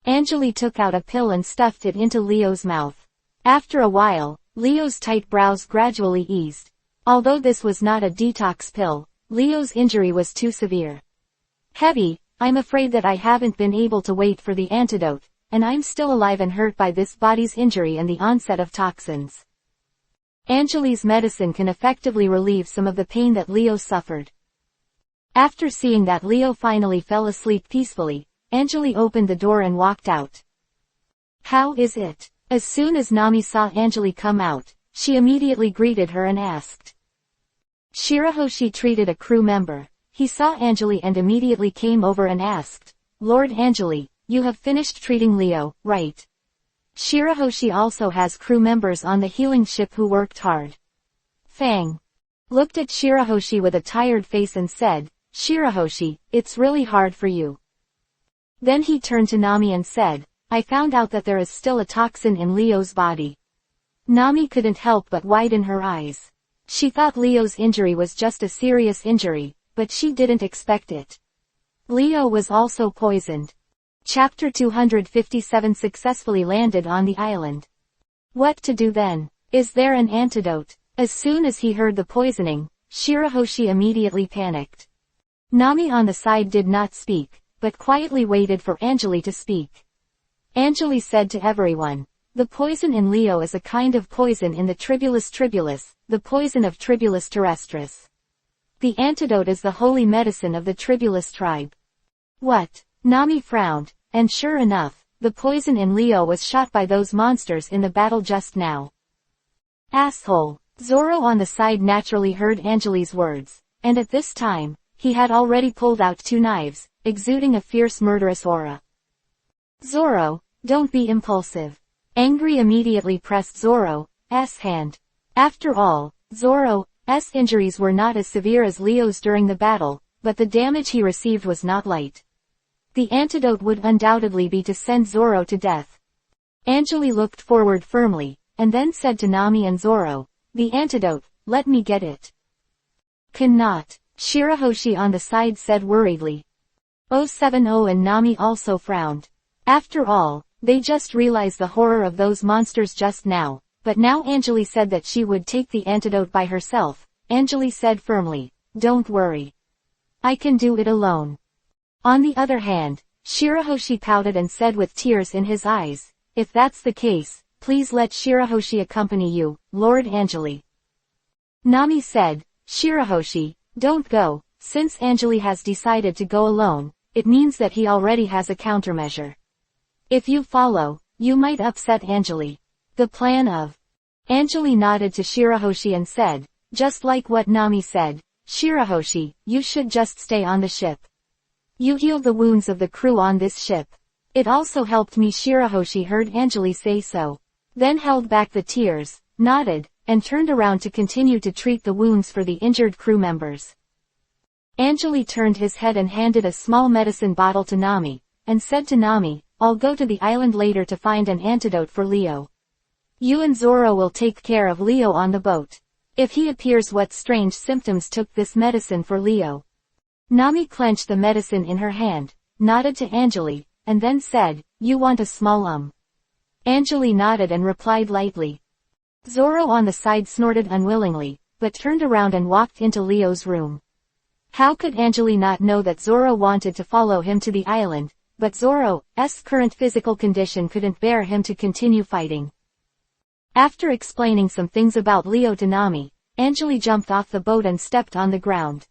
Anjali took out a pill and stuffed it into Leo's mouth. After a while, Leo's tight brows gradually eased. Although this was not a detox pill, Leo's injury was too severe. "Heavy, I'm afraid that I haven't been able to wait for the antidote, and I'm still alive and hurt by this body's injury and the onset of toxins." Anjali's medicine can effectively relieve some of the pain that Leo suffered. After seeing that Leo finally fell asleep peacefully, Anjali opened the door and walked out. "How is it?" As soon as Nami saw Anjali come out, she immediately greeted her and asked. Shirahoshi treated a crew member. He saw Anjali and immediately came over and asked, "Lord Anjali, you have finished treating Leo, right?" Shirahoshi also has crew members on the healing ship who worked hard. Fang looked at Shirahoshi with a tired face and said, "Shirahoshi, it's really hard for you." Then he turned to Nami and said, "I found out that there is still a toxin in Leo's body." Nami couldn't help but widen her eyes. She thought Leo's injury was just a serious injury, but she didn't expect it. Leo was also poisoned. Chapter 257 successfully landed on the island. What to do then? Is there an antidote? As soon as he heard the poisoning, Shirahoshi immediately panicked. Nami on the side did not speak, but quietly waited for Anjali to speak. Anjali said to everyone, "The poison in Leo is a kind of poison in the tribulus tribulus, the poison of tribulus terrestris. The antidote is the holy medicine of the tribulus tribe." What? Nami frowned, and sure enough, the poison in Leo was shot by those monsters in the battle just now. Asshole. Zoro on the side naturally heard Anjali's words, and at this time, he had already pulled out 2 knives, exuding a fierce murderous aura. "Zoro, don't be impulsive." Angry immediately pressed Zoro's hand. After all, Zoro's injuries were not as severe as Leo's during the battle, but the damage he received was not light. The antidote would undoubtedly be to send Zoro to death. Anjali looked forward firmly, and then said to Nami and Zoro, "The antidote, let me get it." "Cannot," Shirahoshi on the side said worriedly. 070 and Nami also frowned. After all, they just realized the horror of those monsters just now, but now Anjali said that she would take the antidote by herself. Anjali said firmly, "Don't worry. I can do it alone." On the other hand, Shirahoshi pouted and said with tears in his eyes, "If that's the case, please let Shirahoshi accompany you, Lord Anjali." Nami said, "Shirahoshi, don't go. Since Anjali has decided to go alone, it means that he already has a countermeasure. If you follow, you might upset Anjali." The plan of Anjali nodded to Shirahoshi and said, "Just like what Nami said, Shirahoshi, you should just stay on the ship. You healed the wounds of the crew on this ship. It also helped me." Shirahoshi heard Anjali say so, then held back the tears, nodded, and turned around to continue to treat the wounds for the injured crew members. Anjali turned his head and handed a small medicine bottle to Nami, and said to Nami, "I'll go to the island later to find an antidote for Leo." You and Zoro will take care of Leo on the boat. If he appears, what strange symptoms took this medicine for Leo? Nami clenched the medicine in her hand, nodded to Anjali, and then said, You want a small Anjali nodded and replied lightly. Zoro on the side snorted unwillingly, but turned around and walked into Leo's room. How could Anjali not know that Zoro wanted to follow him to the island, but Zoro's current physical condition couldn't bear him to continue fighting. After explaining some things about Leo to Nami, Anjali jumped off the boat and stepped on the ground.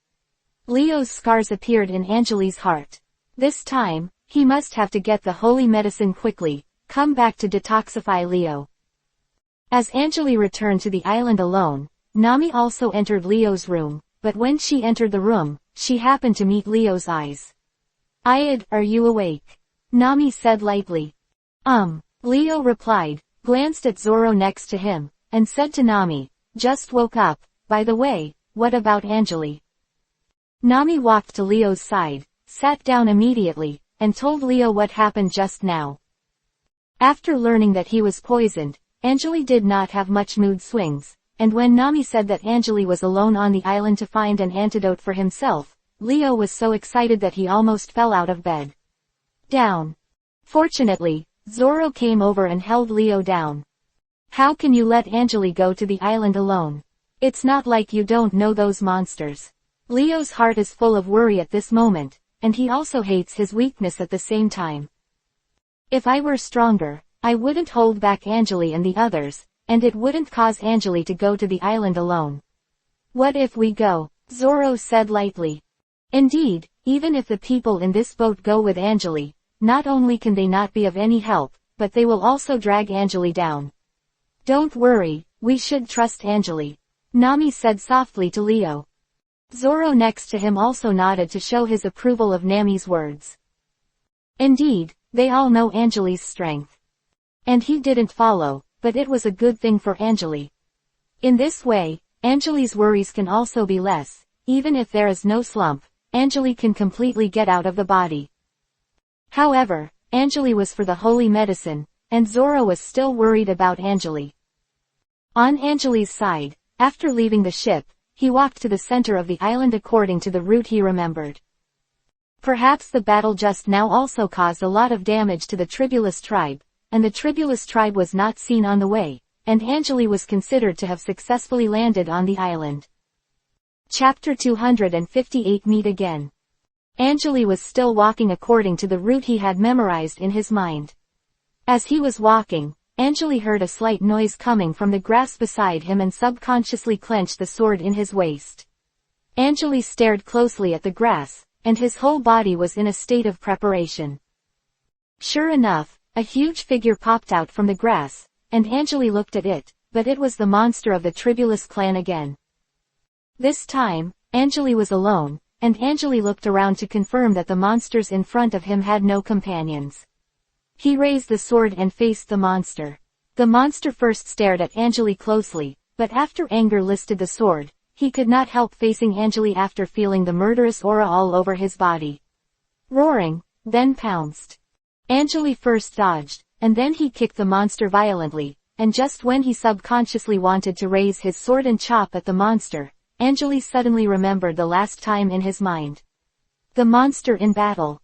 Leo's scars appeared in Anjali's heart. This time, he must have to get the holy medicine quickly, come back to detoxify Leo. As Anjali returned to the island alone, Nami also entered Leo's room, but when she entered the room, she happened to meet Leo's eyes. Ayad, are you awake? Nami said lightly. Leo replied, glanced at Zoro next to him, and said to Nami, just woke up. By the way, what about Anjali? Nami walked to Leo's side, sat down immediately, and told Leo what happened just now. After learning that he was poisoned, Anjali did not have much mood swings, and when Nami said that Anjali was alone on the island to find an antidote for himself, Leo was so excited that he almost fell out of bed. Down. Fortunately, Zoro came over and held Leo down. How can you let Anjali go to the island alone? It's not like you don't know those monsters. Leo's heart is full of worry at this moment, and he also hates his weakness at the same time. If I were stronger, I wouldn't hold back Anjali and the others, and it wouldn't cause Anjali to go to the island alone. What if we go? Zoro said lightly. Indeed, even if the people in this boat go with Anjali, not only can they not be of any help, but they will also drag Anjali down. Don't worry, we should trust Anjali. Nami said softly to Leo. Zoro next to him also nodded to show his approval of Nami's words. Indeed, they all know Anjali's strength. And he didn't follow, but it was a good thing for Anjali. In this way, Anjali's worries can also be less. Even if there is no slump, Anjali can completely get out of the body. However, Anjali was for the holy medicine, and Zoro was still worried about Anjali. On Anjali's side, after leaving the ship, he walked to the center of the island according to the route he remembered. Perhaps the battle just now also caused a lot of damage to the Tribulus tribe, and the Tribulus tribe was not seen on the way, and Anjali was considered to have successfully landed on the island. Chapter 258 Meet Again. Anjali was still walking according to the route he had memorized in his mind. As he was walking, Anjali heard a slight noise coming from the grass beside him and subconsciously clenched the sword in his waist. Anjali stared closely at the grass, and his whole body was in a state of preparation. Sure enough, a huge figure popped out from the grass, and Anjali looked at it, but it was the monster of the Tribulus clan again. This time, Anjali was alone, and Anjali looked around to confirm that the monsters in front of him had no companions. He raised the sword and faced the monster. The monster first stared at Anjali closely, but after anger lifted the sword, he could not help facing Anjali after feeling the murderous aura all over his body. Roaring, then pounced. Anjali first dodged, and then he kicked the monster violently, and just when he subconsciously wanted to raise his sword and chop at the monster, Anjali suddenly remembered the last time in his mind. The monster in battle.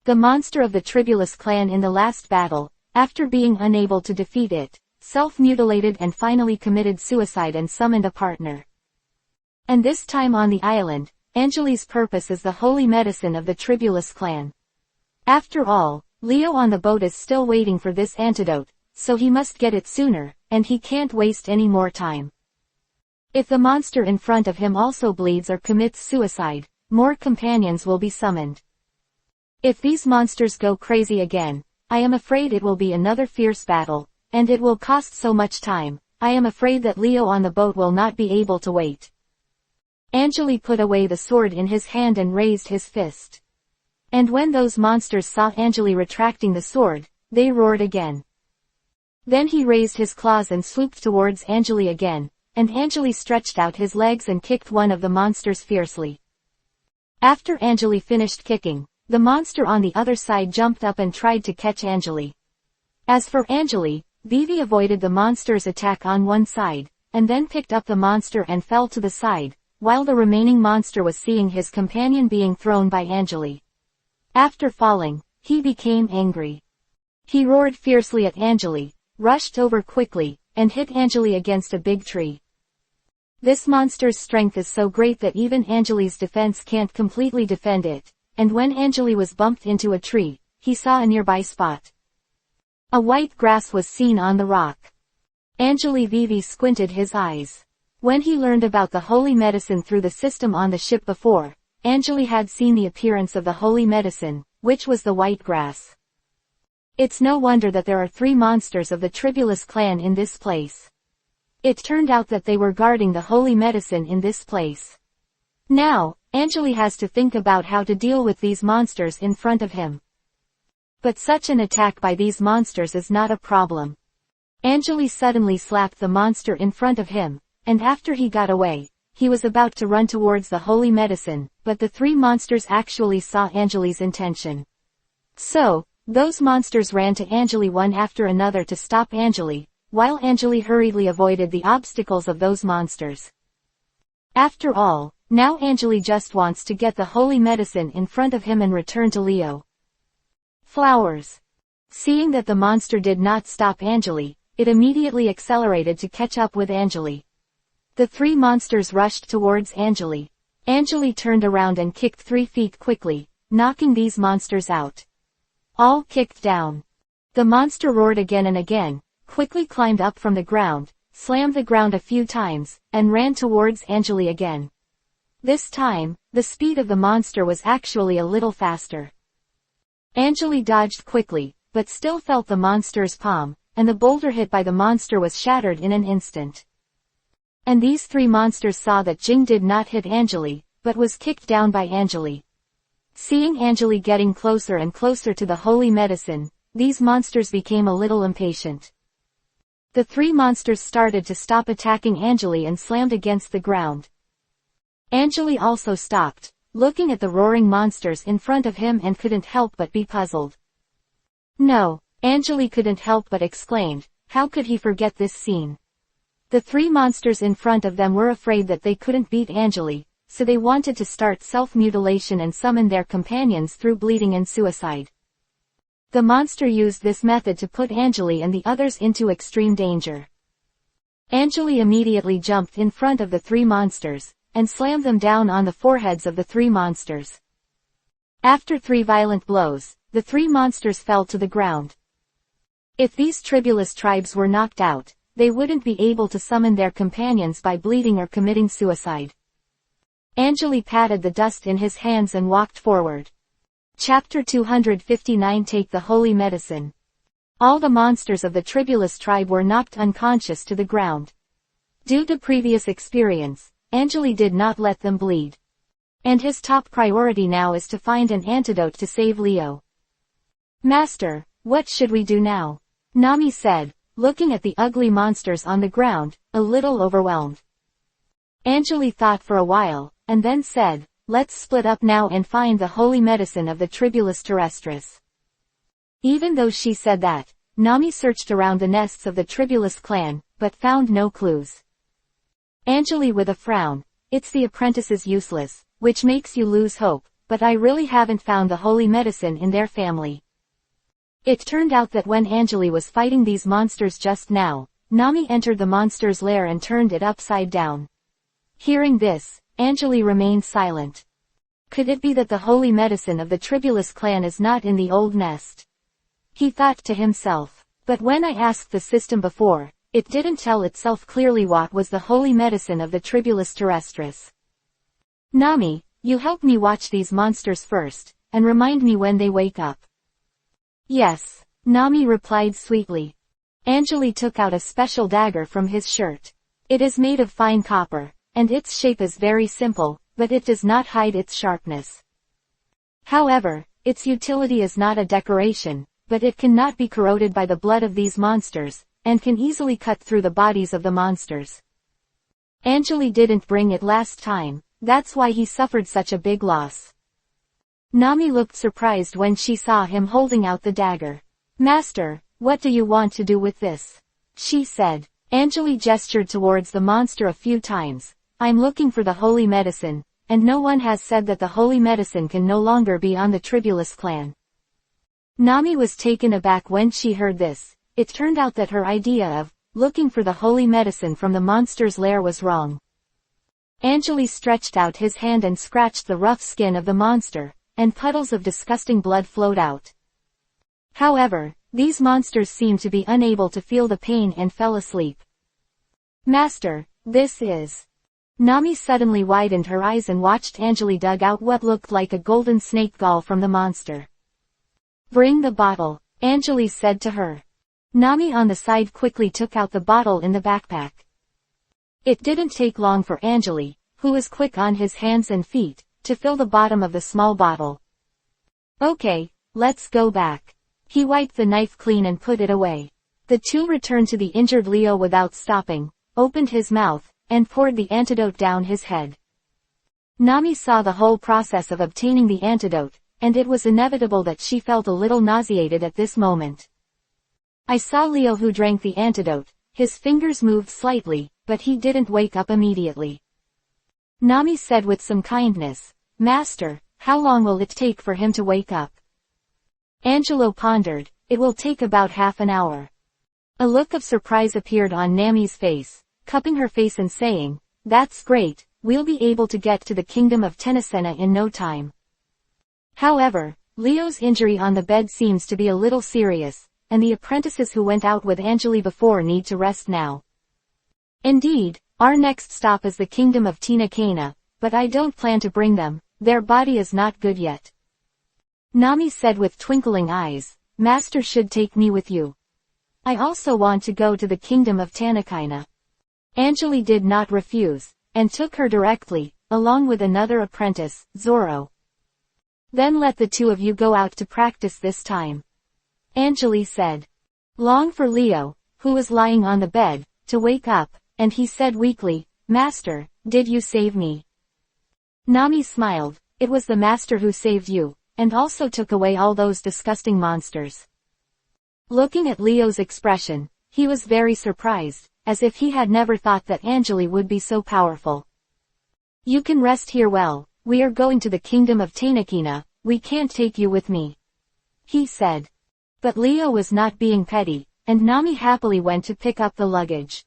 The monster of the Tribulus clan in the last battle, after being unable to defeat it, self-mutilated and finally committed suicide and summoned a partner. And this time on the island, Anjali's purpose is the holy medicine of the Tribulus clan. After all, Leo on the boat is still waiting for this antidote, so he must get it sooner, and he can't waste any more time. If the monster in front of him also bleeds or commits suicide, more companions will be summoned. If these monsters go crazy again, I am afraid it will be another fierce battle, and it will cost so much time. I am afraid that Leo on the boat will not be able to wait. Anjali put away the sword in his hand and raised his fist. And when those monsters saw Anjali retracting the sword, they roared again. Then he raised his claws and swooped towards Anjali again, and Anjali stretched out his legs and kicked one of the monsters fiercely. After Anjali finished kicking, the monster on the other side jumped up and tried to catch Anjali. As for Anjali, Vivi avoided the monster's attack on one side, and then picked up the monster and fell to the side, while the remaining monster was seeing his companion being thrown by Anjali. After falling, he became angry. He roared fiercely at Anjali, rushed over quickly, and hit Anjali against a big tree. This monster's strength is so great that even Anjali's defense can't completely defend it, and when Anjali was bumped into a tree, he saw a nearby spot. A white grass was seen on the rock. Anjali Vivi squinted his eyes. When he learned about the holy medicine through the system on the ship before, Anjali had seen the appearance of the holy medicine, which was the white grass. It's no wonder that there are 3 monsters of the Tribulus clan in this place. It turned out that they were guarding the holy medicine in this place. Now, Anjali has to think about how to deal with these monsters in front of him. But such an attack by these monsters is not a problem. Anjali suddenly slapped the monster in front of him, and after he got away, he was about to run towards the holy medicine, but the 3 monsters actually saw Anjali's intention. So, those monsters ran to Anjali one after another to stop Anjali, while Anjali hurriedly avoided the obstacles of those monsters. After all, now Anjali just wants to get the holy medicine in front of him and return to Leo. Flowers. Seeing that the monster did not stop Anjali, it immediately accelerated to catch up with Anjali. The 3 monsters rushed towards Anjali. Anjali turned around and kicked 3 feet quickly, knocking these monsters out. All kicked down. The monster roared again and again, quickly climbed up from the ground, slammed the ground a few times, and ran towards Anjali again. This time, the speed of the monster was actually a little faster. Anjali dodged quickly, but still felt the monster's palm, and the boulder hit by the monster was shattered in an instant. And these 3 monsters saw that Jing did not hit Anjali, but was kicked down by Anjali. Seeing Anjali getting closer and closer to the holy medicine, these monsters became a little impatient. The 3 monsters started to stop attacking Anjali and slammed against the ground. Anjali also stopped, looking at the roaring monsters in front of him and couldn't help but be puzzled. No, Anjali couldn't help but exclaimed, how could he forget this scene? The 3 monsters in front of them were afraid that they couldn't beat Anjali, so they wanted to start self-mutilation and summon their companions through bleeding and suicide. The monster used this method to put Anjali and the others into extreme danger. Anjali immediately jumped in front of the 3 monsters, and slammed them down on the foreheads of the 3 monsters. After 3 violent blows, the 3 monsters fell to the ground. If these Tribulus tribes were knocked out, they wouldn't be able to summon their companions by bleeding or committing suicide. Anjali patted the dust in his hands and walked forward. Chapter 259 Take the Holy Medicine. All the monsters of the Tribulus tribe were knocked unconscious to the ground. Due to previous experience, Anjali did not let them bleed. And his top priority now is to find an antidote to save Leo. Master, what should we do now? Nami said, looking at the ugly monsters on the ground, a little overwhelmed. Anjali thought for a while, and then said, let's split up now and find the holy medicine of the Tribulus terrestris. Even though she said that, Nami searched around the nests of the Tribulus clan, but found no clues. Anjali with a frown, it's the apprentices useless, which makes you lose hope, but I really haven't found the holy medicine in their family. It turned out that when Anjali was fighting these monsters just now, Nami entered the monster's lair and turned it upside down. Hearing this, Anjali remained silent. Could it be that the holy medicine of the Tribulus clan is not in the old nest? He thought to himself. But when I asked the system before, it didn't tell itself clearly what was the holy medicine of the Tribulus terrestris. Nami, you help me watch these monsters first, and remind me when they wake up. Yes, Nami replied sweetly. Anjali took out a special dagger from his shirt. It is made of fine copper, and its shape is very simple, but it does not hide its sharpness. However, its utility is not a decoration, but it cannot be corroded by the blood of these monsters, and can easily cut through the bodies of the monsters. Anjali didn't bring it last time, that's why he suffered such a big loss. Nami looked surprised when she saw him holding out the dagger. Master, What do you want to do with this? She said. Anjali gestured towards the monster a few times. I'm looking for the holy medicine, and no one has said that the holy medicine can no longer be on the Tribulus clan. Nami was taken aback when she heard this. It turned out that her idea of looking for the holy medicine from the monster's lair was wrong. Anjali stretched out his hand and scratched the rough skin of the monster, and puddles of disgusting blood flowed out. However, these monsters seemed to be unable to feel the pain and fell asleep. Master, this is... Nami suddenly widened her eyes and watched Anjali dug out what looked like a golden snake gall from the monster. Bring the bottle, Anjali said to her. Nami on the side quickly took out the bottle in the backpack. It didn't take long for Anjali, who was quick on his hands and feet, to fill the bottom of the small bottle. Okay, let's go back. He wiped the knife clean and put it away. The two returned to the injured Leo without stopping, opened his mouth, and poured the antidote down his head. Nami saw the whole process of obtaining the antidote, and it was inevitable that she felt a little nauseated at this moment. I saw Leo who drank the antidote. His fingers moved slightly, but he didn't wake up immediately. Nami said with some kindness, Master, how long will it take for him to wake up? Angelo pondered, it will take about half an hour. A look of surprise appeared on Nami's face, cupping her face and saying, that's great, we'll be able to get to the kingdom of Tenasena in no time. However, Leo's injury on the bed seems to be a little serious, and the apprentices who went out with Anjali before need to rest now. Indeed, our next stop is the kingdom of Tenasena, but I don't plan to bring them, their body is not good yet. Nami said with twinkling eyes, Master should take me with you. I also want to go to the kingdom of Tenasena. Anjali did not refuse, and took her directly, along with another apprentice, Zoro. Then let the two of you go out to practice this time. Anjali said. Long for Leo, who was lying on the bed, to wake up, and he said weakly, Master, did you save me? Nami smiled, it was the master who saved you, and also took away all those disgusting monsters. Looking at Leo's expression, he was very surprised, as if he had never thought that Anjali would be so powerful. You can rest here well, we are going to the kingdom of Tenasena, we can't take you with me. He said. But Leo was not being petty, and Nami happily went to pick up the luggage.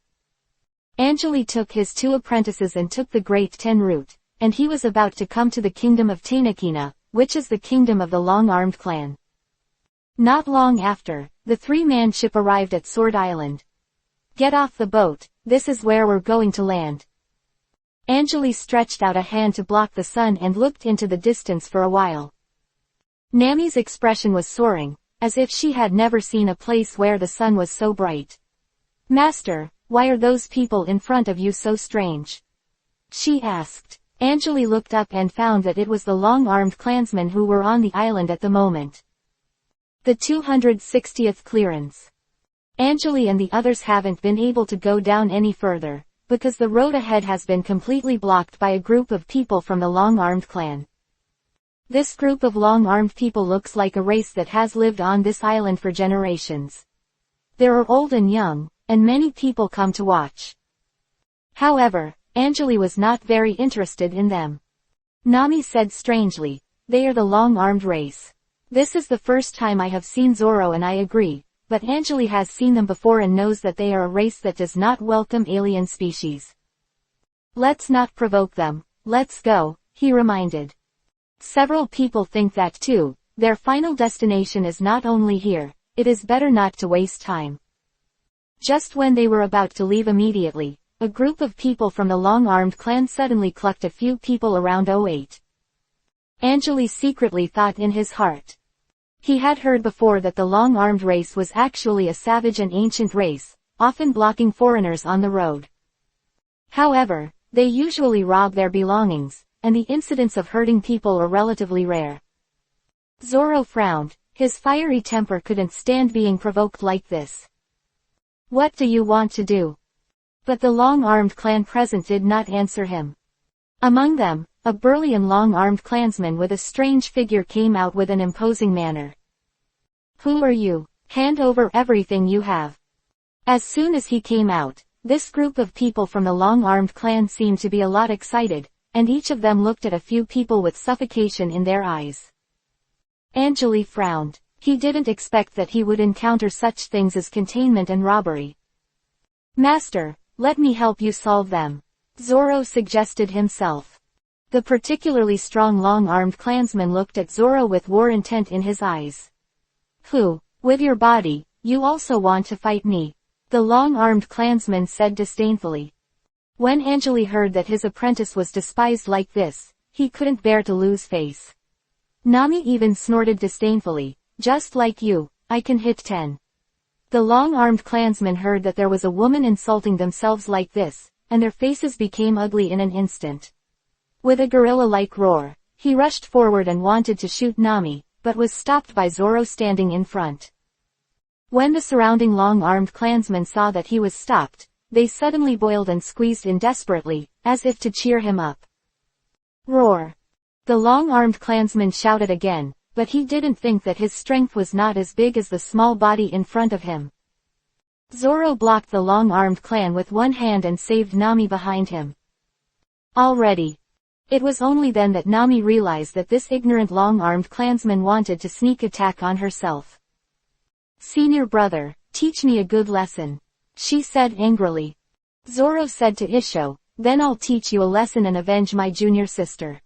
Anjali took his two apprentices and took the Great Ten route, and he was about to come to the kingdom of Tenasena, which is the kingdom of the Long-Armed clan. Not long after, the three-man ship arrived at Sword Island. Get off the boat, this is where we're going to land. Anjali stretched out a hand to block the sun and looked into the distance for a while. Nami's expression was soaring, as if she had never seen a place where the sun was so bright. Master, why are those people in front of you so strange? She asked. Anjali looked up and found that it was the long-armed clansmen who were on the island at the moment. The 260th clearance. Anjali and the others haven't been able to go down any further, because the road ahead has been completely blocked by a group of people from the long-armed clan. This group of long-armed people looks like a race that has lived on this island for generations. There are old and young, and many people come to watch. However, Anjali was not very interested in them. Nami said strangely, they are the long-armed race. This is the first time I have seen Zoro and I agree, but Anjali has seen them before and knows that they are a race that does not welcome alien species. Let's not provoke them, let's go, he reminded. Several people think that too, their final destination is not only here, it is better not to waste time. Just when they were about to leave immediately, a group of people from the long-armed clan suddenly clucked a few people around 08. Anjali secretly thought in his heart. He had heard before that the long-armed race was actually a savage and ancient race, often blocking foreigners on the road. However, they usually rob their belongings, and the incidents of hurting people are relatively rare. Zoro frowned, his fiery temper couldn't stand being provoked like this. What do you want to do? But the long-armed clan present did not answer him. Among them, a burly and long-armed clansman with a strange figure came out with an imposing manner. Who are you? Hand over everything you have. As soon as he came out, this group of people from the long-armed clan seemed to be a lot excited, and each of them looked at a few people with suffocation in their eyes. Angeli frowned. He didn't expect that he would encounter such things as containment and robbery. Master, let me help you solve them, Zoro suggested himself. The particularly strong long-armed clansman looked at Zoro with war intent in his eyes. Who, with your body, you also want to fight me? The long-armed clansman said disdainfully. When Angeli heard that his apprentice was despised like this, he couldn't bear to lose face. Nami even snorted disdainfully, just like you, I can hit 10. The long-armed clansmen heard that there was a woman insulting themselves like this, and their faces became ugly in an instant. With a gorilla-like roar, he rushed forward and wanted to shoot Nami, but was stopped by Zoro standing in front. When the surrounding long-armed clansmen saw that he was stopped, they suddenly boiled and squeezed in desperately, as if to cheer him up. Roar! The long-armed clansman shouted again, but he didn't think that his strength was not as big as the small body in front of him. Zoro blocked the long-armed clan with one hand and saved Nami behind him. Already. It was only then that Nami realized that this ignorant long-armed clansman wanted to sneak attack on herself. Senior brother, teach me a good lesson, she said angrily. Zoro said to Isho, then I'll teach you a lesson and avenge my junior sister.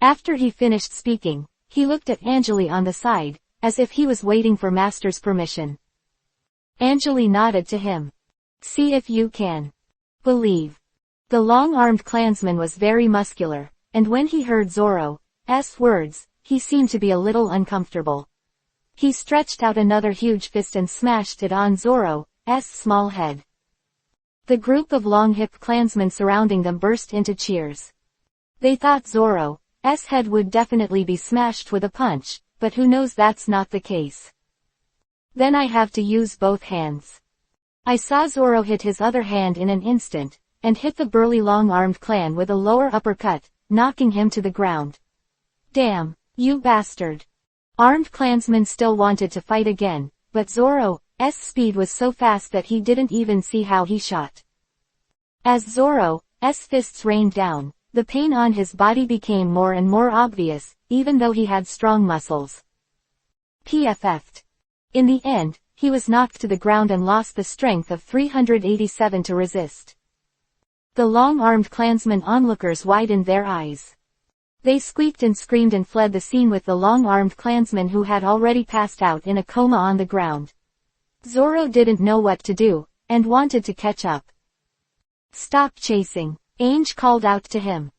After he finished speaking, he looked at Angeli on the side, as if he was waiting for Master's permission. Angeli nodded to him. See if you can believe. The long-armed clansman was very muscular, and when he heard Zoro's words, he seemed to be a little uncomfortable. He stretched out another huge fist and smashed it on Zoro's small head. The group of long-hipped clansmen surrounding them burst into cheers. They thought Zoro's head would definitely be smashed with a punch, but who knows, that's not the case. Then I have to use both hands. I saw Zoro hit his other hand in an instant, and hit the burly long-armed clan with a lower uppercut, knocking him to the ground. Damn, you bastard. Armed clansmen still wanted to fight again, but Zoro's speed was so fast that he didn't even see how he shot. As Zoro's fists rained down, the pain on his body became more and more obvious, even though he had strong muscles. PFF'd. In the end, he was knocked to the ground and lost the strength of 387 to resist. The long-armed clansmen onlookers widened their eyes. They squeaked and screamed and fled the scene with the long-armed clansman who had already passed out in a coma on the ground. Zoro didn't know what to do, and wanted to catch up. Stop chasing, Ainge called out to him.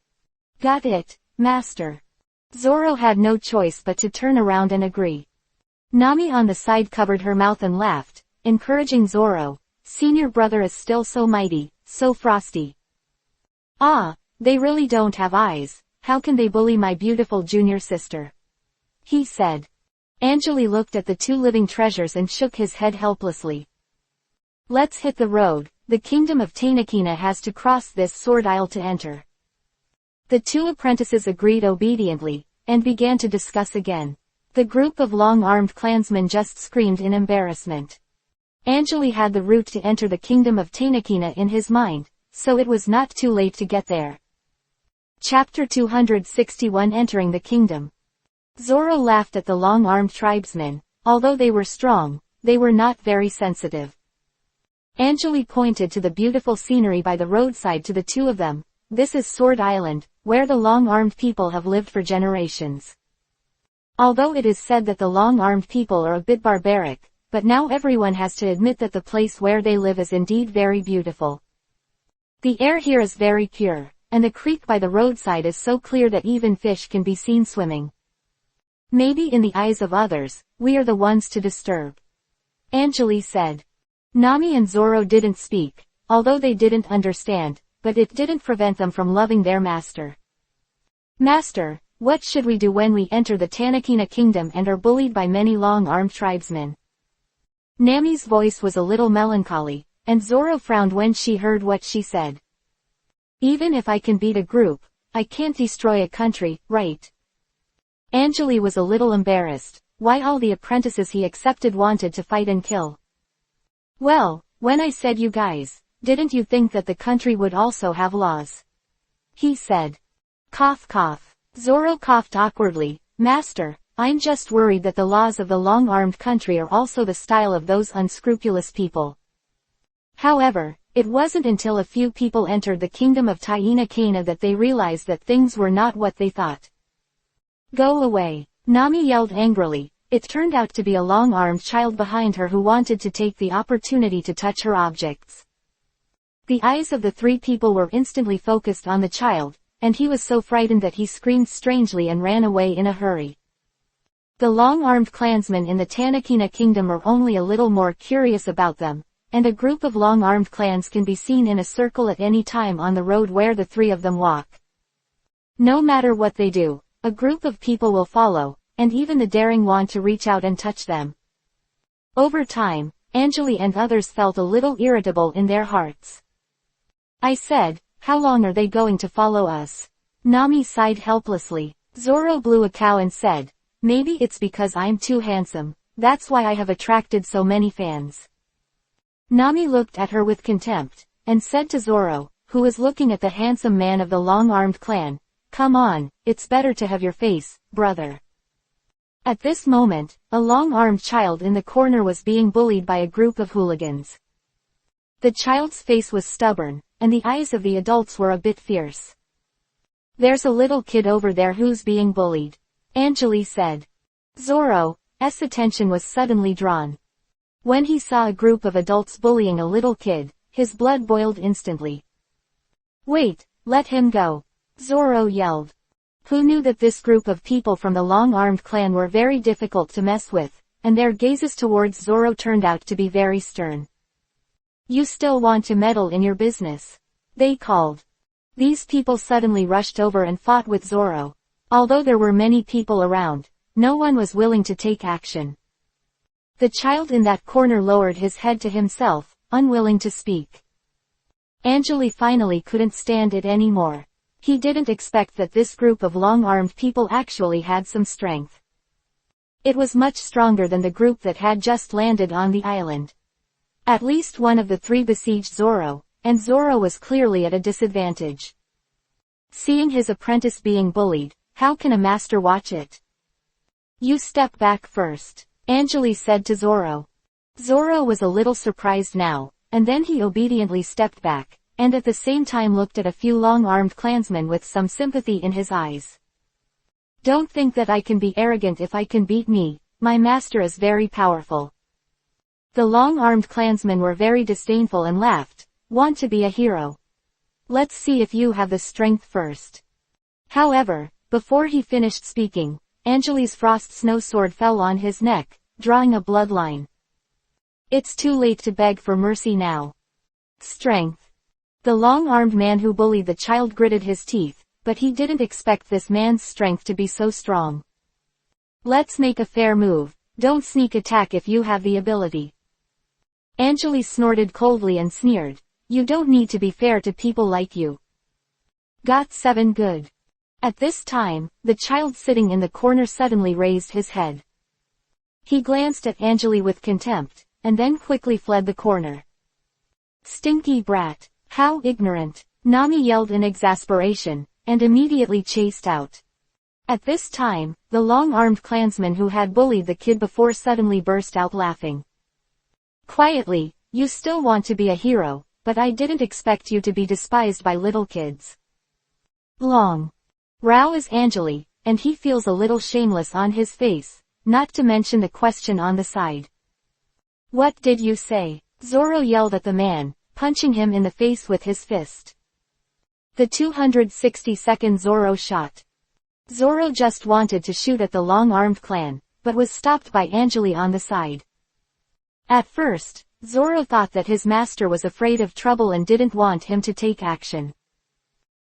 Got it, master. Zoro had no choice but to turn around and agree. Nami on the side covered her mouth and laughed, encouraging Zoro. Senior brother is still so mighty, so frosty. Ah, they really don't have eyes, how can they bully my beautiful junior sister? He said. Angeli looked at the two living treasures and shook his head helplessly. Let's hit the road, the kingdom of Tanakina has to cross this sword aisle to enter. The two apprentices agreed obediently, and began to discuss again. The group of long-armed clansmen just screamed in embarrassment. Angeli had the route to enter the kingdom of Tanakina in his mind, so it was not too late to get there. Chapter 261 Entering the Kingdom. Zoro laughed at the long-armed tribesmen. Although they were strong, they were not very sensitive. Angeli pointed to the beautiful scenery by the roadside to the two of them. This is Sword Island, where the long-armed people have lived for generations. Although it is said that the long-armed people are a bit barbaric, but now everyone has to admit that the place where they live is indeed very beautiful. The air here is very pure, and the creek by the roadside is so clear that even fish can be seen swimming. Maybe in the eyes of others, we are the ones to disturb. Angeli said. Nami and Zoro didn't speak, although they didn't understand, but it didn't prevent them from loving their master. Master, what should we do when we enter the Tanakina kingdom and are bullied by many long-armed tribesmen? Nami's voice was a little melancholy, and Zoro frowned when she heard what she said. Even if I can beat a group, I can't destroy a country, right? Angeli was a little embarrassed. why all the apprentices he accepted wanted to fight and kill. Well, when I said you guys, didn't you think that the country would also have laws? He said. Cough cough. Zoro coughed awkwardly. Master, I'm just worried that the laws of the long-armed country are also the style of those unscrupulous people. However, it wasn't until a few people entered the kingdom of Taina Kana that they realized that things were not what they thought. Go away. Nami yelled angrily. It turned out to be a long-armed child behind her who wanted to take the opportunity to touch her objects. The eyes of the three people were instantly focused on the child, and he was so frightened that he screamed strangely and ran away in a hurry. The long-armed clansmen in the Tanakina kingdom are only a little more curious about them, and a group of long-armed clans can be seen in a circle at any time on the road where the three of them walk. No matter what they do, a group of people will follow, and even the daring want to reach out and touch them. Over time, Anjali and others felt a little irritable in their hearts. I said, how long are they going to follow us? Nami sighed helplessly. Zoro blew a cow and said, maybe it's because I'm too handsome, that's why I have attracted so many fans. Nami looked at her with contempt, and said to Zoro, who was looking at the handsome man of the long-armed clan, come on, it's better to have your face, brother. At this moment, a long-armed child in the corner was being bullied by a group of hooligans. The child's face was stubborn, and the eyes of the adults were a bit fierce. There's a little kid over there who's being bullied, Anjali said. Zoro's attention was suddenly drawn. When he saw a group of adults bullying a little kid, his blood boiled instantly. Wait, let him go, Zoro yelled. Who knew that this group of people from the long-armed clan were very difficult to mess with, and their gazes towards Zoro turned out to be very stern. You still want to meddle in your business? They called. These people suddenly rushed over and fought with Zoro. Although there were many people around, no one was willing to take action. The child in that corner lowered his head to himself, unwilling to speak. Anjali finally couldn't stand it anymore. He didn't expect that this group of long-armed people actually had some strength. It was much stronger than the group that had just landed on the island. At least one of the three besieged Zoro, and Zoro was clearly at a disadvantage. Seeing his apprentice being bullied, how can a master watch it? You step back first, Anjali said to Zoro. Zoro was a little surprised now, and then he obediently stepped back, and at the same time looked at a few long-armed clansmen with some sympathy in his eyes. Don't think that I can be arrogant if I can beat me, my master is very powerful. The long-armed clansmen were very disdainful and laughed. Want to be a hero? Let's see if you have the strength first. However, before he finished speaking, Anjali's frost snow sword fell on his neck, drawing a bloodline. It's too late to beg for mercy now. Strength. The long-armed man who bullied the child gritted his teeth, but he didn't expect this man's strength to be so strong. Let's make a fair move, don't sneak attack if you have the ability. Anjali snorted coldly and sneered, you don't need to be fair to people like you. Got 7 good. At this time, the child sitting in the corner suddenly raised his head. He glanced at Anjali with contempt, and then quickly fled the corner. Stinky brat. How ignorant, Nami yelled in exasperation, and immediately chased out. At this time, the long-armed clansman who had bullied the kid before suddenly burst out laughing. Quietly, you still want to be a hero, but I didn't expect you to be despised by little kids. Long. Rao is Anjali, and he feels a little shameless on his face, not to mention the question on the side. What did you say? Zoro yelled at the man, punching him in the face with his fist. The 262nd Zoro shot. Zoro just wanted to shoot at the long-armed clan, but was stopped by Anjali on the side. At first, Zoro thought that his master was afraid of trouble and didn't want him to take action.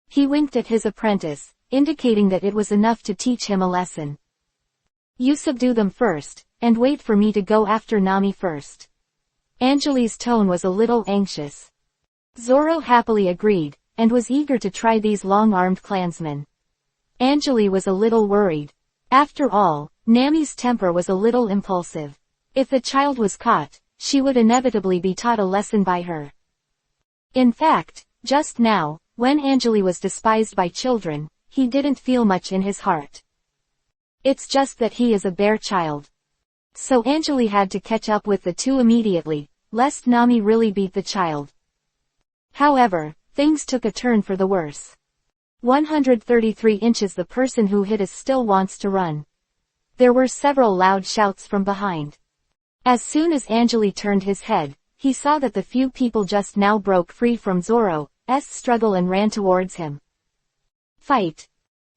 He winked at his apprentice, indicating that it was enough to teach him a lesson. You subdue them first, and wait for me to go after Nami first. Anjali's tone was a little anxious. Zoro happily agreed, and was eager to try these long-armed clansmen. Anjali was a little worried. After all, Nami's temper was a little impulsive. If the child was caught, she would inevitably be taught a lesson by her. In fact, just now, when Anjali was despised by children, he didn't feel much in his heart. It's just that he is a bare child. So Anjali had to catch up with the two immediately, lest Nami really beat the child. However, things took a turn for the worse. 133 inches. The person who hit us still wants to run. There were several loud shouts from behind. As soon as Anjali turned his head, he saw that the few people just now broke free from Zoro's struggle and ran towards him. Fight!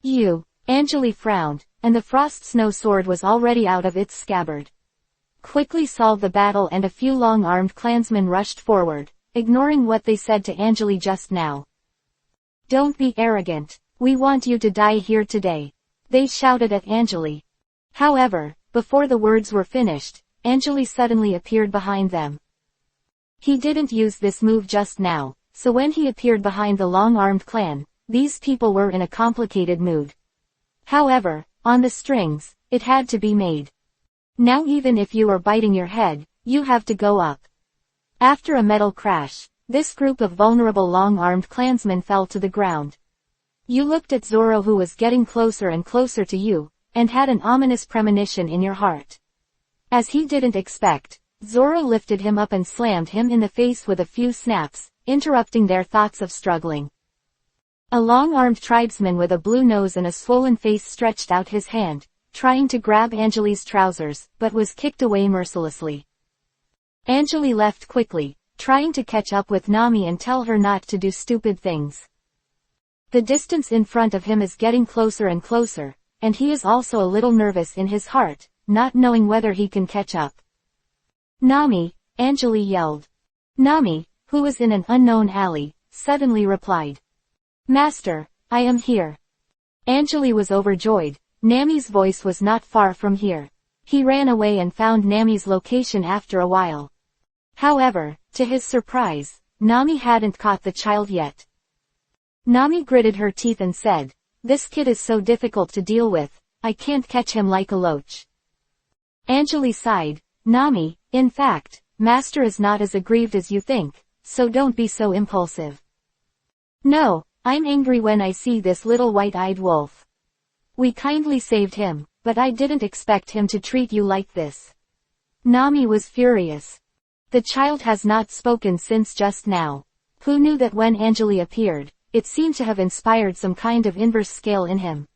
You! Anjali frowned, and the frost snow sword was already out of its scabbard. Quickly solve the battle, and a few long-armed clansmen rushed forward, ignoring what they said to Anjali just now. Don't be arrogant. We want you to die here today. They shouted at Anjali. However, before the words were finished, Anjali suddenly appeared behind them. He didn't use this move just now, so when he appeared behind the long-armed clan, these people were in a complicated mood. However, on the strings, it had to be made. Now even if you are biting your head, you have to go up. After a metal crash, this group of vulnerable long-armed clansmen fell to the ground. You looked at Zoro, who was getting closer and closer to you, and had an ominous premonition in your heart. As he didn't expect, Zoro lifted him up and slammed him in the face with a few snaps, interrupting their thoughts of struggling. A long-armed tribesman with a blue nose and a swollen face stretched out his hand, trying to grab Anjali's trousers, but was kicked away mercilessly. Anjali left quickly, trying to catch up with Nami and tell her not to do stupid things. The distance in front of him is getting closer and closer, and he is also a little nervous in his heart, not knowing whether he can catch up. Nami, Anjali yelled. Nami, who was in an unknown alley, suddenly replied. Master, I am here. Anjali was overjoyed. Nami's voice was not far from here. He ran away and found Nami's location after a while. However, to his surprise, Nami hadn't caught the child yet. Nami gritted her teeth and said, This kid is so difficult to deal with, I can't catch him like a loach. Anjali sighed. Nami, in fact, Master is not as aggrieved as you think, so don't be so impulsive. No, I'm angry when I see this little white-eyed wolf. We kindly saved him, but I didn't expect him to treat you like this. Nami was furious. The child has not spoken since just now. Who knew that when Anjali appeared, it seemed to have inspired some kind of inverse scale in him.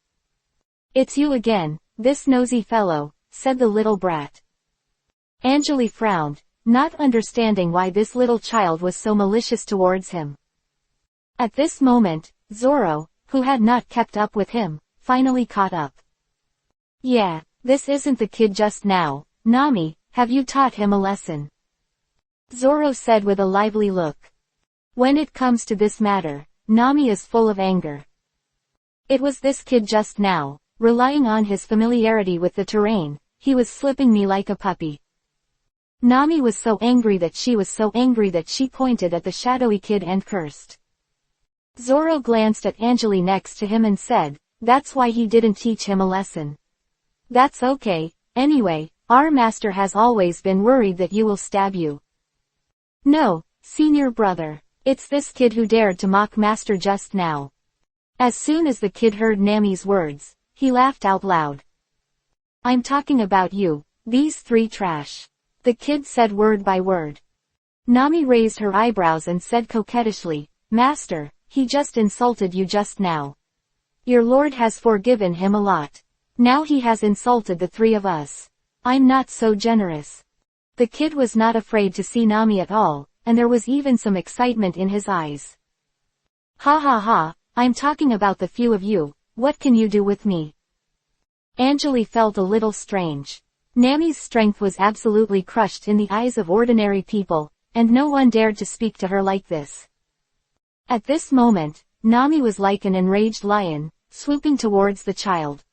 It's you again, this nosy fellow, said the little brat. Anjali frowned, not understanding why this little child was so malicious towards him. At this moment, Zoro, who had not kept up with him, finally caught up. Yeah, this isn't the kid just now. Nami, have you taught him a lesson? Zoro said with a lively look. When it comes to this matter, Nami is full of anger. It was this kid just now, relying on his familiarity with the terrain, he was slipping me like a puppy. Nami was so angry that she pointed at the shadowy kid and cursed. Zoro glanced at Anjali next to him and said, That's why he didn't teach him a lesson. That's okay, anyway, our master has always been worried that you will stab you. No, senior brother, it's this kid who dared to mock master just now. As soon as the kid heard Nami's words, he laughed out loud. I'm talking about you, these three trash. The kid said word by word. Nami raised her eyebrows and said coquettishly, Master, he just insulted you just now. Your lord has forgiven him a lot. Now he has insulted the three of us. I'm not so generous. The kid was not afraid to see Nami at all, and there was even some excitement in his eyes. Ha ha ha, I'm talking about the few of you, what can you do with me? Anjali felt a little strange. Nami's strength was absolutely crushed in the eyes of ordinary people, and no one dared to speak to her like this. At this moment, Nami was like an enraged lion, swooping towards the child.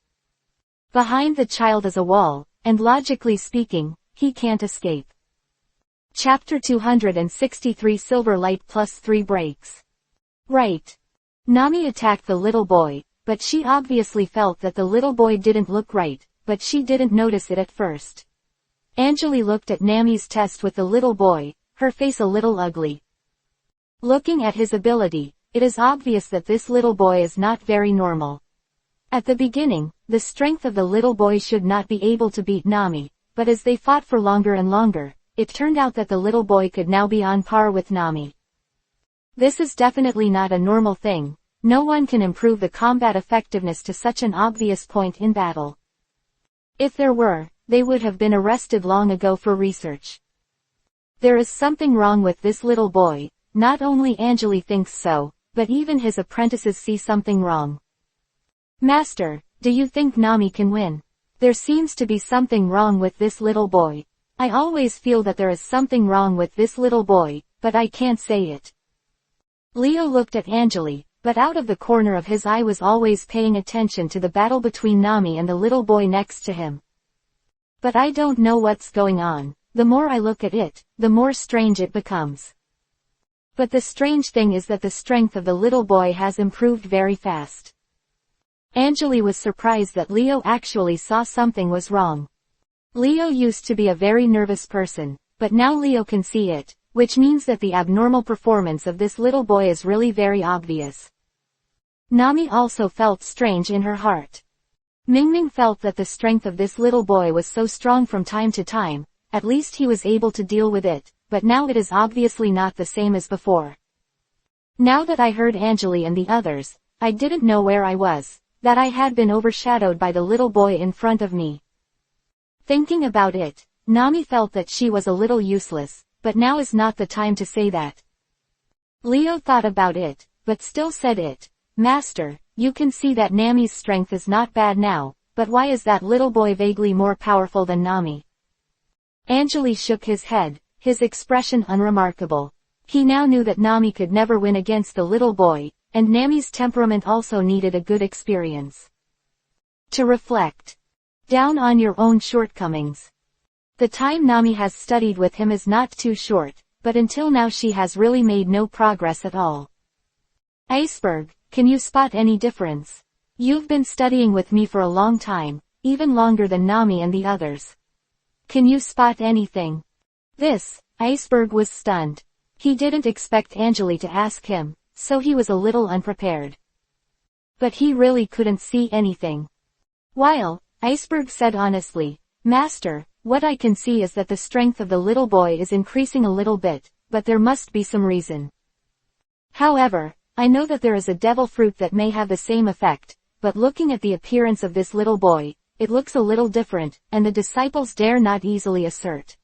Behind the child is a wall, and logically speaking, he can't escape. Chapter 263 Silver Light plus 3 breaks. Right. Nami attacked the little boy, but she obviously felt that the little boy didn't look right, but she didn't notice it at first. Anjali looked at Nami's test with the little boy, her face a little ugly. Looking at his ability, it is obvious that this little boy is not very normal. At the beginning, the strength of the little boy should not be able to beat Nami, but as they fought for longer and longer, it turned out that the little boy could now be on par with Nami. This is definitely not a normal thing. No one can improve the combat effectiveness to such an obvious point in battle. If there were, they would have been arrested long ago for research. There is something wrong with this little boy. Not only Anjali thinks so, but even his apprentices see something wrong. Master, do you think Nami can win? There seems to be something wrong with this little boy. I always feel that there is something wrong with this little boy, but I can't say it. Leo looked at Anjali, but out of the corner of his eye was always paying attention to the battle between Nami and the little boy next to him. But I don't know what's going on. The more I look at it, the more strange it becomes. But the strange thing is that the strength of the little boy has improved very fast. Anjali was surprised that Leo actually saw something was wrong. Leo used to be a very nervous person, but now Leo can see it, which means that the abnormal performance of this little boy is really very obvious. Nami also felt strange in her heart. Mingming felt that the strength of this little boy was so strong from time to time, at least he was able to deal with it, but now it is obviously not the same as before. Now that I heard Anjali and the others, I didn't know where I was, that I had been overshadowed by the little boy in front of me. Thinking about it, Nami felt that she was a little useless, but now is not the time to say that. Leo thought about it, but still said it. Master, you can see that Nami's strength is not bad now, but why is that little boy vaguely more powerful than Nami? Anjali shook his head, his expression unremarkable. He now knew that Nami could never win against the little boy, and Nami's temperament also needed a good experience. To reflect. Down on your own shortcomings. The time Nami has studied with him is not too short, but until now she has really made no progress at all. Iceberg, can you spot any difference? You've been studying with me for a long time, even longer than Nami and the others. Can you spot anything? Iceberg was stunned. He didn't expect Anjali to ask him, so he was a little unprepared. But he really couldn't see anything. While, Iceberg said honestly, Master, what I can see is that the strength of the little boy is increasing a little bit, but there must be some reason. However, I know that there is a devil fruit that may have the same effect, but looking at the appearance of this little boy, it looks a little different, and the disciples dare not easily assert.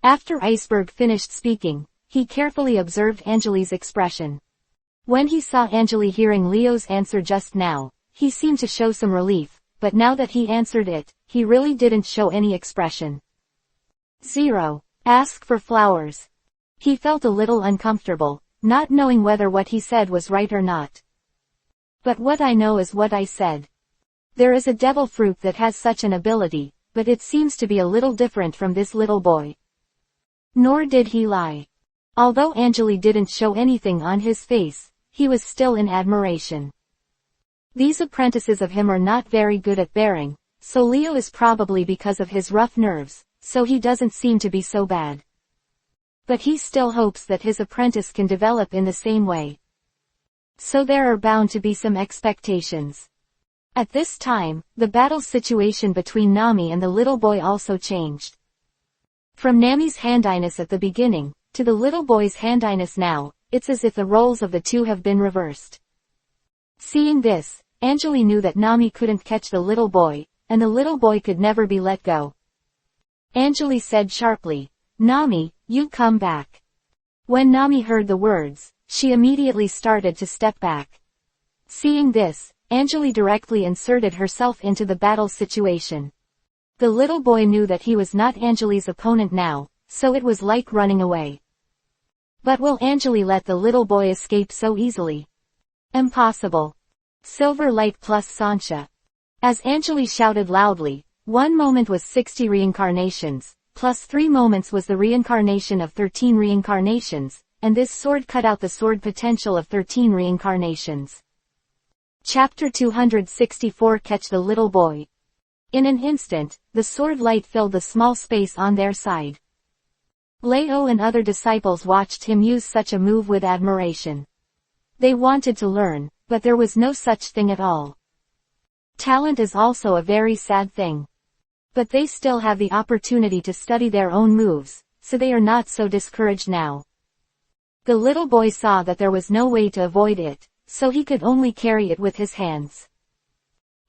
After Iceberg finished speaking, he carefully observed Anjali's expression. When he saw Anjali hearing Leo's answer just now, he seemed to show some relief, but now that he answered it, he really didn't show any expression. 0. Ask for flowers. He felt a little uncomfortable, not knowing whether what he said was right or not. But what I know is what I said. There is a devil fruit that has such an ability, but it seems to be a little different from this little boy. Nor did he lie. Although Anjali didn't show anything on his face, he was still in admiration. These apprentices of him are not very good at bearing, so Leo is probably because of his rough nerves, so he doesn't seem to be so bad. But he still hopes that his apprentice can develop in the same way. So there are bound to be some expectations. At this time, the battle situation between Nami and the little boy also changed. From Nami's handiness at the beginning, to the little boy's handiness now, it's as if the roles of the two have been reversed. Seeing this, Anjali knew that Nami couldn't catch the little boy, and the little boy could never be let go. Anjali said sharply, Nami, you come back. When Nami heard the words, she immediately started to step back. Seeing this, Anjali directly inserted herself into the battle situation. The little boy knew that he was not Anjali's opponent now, so it was like running away. But will Anjali let the little boy escape so easily? Impossible. Silver light plus Sancha. As Anjali shouted loudly, 1 moment was 60 reincarnations, plus 3 moments was the reincarnation of 13 reincarnations, and this sword cut out the sword potential of 13 reincarnations. Chapter 264 Catch the Little Boy. In an instant, the sword light filled the small space on their side. Leo and other disciples watched him use such a move with admiration. They wanted to learn, but there was no such thing at all. Talent is also a very sad thing. But they still have the opportunity to study their own moves, so they are not so discouraged now. The little boy saw that there was no way to avoid it, so he could only carry it with his hands.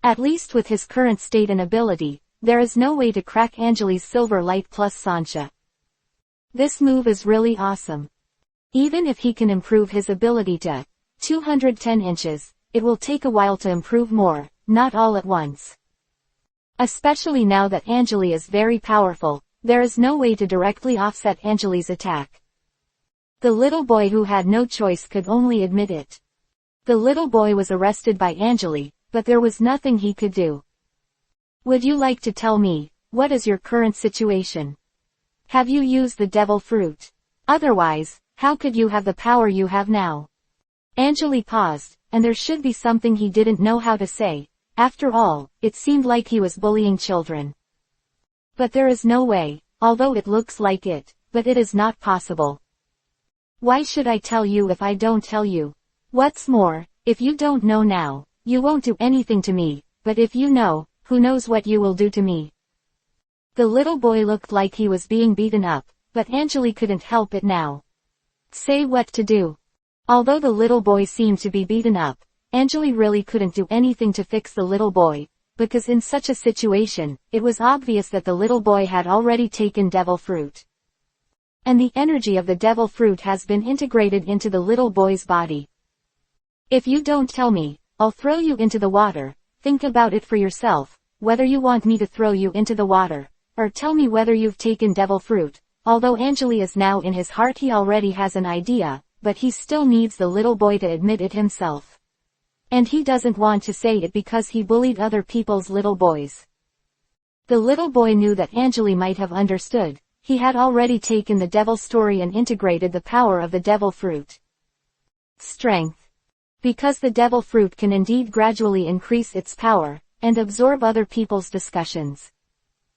At least with his current state and ability, there is no way to crack Anjali's silver light plus Sancha. This move is really awesome. Even if he can improve his ability to 210 inches, it will take a while to improve more, not all at once. Especially now that Anjali is very powerful, there is no way to directly offset Anjali's attack. The little boy who had no choice could only admit it. The little boy was arrested by Anjali, but there was nothing he could do. Would you like to tell me, what is your current situation? Have you used the devil fruit? Otherwise, how could you have the power you have now? Anjali paused, and there should be something he didn't know how to say. After all, it seemed like he was bullying children. But there is no way, although it looks like it, but it is not possible. Why should I tell you if I don't tell you? What's more, if you don't know now, you won't do anything to me, but if you know, who knows what you will do to me? The little boy looked like he was being beaten up, but Anjali couldn't help it now. Say what to do. Although the little boy seemed to be beaten up, Anjali really couldn't do anything to fix the little boy, because in such a situation, it was obvious that the little boy had already taken devil fruit. And the energy of the devil fruit has been integrated into the little boy's body. If you don't tell me, I'll throw you into the water. Think about it for yourself, whether you want me to throw you into the water, or tell me whether you've taken devil fruit. Although Anjali is now in his heart he already has an idea, but he still needs the little boy to admit it himself. And he doesn't want to say it because he bullied other people's little boys. The little boy knew that Anjali might have understood. He had already taken the devil story and integrated the power of the devil fruit. Strength. Because the devil fruit can indeed gradually increase its power, and absorb other people's discussions.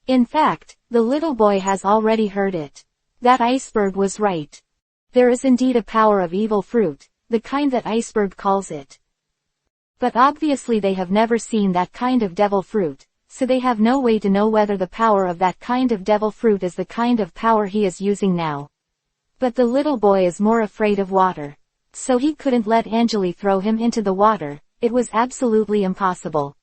In fact, the little boy has already heard it. That iceberg was right. There is indeed a power of evil fruit, the kind that iceberg calls it. But obviously they have never seen that kind of devil fruit, so they have no way to know whether the power of that kind of devil fruit is the kind of power he is using now. But the little boy is more afraid of water. So he couldn't let Anjali throw him into the water, it was absolutely impossible.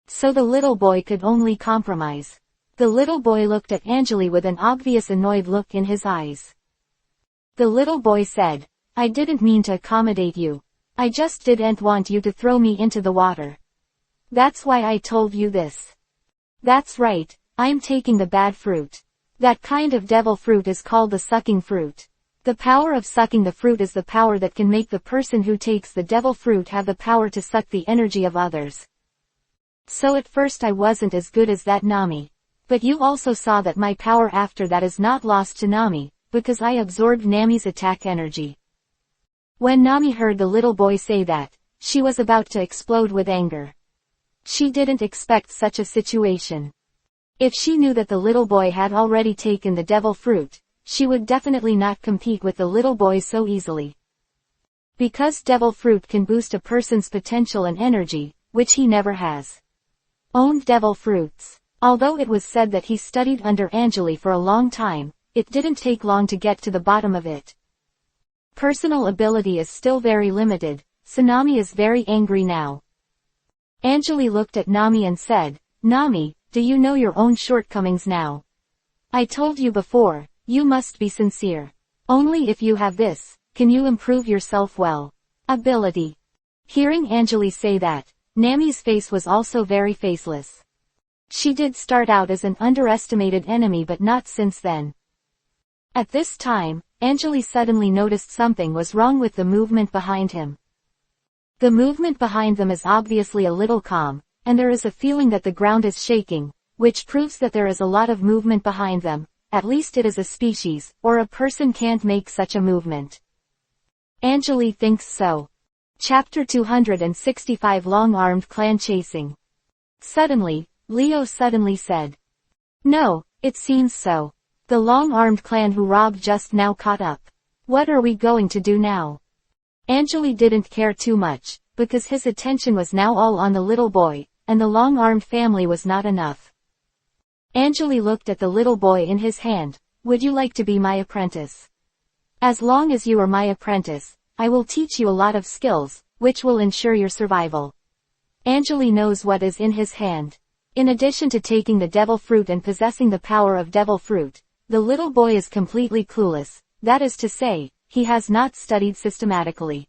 So the little boy could only compromise. The little boy looked at Anjali with an obvious annoyed look in his eyes. The little boy said, I didn't mean to accommodate you. I just didn't want you to throw me into the water. That's why I told you this. That's right, I'm taking the bad fruit. That kind of devil fruit is called the sucking fruit. The power of sucking the fruit is the power that can make the person who takes the devil fruit have the power to suck the energy of others. So at first I wasn't as good as that Nami. But you also saw that my power after that is not lost to Nami, because I absorbed Nami's attack energy. When Nami heard the little boy say that, she was about to explode with anger. She didn't expect such a situation. If she knew that the little boy had already taken the devil fruit, she would definitely not compete with the little boy so easily. Because devil fruit can boost a person's potential and energy, which he never has. Owned devil fruits. Although it was said that he studied under Anjali for a long time, it didn't take long to get to the bottom of it. Personal ability is still very limited, so Nami is very angry now. Anjali looked at Nami and said, Nami, do you know your own shortcomings now? I told you before, you must be sincere. Only if you have this, can you improve yourself well. Ability. Hearing Anjali say that, Nami's face was also very faceless. She did start out as an underestimated enemy but not since then. At this time, Anjali suddenly noticed something was wrong with the movement behind him. The movement behind them is obviously a little calm, and there is a feeling that the ground is shaking, which proves that there is a lot of movement behind them, at least it is a species, or a person can't make such a movement. Anjali thinks so. Chapter 265 Long-Armed Clan Chasing. Suddenly, Leo suddenly said. No, it seems so. The long-armed clan who robbed just now caught up. What are we going to do now? Anjali didn't care too much, because his attention was now all on the little boy, and the long-armed family was not enough. Anjali looked at the little boy in his hand. Would you like to be my apprentice? As long as you are my apprentice, I will teach you a lot of skills, which will ensure your survival. Anjali knows what is in his hand. In addition to taking the devil fruit and possessing the power of devil fruit, the little boy is completely clueless, that is to say, he has not studied systematically.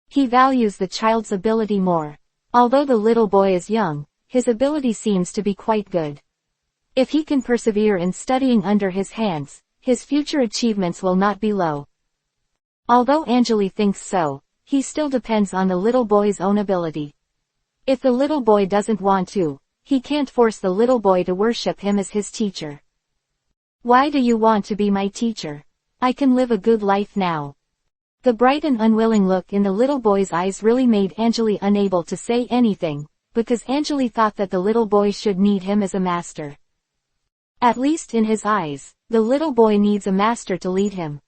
He values the child's ability more. Although the little boy is young, his ability seems to be quite good. If he can persevere in studying under his hands, his future achievements will not be low. Although Anjali thinks so, he still depends on the little boy's own ability. If the little boy doesn't want to, he can't force the little boy to worship him as his teacher. Why do you want to be my teacher? I can live a good life now. The bright and unwilling look in the little boy's eyes really made Anjali unable to say anything, because Anjali thought that the little boy should need him as a master. At least in his eyes, the little boy needs a master to lead him.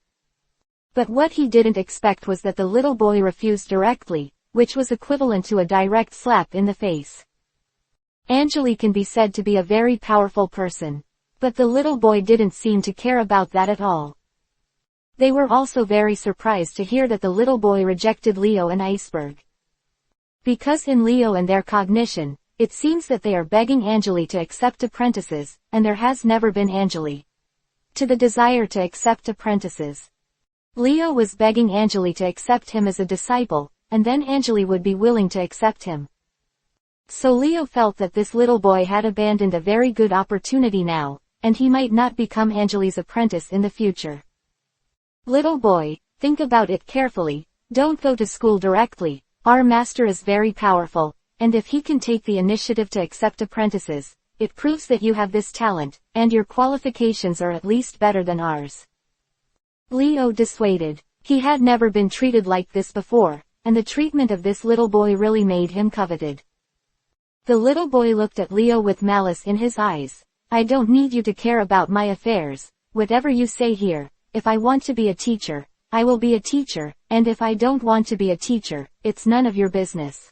But what he didn't expect was that the little boy refused directly, which was equivalent to a direct slap in the face. Anjali can be said to be a very powerful person, but the little boy didn't seem to care about that at all. They were also very surprised to hear that the little boy rejected Leo and Iceberg. Because in Leo and their cognition, it seems that they are begging Anjali to accept apprentices, and there has never been Anjali to the desire to accept apprentices. Leo was begging Anjali to accept him as a disciple, and then Anjali would be willing to accept him. So Leo felt that this little boy had abandoned a very good opportunity now, and he might not become Anjali's apprentice in the future. Little boy, think about it carefully, don't go to school directly, our master is very powerful, and if he can take the initiative to accept apprentices, it proves that you have this talent, and your qualifications are at least better than ours. Leo dissuaded. He had never been treated like this before, and the treatment of this little boy really made him coveted. The little boy looked at Leo with malice in his eyes. I don't need you to care about my affairs, whatever you say here. If I want to be a teacher, I will be a teacher, and if I don't want to be a teacher, it's none of your business.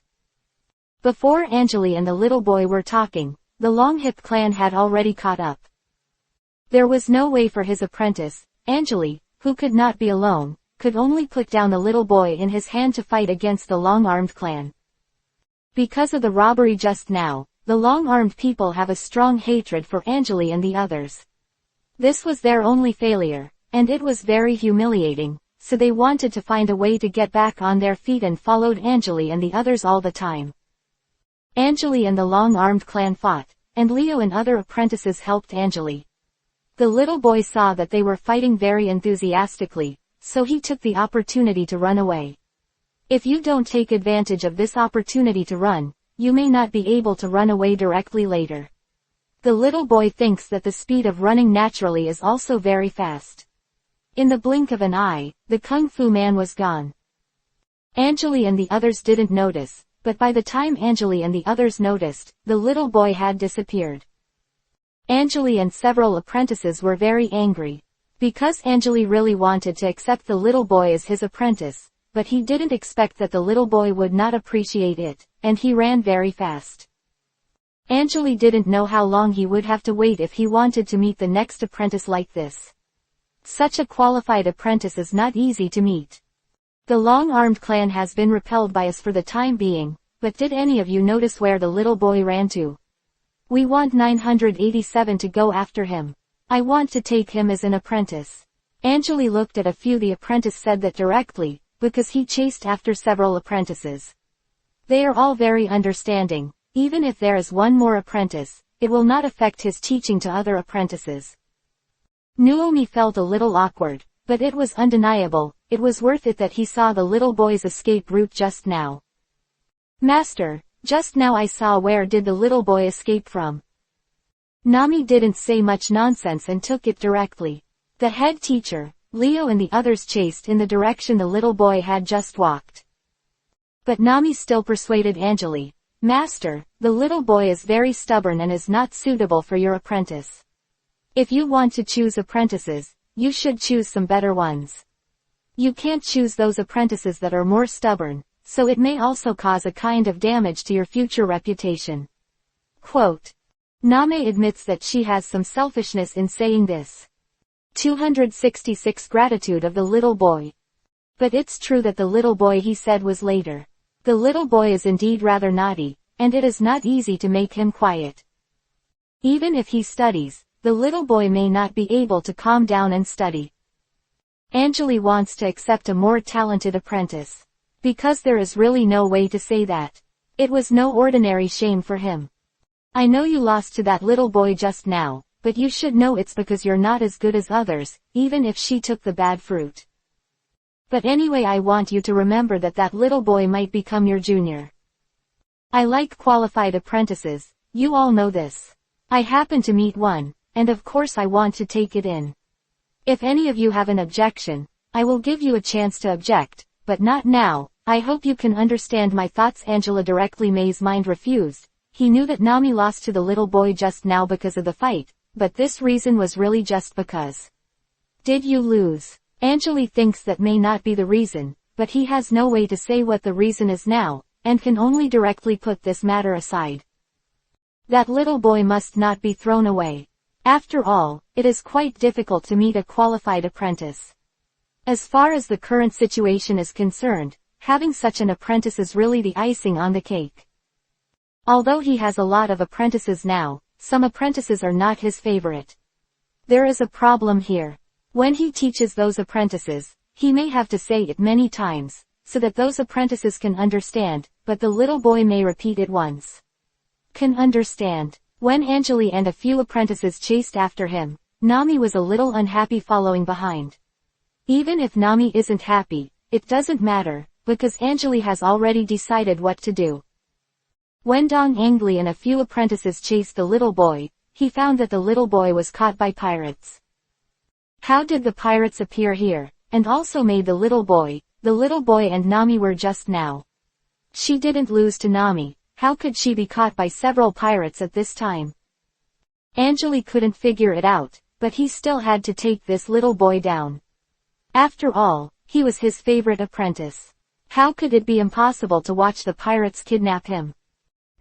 Before Anjali and the little boy were talking, the Longhip clan had already caught up. There was no way for his apprentice, Anjali, who could not be alone, could only put down the little boy in his hand to fight against the long-armed clan. Because of the robbery just now, the long-armed people have a strong hatred for Anjali and the others. This was their only failure, and it was very humiliating, so they wanted to find a way to get back on their feet and followed Anjali and the others all the time. Anjali and the long-armed clan fought, and Leo and other apprentices helped Anjali. The little boy saw that they were fighting very enthusiastically, so he took the opportunity to run away. If you don't take advantage of this opportunity to run, you may not be able to run away directly later. The little boy thinks that the speed of running naturally is also very fast. In the blink of an eye, the Kung Fu man was gone. Anjali and the others didn't notice, but by the time Anjali and the others noticed, the little boy had disappeared. Anjali and several apprentices were very angry. Because Anjali really wanted to accept the little boy as his apprentice, but he didn't expect that the little boy would not appreciate it, and he ran very fast. Anjali didn't know how long he would have to wait if he wanted to meet the next apprentice like this. Such a qualified apprentice is not easy to meet. The long-armed clan has been repelled by us for the time being, but did any of you notice where the little boy ran to? We want 987 to go after him. I want to take him as an apprentice. Anjali looked at a few. The apprentice said that directly, because he chased after several apprentices. They are all very understanding. Even if there is one more apprentice, it will not affect his teaching to other apprentices. Naomi felt a little awkward, but it was undeniable. It was worth it that he saw the little boy's escape route just now. Master, just now I saw. Where did the little boy escape from? Nami didn't say much nonsense and took it directly. The head teacher, Leo and the others chased in the direction the little boy had just walked. But Nami still persuaded Anjali. "Master, the little boy is very stubborn and is not suitable for your apprentice. If you want to choose apprentices, you should choose some better ones. You can't choose those apprentices that are more stubborn, so it may also cause a kind of damage to your future reputation." Quote. Nami admits that she has some selfishness in saying this. 266 Gratitude of the little boy. But it's true that the little boy he said was later. The little boy is indeed rather naughty, and it is not easy to make him quiet. Even if he studies, the little boy may not be able to calm down and study. Anjali wants to accept a more talented apprentice. Because there is really no way to say that. It was no ordinary shame for him. "I know you lost to that little boy just now, but you should know it's because you're not as good as others, even if she took the bad fruit. But anyway, I want you to remember that that little boy might become your junior. I like qualified apprentices, you all know this. I happen to meet one, and of course I want to take it in. If any of you have an objection, I will give you a chance to object, but not now. I hope you can understand my thoughts." Angela directly May's mind refused. He knew that Nami lost to the little boy just now because of the fight, but this reason was really just because. "Did you lose?" Anjali thinks that may not be the reason, but he has no way to say what the reason is now, and can only directly put this matter aside. That little boy must not be thrown away. After all, it is quite difficult to meet a qualified apprentice. As far as the current situation is concerned, having such an apprentice is really the icing on the cake. Although he has a lot of apprentices now, some apprentices are not his favorite. There is a problem here. When he teaches those apprentices, he may have to say it many times, so that those apprentices can understand, but the little boy may repeat it once. Can understand. When Anjali and a few apprentices chased after him, Nami was a little unhappy following behind. Even if Nami isn't happy, it doesn't matter, because Anjali has already decided what to do. When Dong Angli and a few apprentices chased the little boy, he found that the little boy was caught by pirates. How did the pirates appear here, and also made the little boy and Nami were just now? She didn't lose to Nami, how could she be caught by several pirates at this time? Anjali couldn't figure it out, but he still had to take this little boy down. After all, he was his favorite apprentice. How could it be impossible to watch the pirates kidnap him?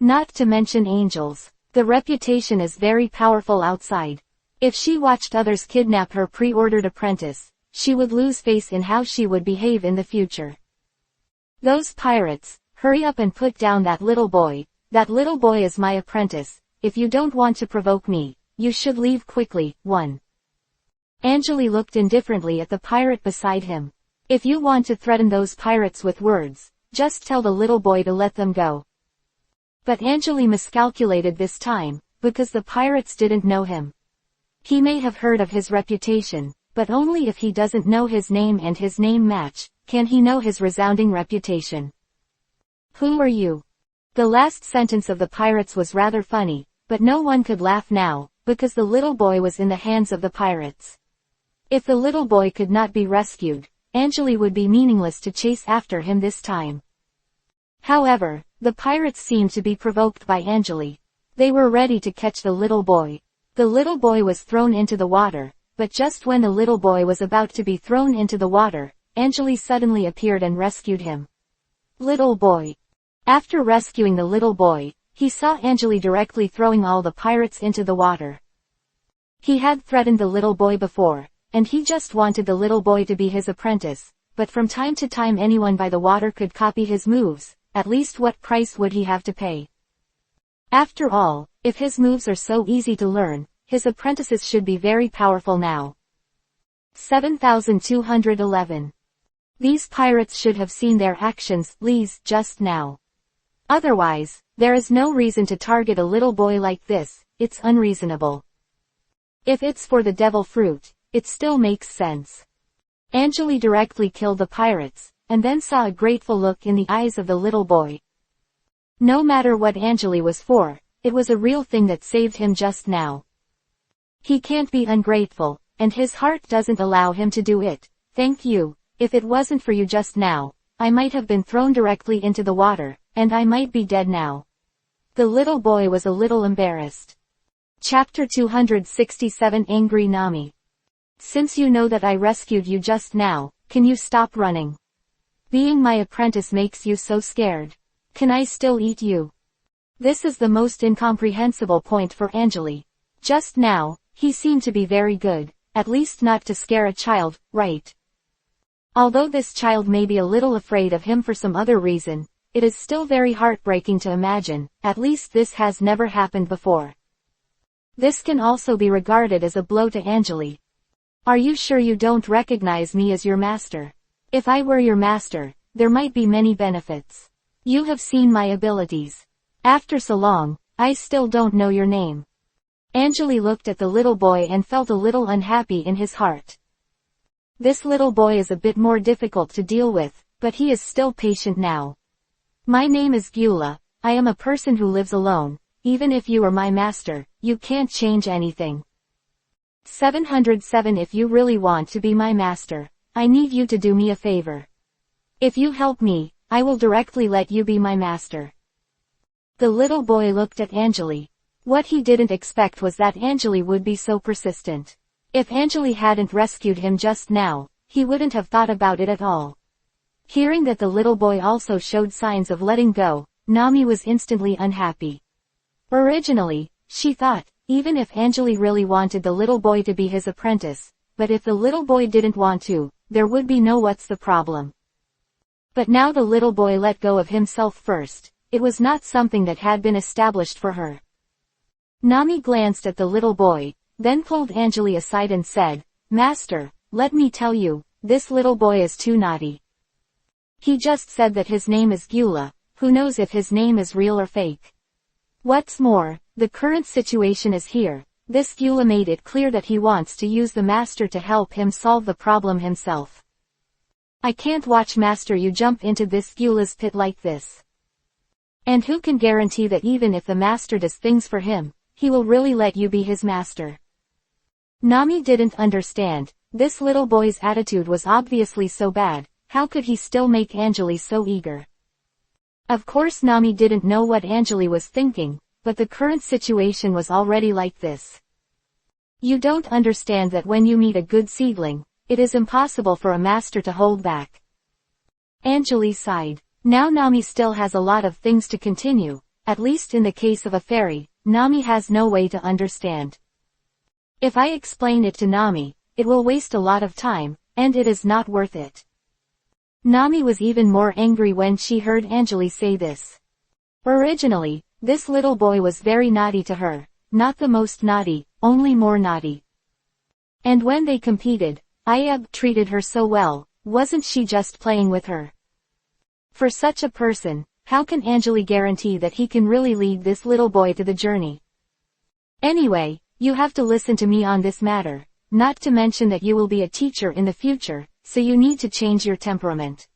Not to mention angels. The reputation is very powerful outside. If she watched others kidnap her pre-ordered apprentice, she would lose face in how she would behave in the future. Those pirates, hurry up and put down that little boy. That little boy is my apprentice. If you don't want to provoke me, you should leave quickly. 1. Anjali looked indifferently at the pirate beside him. If you want to threaten those pirates with words, just tell the little boy to let them go. But Anjali miscalculated this time, because the pirates didn't know him. He may have heard of his reputation, but only if he doesn't know his name and his name match, can he know his resounding reputation. Who are you? The last sentence of the pirates was rather funny, but no one could laugh now, because the little boy was in the hands of the pirates. If the little boy could not be rescued, Anjali would be meaningless to chase after him this time. However, the pirates seemed to be provoked by Anjali. They were ready to catch the little boy. The little boy was thrown into the water, but just when the little boy was about to be thrown into the water, Anjali suddenly appeared and rescued him. Little boy. After rescuing the little boy, he saw Anjali directly throwing all the pirates into the water. He had threatened the little boy before, and he just wanted the little boy to be his apprentice, but from time to time anyone by the water could copy his moves, at least what price would he have to pay? After all, if his moves are so easy to learn, his apprentices should be very powerful now. 7211. These pirates should have seen their actions, just now. Otherwise, there is no reason to target a little boy like this, it's unreasonable. If it's for the devil fruit, it still makes sense. Anjali directly killed the pirates, and then saw a grateful look in the eyes of the little boy. No matter what Anjali was for, it was a real thing that saved him just now. He can't be ungrateful, and his heart doesn't allow him to do it. Thank you. If it wasn't for you just now, I might have been thrown directly into the water, and I might be dead now. The little boy was a little embarrassed. Chapter 267 Angry Nami. Since you know that I rescued you just now, can you stop running? Being my apprentice makes you so scared. Can I still eat you? This is the most incomprehensible point for Anjali. Just now, he seemed to be very good, at least not to scare a child, right? Although this child may be a little afraid of him for some other reason, it is still very heartbreaking to imagine, at least this has never happened before. This can also be regarded as a blow to Anjali. Are you sure you don't recognize me as your master? If I were your master, there might be many benefits. You have seen my abilities. After so long, I still don't know your name. Anjali looked at the little boy and felt a little unhappy in his heart. This little boy is a bit more difficult to deal with, but he is still patient now. My name is Gyula, I am a person who lives alone. Even if you are my master, you can't change anything. 707 If you really want to be my master, I need you to do me a favor. If you help me, I will directly let you be my master. The little boy looked at Anjali. What he didn't expect was that Anjali would be so persistent. If Anjali hadn't rescued him just now, he wouldn't have thought about it at all. Hearing that the little boy also showed signs of letting go, Nami was instantly unhappy. Originally, she thought, even if Anjali really wanted the little boy to be his apprentice, but if the little boy didn't want to, there would be no what's the problem. But now the little boy let go of himself first. It was not something that had been established for her. Nami glanced at the little boy, then pulled Anjali aside and said, Master, let me tell you, this little boy is too naughty. He just said that his name is Gyula, who knows if his name is real or fake. What's more, the current situation is here. This Gyula made it clear that he wants to use the master to help him solve the problem himself. I can't watch master you jump into this Gyula's pit like this. And who can guarantee that even if the master does things for him, he will really let you be his master? Nami didn't understand. This little boy's attitude was obviously so bad. How could he still make Anjali so eager? Of course Nami didn't know what Anjali was thinking, but the current situation was already like this. You don't understand that when you meet a good seedling, it is impossible for a master to hold back. Anjali sighed. Now Nami still has a lot of things to continue, at least in the case of a fairy, Nami has no way to understand. If I explain it to Nami, it will waste a lot of time, and it is not worth it. Nami was even more angry when she heard Anjali say this. Originally, this little boy was very naughty to her, not the most naughty, only more naughty. And when they competed, EPUB treated her so well, wasn't she just playing with her? For such a person, how can Anjali guarantee that he can really lead this little boy to the journey? Anyway, you have to listen to me on this matter, not to mention that you will be a teacher in the future, so you need to change your temperament.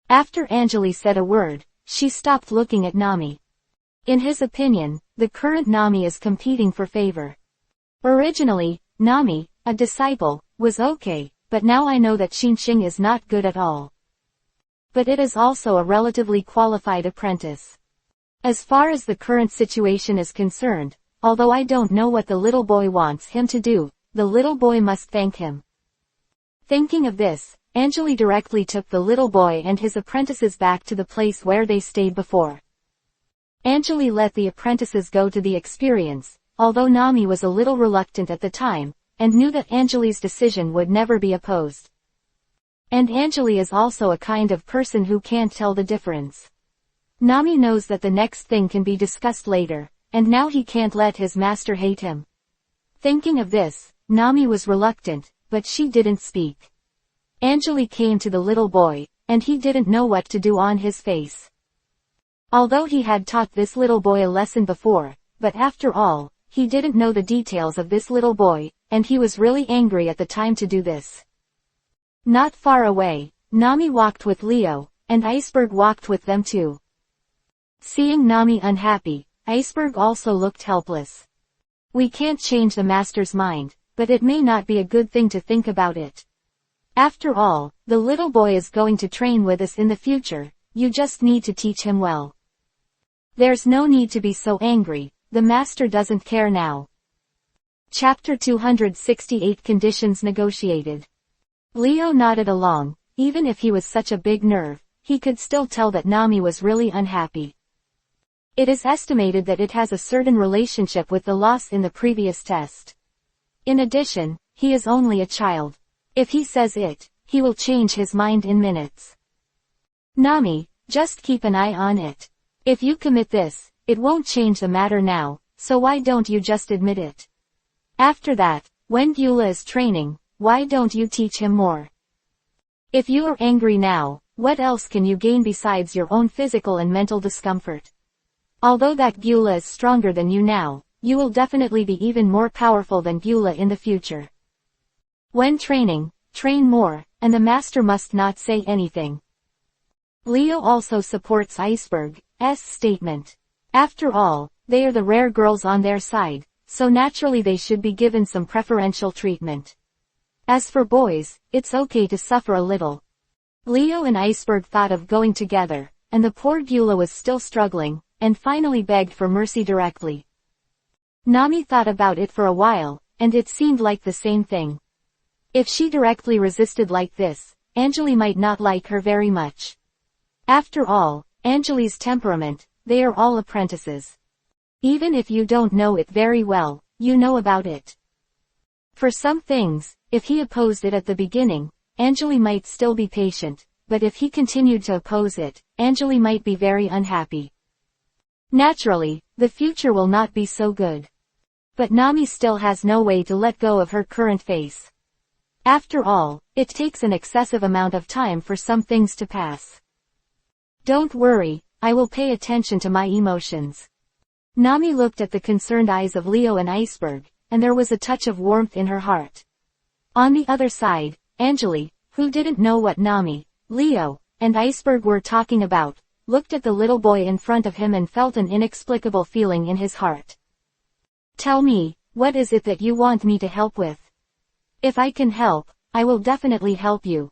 After Anjali said a word, she stopped looking at Nami. In his opinion, the current Nami is competing for favor. Originally, Nami, a disciple, was okay, but now I know that Xinxing is not good at all. But it is also a relatively qualified apprentice. As far as the current situation is concerned, although I don't know what the little boy wants him to do, the little boy must thank him. Thinking of this, Anjali directly took the little boy and his apprentices back to the place where they stayed before. Anjali let the apprentices go to the experience, although Nami was a little reluctant at the time, and knew that Anjali's decision would never be opposed. And Anjali is also a kind of person who can't tell the difference. Nami knows that the next thing can be discussed later, and now he can't let his master hate him. Thinking of this, Nami was reluctant, but she didn't speak. Anjali came to the little boy, and he didn't know what to do on his face. Although he had taught this little boy a lesson before, but after all, he didn't know the details of this little boy, and he was really angry at the time to do this. Not far away, Nami walked with Leo, and Iceberg walked with them too. Seeing Nami unhappy, Iceberg also looked helpless. We can't change the master's mind, but it may not be a good thing to think about it. After all, the little boy is going to train with us in the future, you just need to teach him well. There's no need to be so angry, the master doesn't care now. Chapter 268 Conditions Negotiated. Leo nodded along. Even if he was such a big nerve, he could still tell that Nami was really unhappy. It is estimated that it has a certain relationship with the loss in the previous test. In addition, he is only a child. If he says it, he will change his mind in minutes. Nami, just keep an eye on it. If you commit this, it won't change the matter now, so why don't you just admit it? After that, when Beulah is training, why don't you teach him more? If you are angry now, what else can you gain besides your own physical and mental discomfort? Although that Beulah is stronger than you now, you will definitely be even more powerful than Beulah in the future. When training, train more, and the master must not say anything. Leo also supports Iceberg's statement. After all, they are the rare girls on their side, so naturally they should be given some preferential treatment. As for boys, it's okay to suffer a little. Leo and Iceberg thought of going together, and the poor Beulah was still struggling, and finally begged for mercy directly. Nami thought about it for a while, and it seemed like the same thing. If she directly resisted like this, Anjali might not like her very much. After all, Anjali's temperament, they are all apprentices. Even if you don't know it very well, you know about it. For some things, if he opposed it at the beginning, Anjali might still be patient, but if he continued to oppose it, Anjali might be very unhappy. Naturally, the future will not be so good. But Nami still has no way to let go of her current face. After all, it takes an excessive amount of time for some things to pass. Don't worry, I will pay attention to my emotions. Nami looked at the concerned eyes of Leo and Iceberg, and there was a touch of warmth in her heart. On the other side, Anjali, who didn't know what Nami, Leo, and Iceberg were talking about, looked at the little boy in front of him and felt an inexplicable feeling in his heart. Tell me, what is it that you want me to help with? If I can help, I will definitely help you.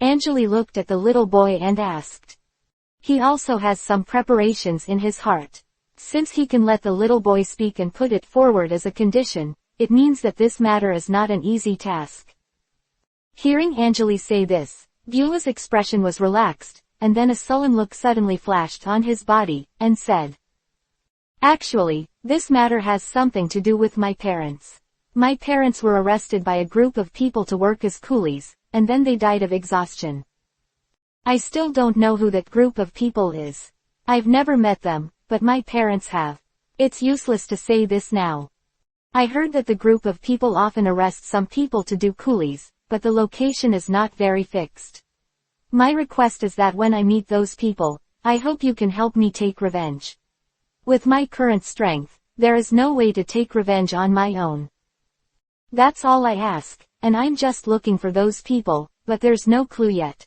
Anjali looked at the little boy and asked. He also has some preparations in his heart. Since he can let the little boy speak and put it forward as a condition, it means that this matter is not an easy task. Hearing Anjali say this, Beulah's expression was relaxed, and then a sullen look suddenly flashed on his body, and said, Actually, this matter has something to do with my parents. My parents were arrested by a group of people to work as coolies, and then they died of exhaustion. I still don't know who that group of people is. I've never met them, but my parents have. It's useless to say this now. I heard that the group of people often arrest some people to do coolies, but the location is not very fixed. My request is that when I meet those people, I hope you can help me take revenge. With my current strength, there is no way to take revenge on my own. That's all I ask, and I'm just looking for those people, but there's no clue yet.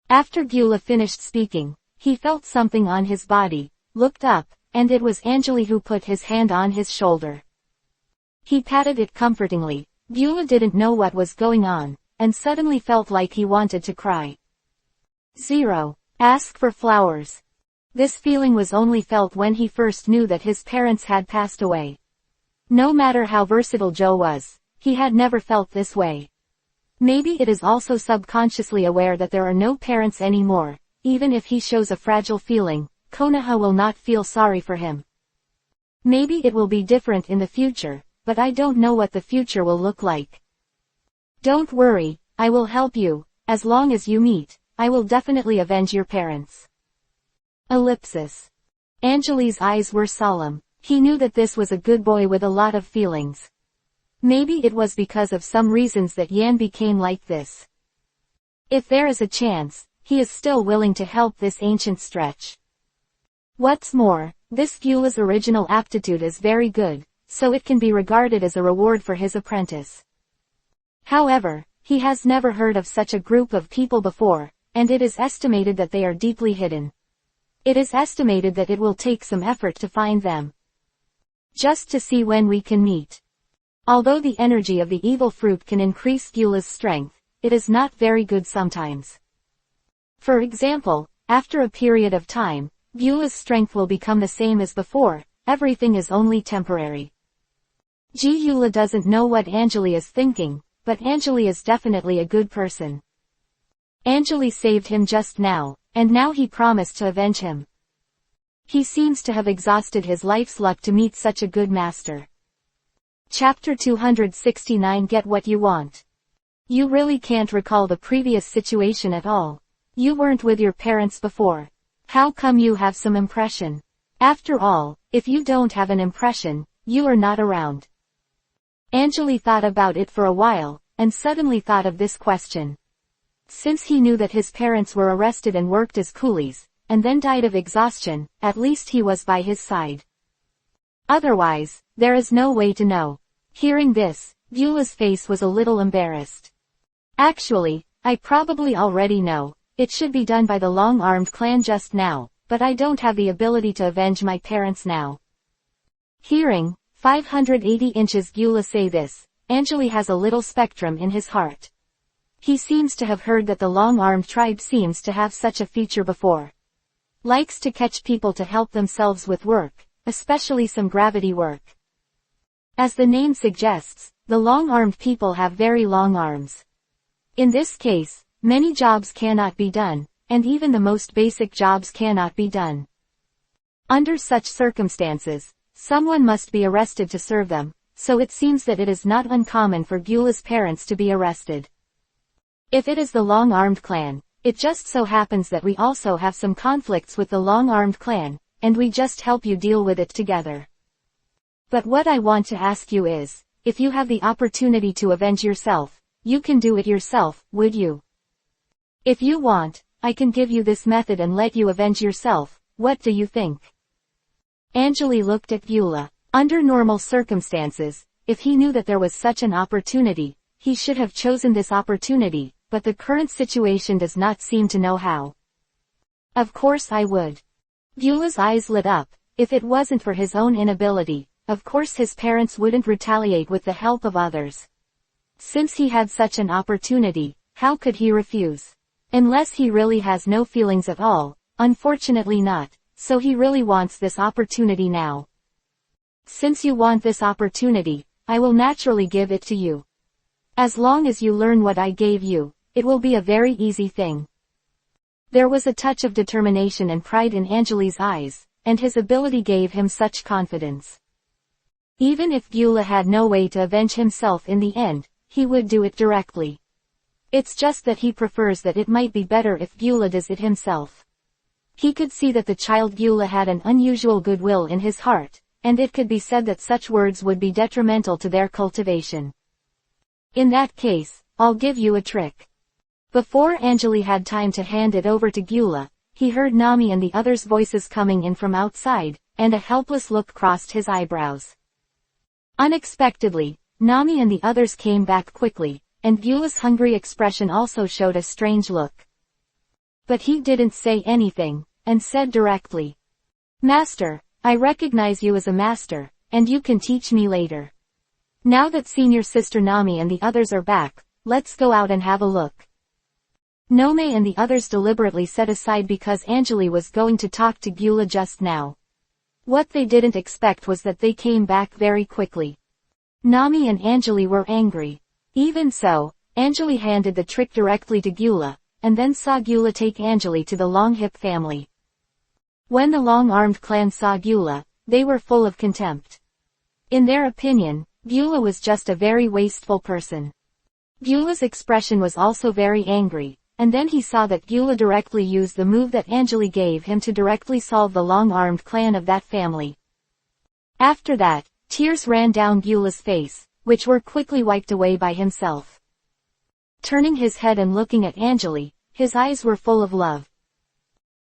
After Beulah finished speaking, he felt something on his body, looked up, and it was Anjali who put his hand on his shoulder. He patted it comfortingly. Beulah didn't know what was going on, and suddenly felt like he wanted to cry. 0. Ask for flowers. This feeling was only felt when he first knew that his parents had passed away. No matter how versatile Joe was, he had never felt this way. Maybe it is also subconsciously aware that there are no parents anymore. Even if he shows a fragile feeling, Konoha will not feel sorry for him. Maybe it will be different in the future, but I don't know what the future will look like. Don't worry, I will help you. As long as you meet, I will definitely avenge your parents. Ellipsis. Anjali's eyes were solemn. He knew that this was a good boy with a lot of feelings. Maybe it was because of some reasons that Yan became like this. If there is a chance, he is still willing to help this ancient stretch. What's more, this Beulah's original aptitude is very good, so it can be regarded as a reward for his apprentice. However, he has never heard of such a group of people before, and it is estimated that they are deeply hidden. It is estimated that it will take some effort to find them. Just to see when we can meet. Although the energy of the evil fruit can increase Beulah's strength, it is not very good sometimes. For example, after a period of time, Beulah's strength will become the same as before, everything is only temporary. Beula doesn't know what Anjali is thinking, but Anjali is definitely a good person. Anjali saved him just now, and now he promised to avenge him. He seems to have exhausted his life's luck to meet such a good master. Chapter 269 Get What You Want. You really can't recall the previous situation at all. You weren't with your parents before. How come you have some impression? After all, if you don't have an impression, you are not around. Anjali thought about it for a while, and suddenly thought of this question. Since he knew that his parents were arrested and worked as coolies, and then died of exhaustion, at least he was by his side. Otherwise, there is no way to know. Hearing this, Beulah's face was a little embarrassed. Actually, I probably already know. It should be done by the long-armed clan just now, but I don't have the ability to avenge my parents now. Hearing 580 inches Beulah say this, Anjali has a little spectrum in his heart. He seems to have heard that the long-armed tribe seems to have such a feature before. Likes to catch people to help themselves with work, especially some gravity work. As the name suggests, the long-armed people have very long arms. In this case, many jobs cannot be done, and even the most basic jobs cannot be done. Under such circumstances, someone must be arrested to serve them, so it seems that it is not uncommon for Beulah's parents to be arrested. If it is the long-armed clan, it just so happens that we also have some conflicts with the long-armed clan, and we just help you deal with it together. But what I want to ask you is, if you have the opportunity to avenge yourself, you can do it yourself, would you? If you want, I can give you this method and let you avenge yourself, what do you think? Anjali looked at Beulah. Under normal circumstances, if he knew that there was such an opportunity, he should have chosen this opportunity, but the current situation does not seem to know how. Of course I would. Beulah's eyes lit up. If it wasn't for his own inability, of course his parents wouldn't retaliate with the help of others. Since he had such an opportunity, how could he refuse? Unless he really has no feelings at all, unfortunately not, so he really wants this opportunity now. Since you want this opportunity, I will naturally give it to you. As long as you learn what I gave you, it will be a very easy thing. There was a touch of determination and pride in Anjali's eyes, and his ability gave him such confidence. Even if Beulah had no way to avenge himself in the end, he would do it directly. It's just that he prefers that it might be better if Beulah does it himself. He could see that the child Beulah had an unusual goodwill in his heart, and it could be said that such words would be detrimental to their cultivation. In that case, I'll give you a trick. Before Anjali had time to hand it over to Beulah, he heard Nami and the others' voices coming in from outside, and a helpless look crossed his eyebrows. Unexpectedly, Nami and the others came back quickly, and Beulah's hungry expression also showed a strange look. But he didn't say anything, and said directly, "Master, I recognize you as a master, and you can teach me later. Now that senior sister Nami and the others are back, let's go out and have a look." Nome and the others deliberately set aside because Anjali was going to talk to Beulah just now. What they didn't expect was that they came back very quickly. Nami and Anjali were angry. Even so, Anjali handed the trick directly to Beulah, and then saw Beulah take Anjali to the Longhip family. When the long-armed clan saw Beulah, they were full of contempt. In their opinion, Beulah was just a very wasteful person. Beulah's expression was also very angry, and then he saw that Beulah directly used the move that Anjali gave him to directly solve the long-armed clan of that family. After that, tears ran down Beulah's face, which were quickly wiped away by himself. Turning his head and looking at Anjali, his eyes were full of love.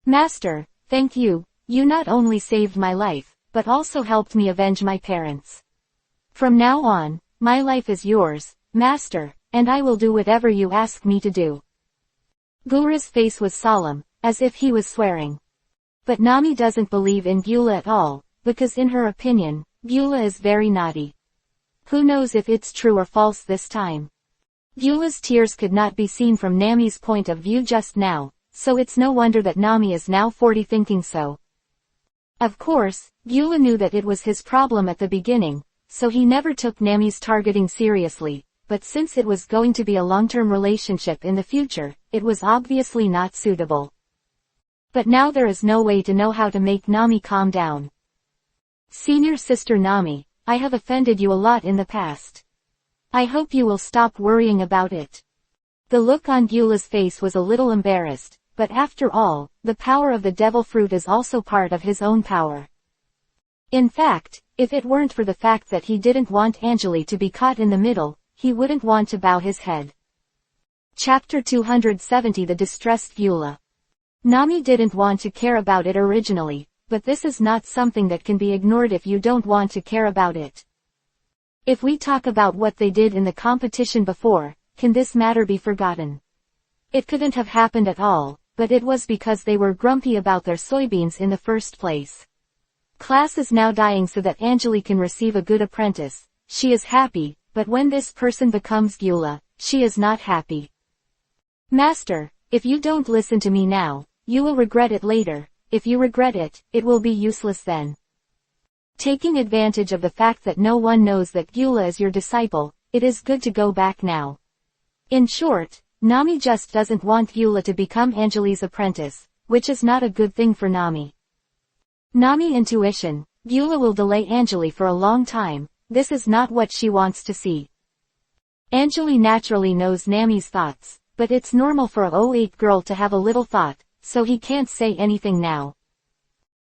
"Master, thank you, you not only saved my life, but also helped me avenge my parents. From now on, my life is yours, Master, and I will do whatever you ask me to do." Gura's face was solemn, as if he was swearing. But Nami doesn't believe in Beulah at all, because in her opinion, Beulah is very naughty. Who knows if it's true or false this time. Beulah's tears could not be seen from Nami's point of view just now, so it's no wonder that Nami is now 40 thinking so. Of course, Gyula knew that it was his problem at the beginning, so he never took Nami's targeting seriously, but since it was going to be a long-term relationship in the future, it was obviously not suitable. But now there is no way to know how to make Nami calm down. Senior sister Nami, I have offended you a lot in the past. I hope you will stop worrying about it. The look on Gyula's face was a little embarrassed, but after all, the power of the devil fruit is also part of his own power. In fact, if it weren't for the fact that he didn't want Anjali to be caught in the middle, he wouldn't want to bow his head. Chapter 270 The Distressed Gyula. Nami didn't want to care about it originally, but this is not something that can be ignored if you don't want to care about it. If we talk about what they did in the competition before, can this matter be forgotten? It couldn't have happened at all, but it was because they were grumpy about their soybeans in the first place. Class is now dying so that Anjali can receive a good apprentice. She is happy, but when this person becomes Gyula, she is not happy. Master, if you don't listen to me now, you will regret it later. If you regret it, it will be useless then. Taking advantage of the fact that no one knows that Gyula is your disciple, it is good to go back now. In short, Nami just doesn't want Gyula to become Anjali's apprentice, which is not a good thing for Nami. Nami intuition, Gyula will delay Anjali for a long time. This is not what she wants to see. Anjali naturally knows Nami's thoughts, but it's normal for a 08 girl to have a little thought, so he can't say anything now.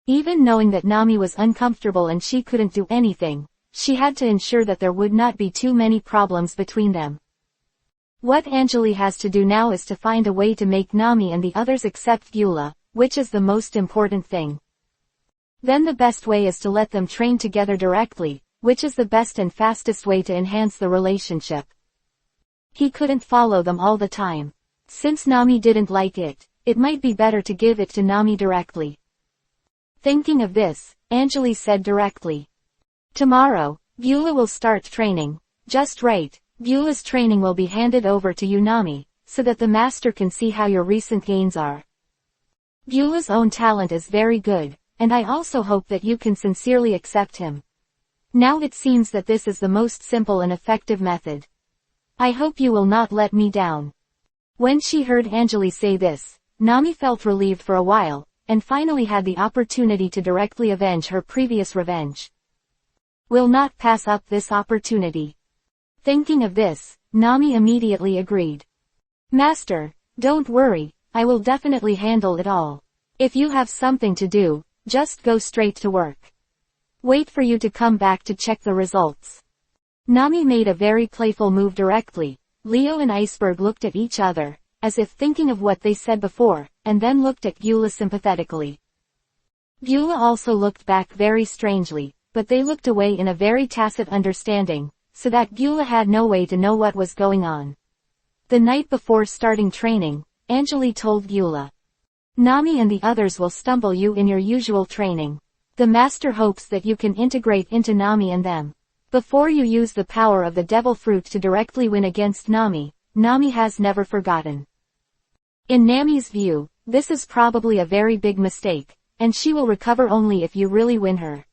Even knowing that Nami was uncomfortable and she couldn't do anything, she had to ensure that there would not be too many problems between them. What Anjali has to do now is to find a way to make Nami and the others accept Gyula, which is the most important thing. Then the best way is to let them train together directly, which is the best and fastest way to enhance the relationship. He couldn't follow them all the time. Since Nami didn't like it, it might be better to give it to Nami directly. Thinking of this, Anjali said directly. Tomorrow, Gyula will start training. Just right, Gyula's training will be handed over to you Nami, so that the master can see how your recent gains are. Gyula's own talent is very good, and I also hope that you can sincerely accept him. Now it seems that this is the most simple and effective method. I hope you will not let me down. When she heard Anjali say this, Nami felt relieved for a while, and finally had the opportunity to directly avenge her previous revenge. Will not pass up this opportunity. Thinking of this, Nami immediately agreed. Master, don't worry, I will definitely handle it all. If you have something to do, just go straight to work. Wait for you to come back to check the results. Nami made a very playful move directly. Leo and Iceberg looked at each other, as if thinking of what they said before, and then looked at Gyula sympathetically. Gyula also looked back very strangely, but they looked away in a very tacit understanding, so that Gyula had no way to know what was going on. The night before starting training, Anjali told Gyula, Nami and the others will stumble you in your usual training. The master hopes that you can integrate into Nami and them. Before you use the power of the devil fruit to directly win against Nami, Nami has never forgotten. In Nami's view, this is probably a very big mistake, and she will recover only if you really win her.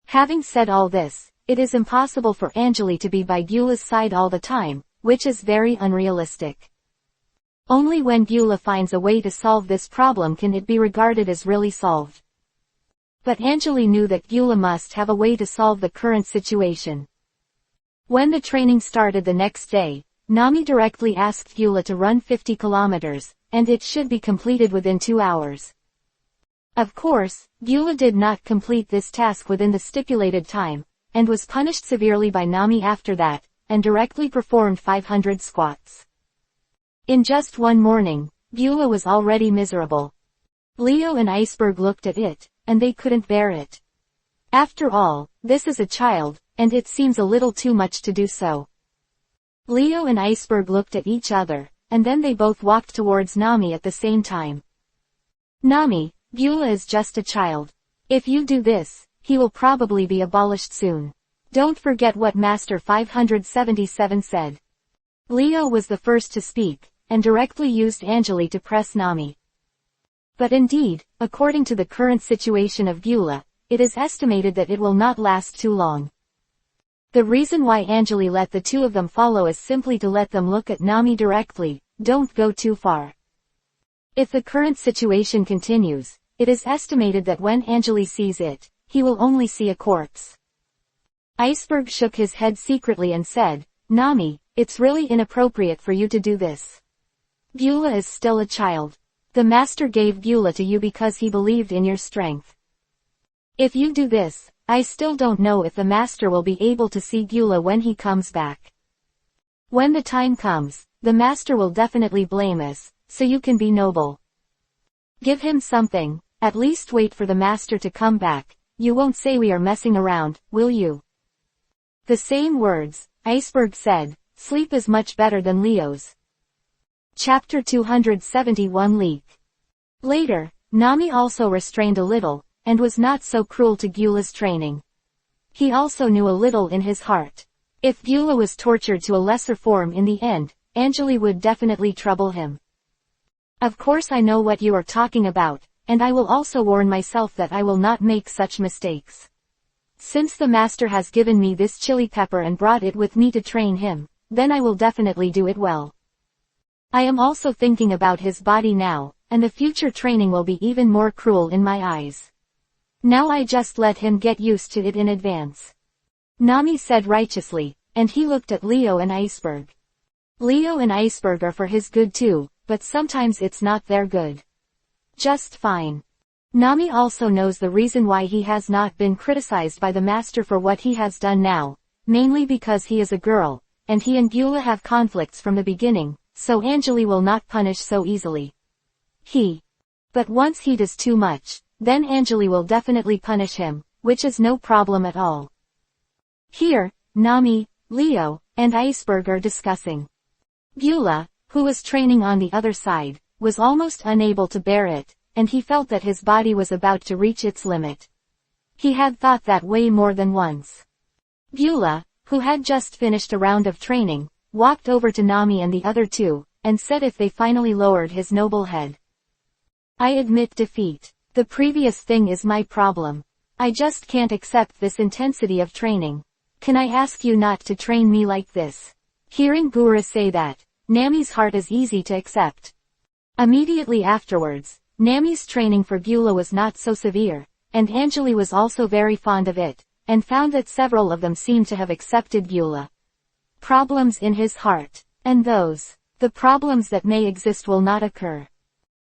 Having said all this, it is impossible for Anjali to be by Gyula's side all the time, which is very unrealistic. Only when Gyula finds a way to solve this problem can it be regarded as really solved. But Anjali knew that Gyula must have a way to solve the current situation. When the training started the next day, Nami directly asked Gyula to run 50 kilometers, and it should be completed within 2 hours. Of course, Gyula did not complete this task within the stipulated time, and was punished severely by Nami after that, and directly performed 500 squats. In just one morning, Gyula was already miserable. Leo and Iceberg looked at it, and they couldn't bear it. After all, this is a child, and it seems a little too much to do so. Leo and Iceberg looked at each other, and then they both walked towards Nami at the same time. Nami, Gyula is just a child. If you do this, he will probably be abolished soon. Don't forget what Master 577 said. Leo was the first to speak, and directly used Anjali to press Nami. But indeed, according to the current situation of Beulah, it is estimated that it will not last too long. The reason why Anjali let the two of them follow is simply to let them look at Nami directly. Don't go too far. If the current situation continues, it is estimated that when Anjali sees it, he will only see a corpse. Iceberg shook his head secretly and said, Nami, it's really inappropriate for you to do this. Beulah is still a child. The master gave Beulah to you because he believed in your strength. If you do this, I still don't know if the master will be able to see Beulah when he comes back. When the time comes, the master will definitely blame us, so you can be noble. Give him something, at least wait for the master to come back. You won't say we are messing around, will you? The same words, Iceberg said. Sleep is much better than Leo's. Chapter 271 Leak. Later, Nami also restrained a little, and was not so cruel to Beulah's training. He also knew a little in his heart. If Beulah was tortured to a lesser form in the end, Anjali would definitely trouble him. Of course I know what you are talking about, and I will also warn myself that I will not make such mistakes. Since the master has given me this chili pepper and brought it with me to train him, then I will definitely do it well. I am also thinking about his body now, and the future training will be even more cruel in my eyes. Now I just let him get used to it in advance. Nami said righteously, and he looked at Leo and Iceberg. Leo and Iceberg are for his good too, but sometimes it's not their good. Just fine. Nami also knows the reason why he has not been criticized by the master for what he has done now, mainly because he is a girl, and he and Beulah have conflicts from the beginning, so Anjali will not punish so easily. But once he does too much, then Anjali will definitely punish him, which is no problem at all. Here, Nami, Leo, and Iceberg are discussing. Beulah, who was training on the other side, was almost unable to bear it, and he felt that his body was about to reach its limit. He had thought that way more than once. Beulah, who had just finished a round of training, walked over to Nami and the other two, and said if they finally lowered his noble head. I admit defeat. The previous thing is my problem. I just can't accept this intensity of training. Can I ask you not to train me like this? Hearing Gura say that, Nami's heart is easy to accept. Immediately afterwards, Nami's training for Beulah was not so severe, and Anjali was also very fond of it, and found that several of them seemed to have accepted Beulah. Problems in his heart, and the problems that may exist will not occur.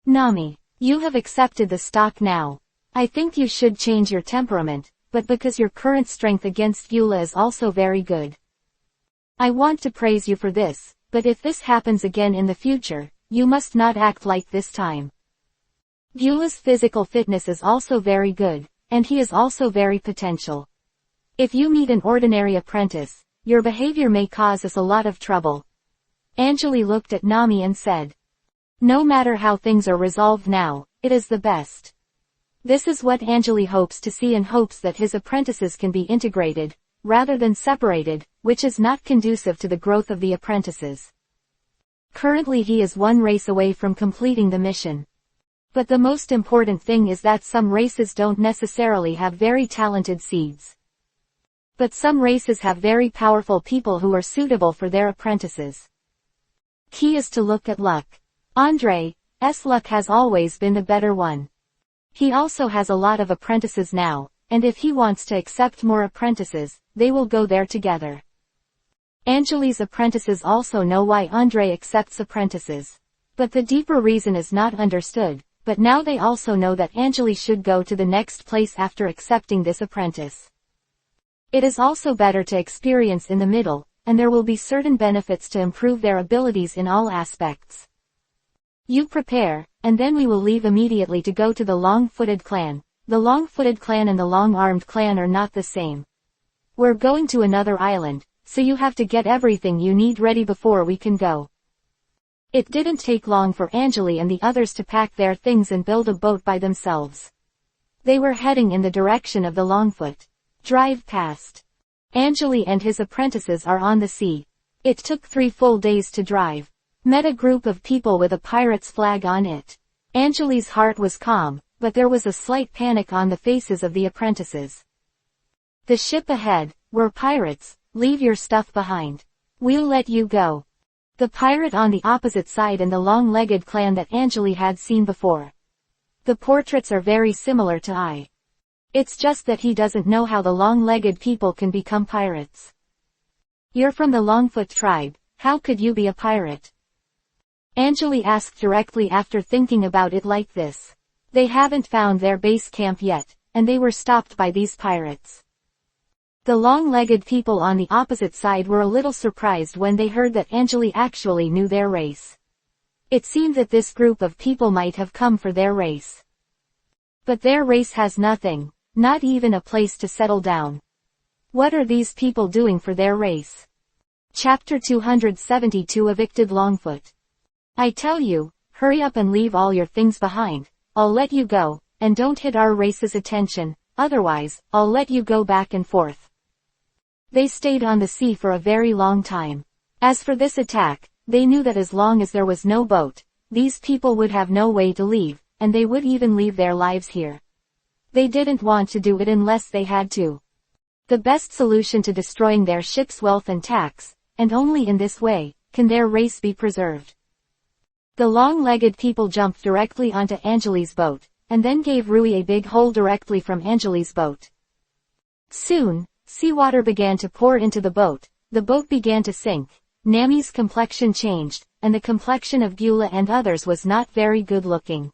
Nami, you have accepted the stock now. I think you should change your temperament, but because your current strength against Beulah is also very good. I want to praise you for this, but if this happens again in the future, you must not act like this time. Beulah's physical fitness is also very good, and he is also very potential. If you meet an ordinary apprentice, your behavior may cause us a lot of trouble. Anjali looked at Nami and said, no matter how things are resolved now, it is the best. This is what Anjali hopes to see and hopes that his apprentices can be integrated, rather than separated, which is not conducive to the growth of the apprentices. Currently he is one race away from completing the mission. But the most important thing is that some races don't necessarily have very talented seeds. But some races have very powerful people who are suitable for their apprentices. Key is to look at luck. Andre's luck has always been the better one. He also has a lot of apprentices now, and if he wants to accept more apprentices, they will go there together. Anjali's apprentices also know why Andre accepts apprentices. But the deeper reason is not understood, but now they also know that Anjali should go to the next place after accepting this apprentice. It is also better to experience in the middle, and there will be certain benefits to improve their abilities in all aspects. You prepare, and then we will leave immediately to go to the long-footed clan. The long-footed clan and the long-armed clan are not the same. We're going to another island, so you have to get everything you need ready before we can go. It didn't take long for Anjali and the others to pack their things and build a boat by themselves. They were heading in the direction of the Longfoot. Drive past. Anjali and his apprentices are on the sea. It took 3 full days to drive. Met a group of people with a pirate's flag on it. Anjali's heart was calm, but there was a slight panic on the faces of the apprentices. The ship ahead, we're pirates, leave your stuff behind. We'll let you go. The pirate on the opposite side and the long-legged clan that Anjali had seen before. The portraits are very similar to I. It's just that he doesn't know how the long-legged people can become pirates. You're from the Longfoot tribe, how could you be a pirate? Anjali asked directly after thinking about it like this. They haven't found their base camp yet, and they were stopped by these pirates. The long-legged people on the opposite side were a little surprised when they heard that Anjali actually knew their race. It seemed that this group of people might have come for their race. But their race has nothing, not even a place to settle down. What are these people doing for their race? Chapter 272 Evicted Longfoot. I tell you, hurry up and leave all your things behind. I'll let you go, and don't hit our race's attention, otherwise, I'll let you go back and forth. They stayed on the sea for a very long time. As for this attack, they knew that as long as there was no boat, these people would have no way to leave, and they would even leave their lives here. They didn't want to do it unless they had to. The best solution to destroying their ship's wealth and tax, and only in this way, can their race be preserved. The long-legged people jumped directly onto Anjali's boat, and then gave Rui a big hole directly from Anjali's boat. Soon, seawater began to pour into the boat began to sink, Nami's complexion changed, and the complexion of Gula and others was not very good looking.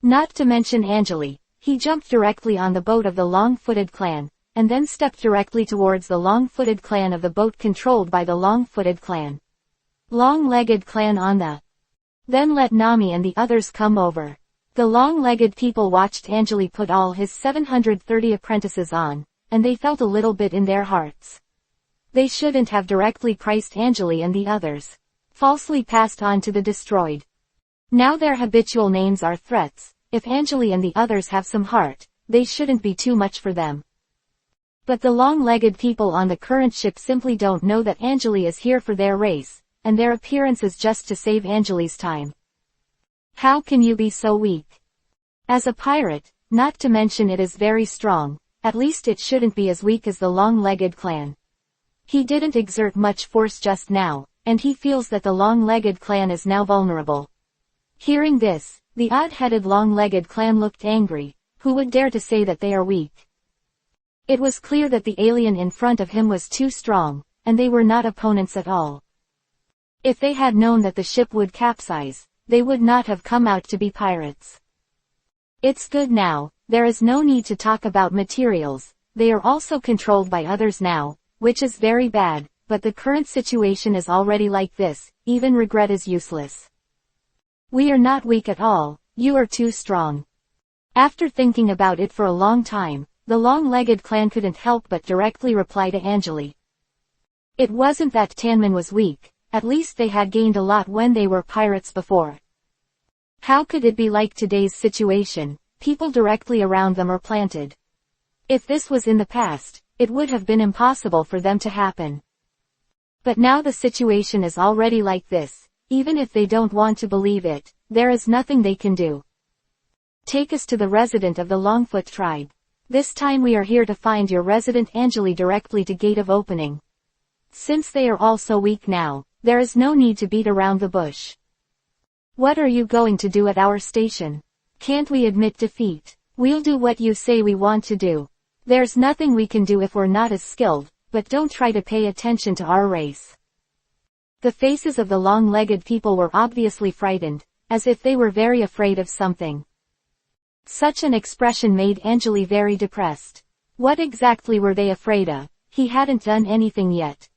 Not to mention Anjali, he jumped directly on the boat of the long-footed clan, and then stepped directly towards the long-footed clan of the boat controlled by the long-footed clan. Long-legged clan on the. Then let Nami and the others come over. The long-legged people watched Anjali put all his 730 apprentices on, and they felt a little bit in their hearts. They shouldn't have directly priced Anjali and the others. Falsely passed on to the destroyed. Now their habitual names are threats. If Anjali and the others have some heart, they shouldn't be too much for them. But the long-legged people on the current ship simply don't know that Anjali is here for their race, and their appearance is just to save Anjali's time. How can you be so weak? As a pirate, not to mention it is very strong, at least it shouldn't be as weak as the long-legged clan. He didn't exert much force just now, and he feels that the long-legged clan is now vulnerable. Hearing this, the odd-headed long-legged clan looked angry. Who would dare to say that they are weak? It was clear that the alien in front of him was too strong, and they were not opponents at all. If they had known that the ship would capsize, they would not have come out to be pirates. It's good now, there is no need to talk about materials, they are also controlled by others now, which is very bad, but the current situation is already like this, even regret is useless. We are not weak at all, you are too strong. After thinking about it for a long time, the long-legged clan couldn't help but directly reply to Anjali. It wasn't that Tanman was weak, at least they had gained a lot when they were pirates before. How could it be like today's situation? People directly around them are planted. If this was in the past, it would have been impossible for them to happen. But now the situation is already like this, even if they don't want to believe it, there is nothing they can do. Take us to the resident of the Longfoot tribe. This time we are here to find your resident Anjali directly to gate of opening. Since they are all so weak now, there is no need to beat around the bush. What are you going to do at our station? Can't we admit defeat? We'll do what you say we want to do. There's nothing we can do if we're not as skilled, but don't try to pay attention to our race. The faces of the long-legged people were obviously frightened, as if they were very afraid of something. Such an expression made Anjali very depressed. What exactly were they afraid of? He hadn't done anything yet.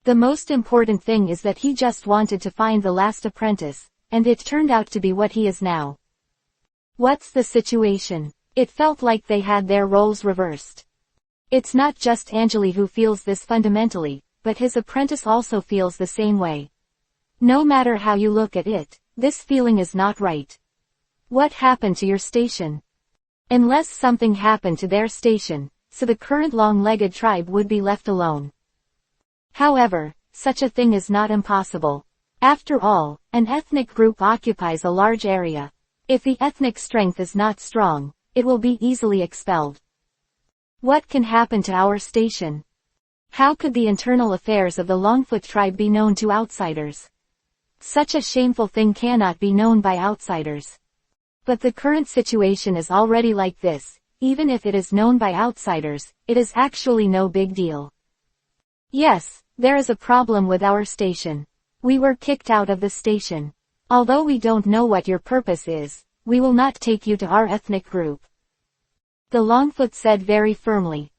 The most important thing is that he just wanted to find the last apprentice, and it turned out to be what he is now. What's the situation? It felt like they had their roles reversed. It's not just Anjali who feels this fundamentally, but his apprentice also feels the same way. No matter how you look at it, this feeling is not right. What happened to your station? Unless something happened to their station, so the current long-legged tribe would be left alone. However, such a thing is not impossible. After all, an ethnic group occupies a large area. If the ethnic strength is not strong, it will be easily expelled. What can happen to our station? How could the internal affairs of the Longfoot tribe be known to outsiders? Such a shameful thing cannot be known by outsiders. But the current situation is already like this. Even if it is known by outsiders, it is actually no big deal. Yes, there is a problem with our station. We were kicked out of the station. Although we don't know what your purpose is, we will not take you to our ethnic group. The Longfoot said very firmly.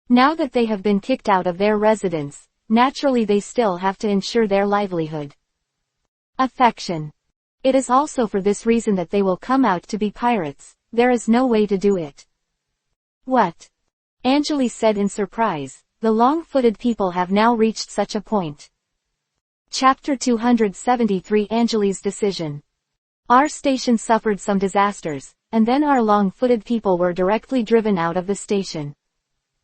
Now that they have been kicked out of their residence, naturally they still have to ensure their livelihood. Affection. It is also for this reason that they will come out to be pirates. There is no way to do it. What? Anjali said in surprise. The long-footed people have now reached such a point. Chapter 273 Anjali's Decision. Our station suffered some disasters, and then our long-footed people were directly driven out of the station.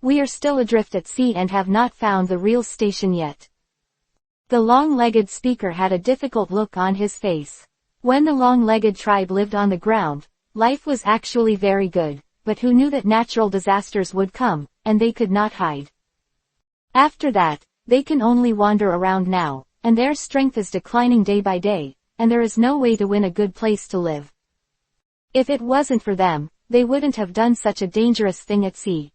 We are still adrift at sea and have not found the real station yet. The long-legged speaker had a difficult look on his face. When the long-legged tribe lived on the ground, life was actually very good, but who knew that natural disasters would come, and they could not hide. After that, they can only wander around now, and their strength is declining day by day, and there is no way to win a good place to live. If it wasn't for them, they wouldn't have done such a dangerous thing at sea.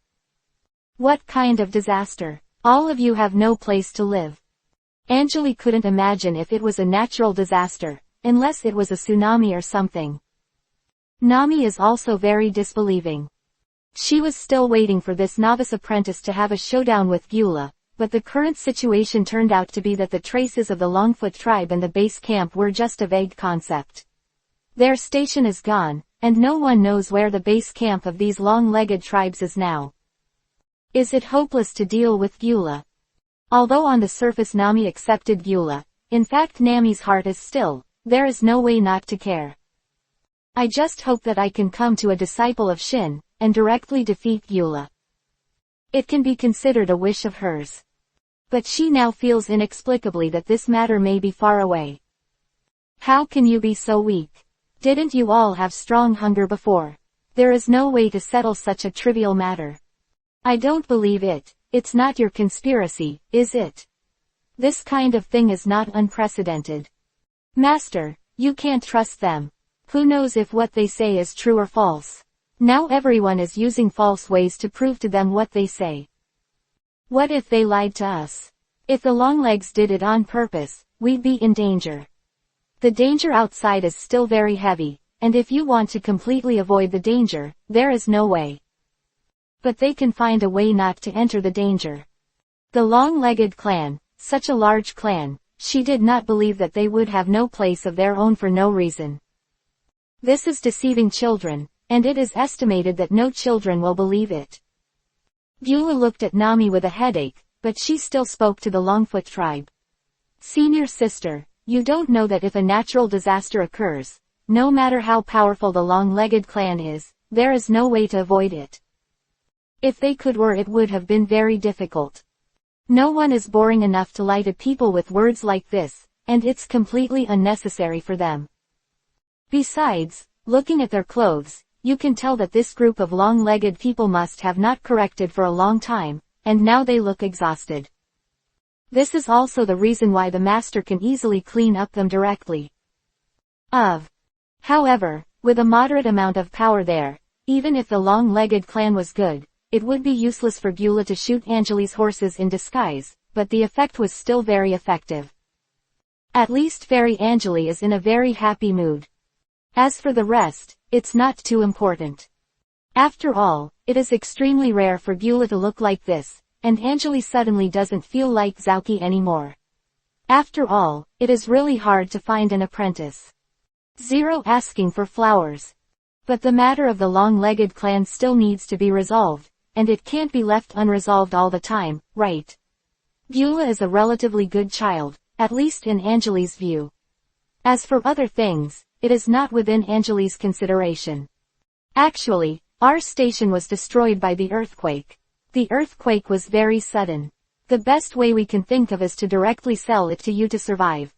What kind of disaster? All of you have no place to live. Anjali couldn't imagine if it was a natural disaster, unless it was a tsunami or something. Nami is also very disbelieving. She was still waiting for this novice apprentice to have a showdown with Gyula, but the current situation turned out to be that the traces of the Longfoot tribe and the base camp were just a vague concept. Their station is gone, and no one knows where the base camp of these long-legged tribes is now. Is it hopeless to deal with Gyula? Although on the surface Nami accepted Gyula, in fact Nami's heart is still, there is no way not to care. I just hope that I can come to a disciple of Shin, and directly defeat Gyula. It can be considered a wish of hers. But she now feels inexplicably that this matter may be far away. How can you be so weak? Didn't you all have strong hunger before? There is no way to settle such a trivial matter. I don't believe it. It's not your conspiracy, is it? This kind of thing is not unprecedented. Master, you can't trust them. Who knows if what they say is true or false? Now everyone is using false ways to prove to them what they say. What if they lied to us? If the Longlegs did it on purpose, we'd be in danger. The danger outside is still very heavy, and if you want to completely avoid the danger, there is no way. But they can find a way not to enter the danger. The long-legged clan, such a large clan, she did not believe that they would have no place of their own for no reason. This is deceiving children, and it is estimated that no children will believe it. Gyula looked at Nami with a headache, but she still spoke to the Longfoot tribe. Senior sister, you don't know that if a natural disaster occurs, no matter how powerful the long-legged clan is, there is no way to avoid it. If they could it would have been very difficult. No one is boring enough to lie to people with words like this, and it's completely unnecessary for them. Besides, looking at their clothes, you can tell that this group of long-legged people must have not corrected for a long time, and now they look exhausted. This is also the reason why the master can easily clean up them directly. However, with a moderate amount of power there, even if the long-legged clan was good, it would be useless for Gyula to shoot Anjali's horses in disguise, but the effect was still very effective. At least Fairy Anjali is in a very happy mood. As for the rest, it's not too important. After all, it is extremely rare for Gyula to look like this, and Anjali suddenly doesn't feel like Zauki anymore. After all, it is really hard to find an apprentice. Zero asking for flowers. But the matter of the long-legged clan still needs to be resolved, and it can't be left unresolved all the time, right? Gyula is a relatively good child, at least in Anjali's view. As for other things, it is not within Anjali's consideration. Actually, our station was destroyed by the earthquake. The earthquake was very sudden. The best way we can think of is to directly sell it to you to survive.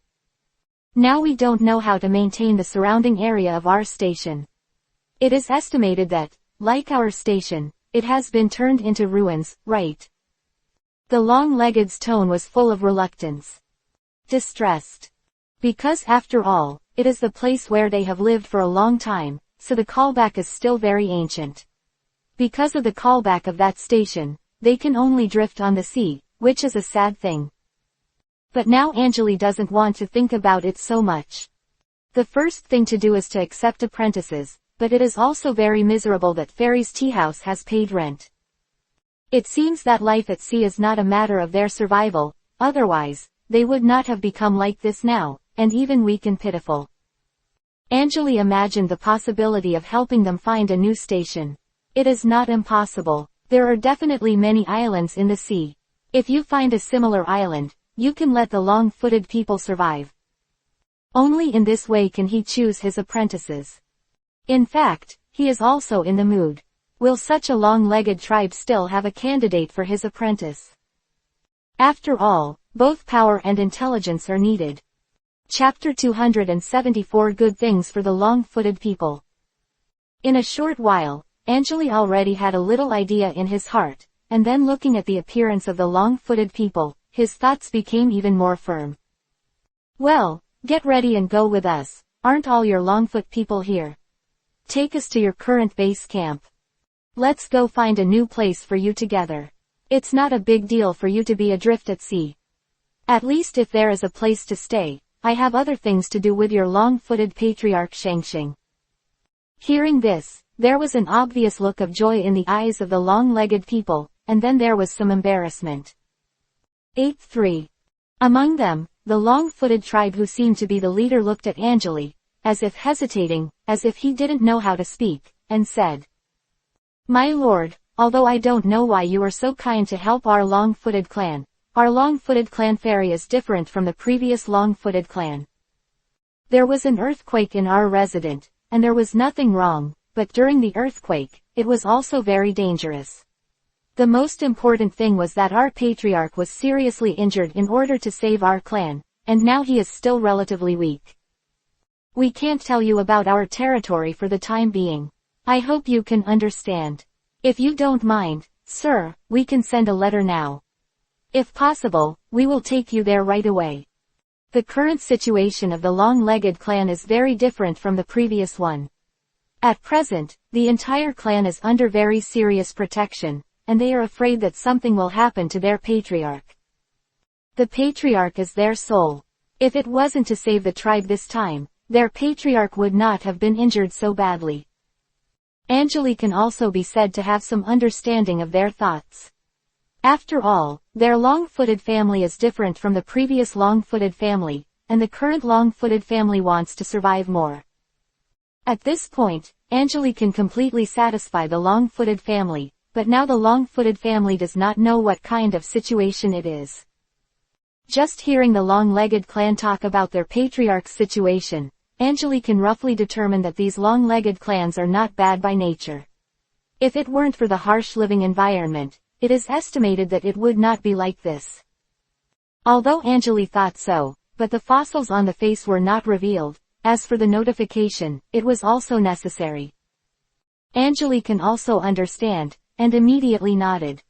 Now we don't know how to maintain the surrounding area of our station. It is estimated that, like our station, it has been turned into ruins, right? The long-legged's tone was full of reluctance. Distressed. Because after all, it is the place where they have lived for a long time, so the callback is still very ancient. Because of the callback of that station, they can only drift on the sea, which is a sad thing. But now Angeli doesn't want to think about it so much. The first thing to do is to accept apprentices, but it is also very miserable that Fairy's teahouse has paid rent. It seems that life at sea is not a matter of their survival, otherwise, they would not have become like this now, and even weak and pitiful. Angeli imagined the possibility of helping them find a new station. It is not impossible. There are definitely many islands in the sea. If you find a similar island, you can let the long-footed people survive. Only in this way can he choose his apprentices. In fact, he is also in the mood. Will such a long-legged tribe still have a candidate for his apprentice? After all, both power and intelligence are needed. Chapter 274 Good Things for the Long-Footed People. In a short while, Angeli already had a little idea in his heart, and then looking at the appearance of the long-footed people, his thoughts became even more firm. Well, get ready and go with us. Aren't all your Longfoot people here? Take us to your current base camp. Let's go find a new place for you together. It's not a big deal for you to be adrift at sea. At least if there is a place to stay, I have other things to do with your long-footed patriarch Shangxing. Hearing this, there was an obvious look of joy in the eyes of the long-legged people, and then there was some embarrassment. 8-3. Among them, the long-footed tribe who seemed to be the leader looked at Angeli, as if hesitating, as if he didn't know how to speak, and said, "My lord, although I don't know why you are so kind to help our long-footed clan, our long-footed clan Fairy is different from the previous long-footed clan. There was an earthquake in our residence, and there was nothing wrong, but during the earthquake, it was also very dangerous. The most important thing was that our patriarch was seriously injured in order to save our clan, and now he is still relatively weak. We can't tell you about our territory for the time being. I hope you can understand. If you don't mind, sir, we can send a letter now. If possible, we will take you there right away. The current situation of the long-legged clan is very different from the previous one. At present, the entire clan is under very serious protection, and they are afraid that something will happen to their patriarch. The patriarch is their soul. If it wasn't to save the tribe this time, their patriarch would not have been injured so badly. Angeli can also be said to have some understanding of their thoughts. After all, their long-footed family is different from the previous long-footed family, and the current long-footed family wants to survive more. At this point, Angeli can completely satisfy the long-footed family, but now the long-footed family does not know what kind of situation it is. Just hearing the long-legged clan talk about their patriarch's situation, Angeli can roughly determine that these long-legged clans are not bad by nature. If it weren't for the harsh living environment, it is estimated that it would not be like this. Although Angeli thought so, but the fossils on the face were not revealed. As for the notification, it was also necessary. Angeli can also understand, and immediately nodded.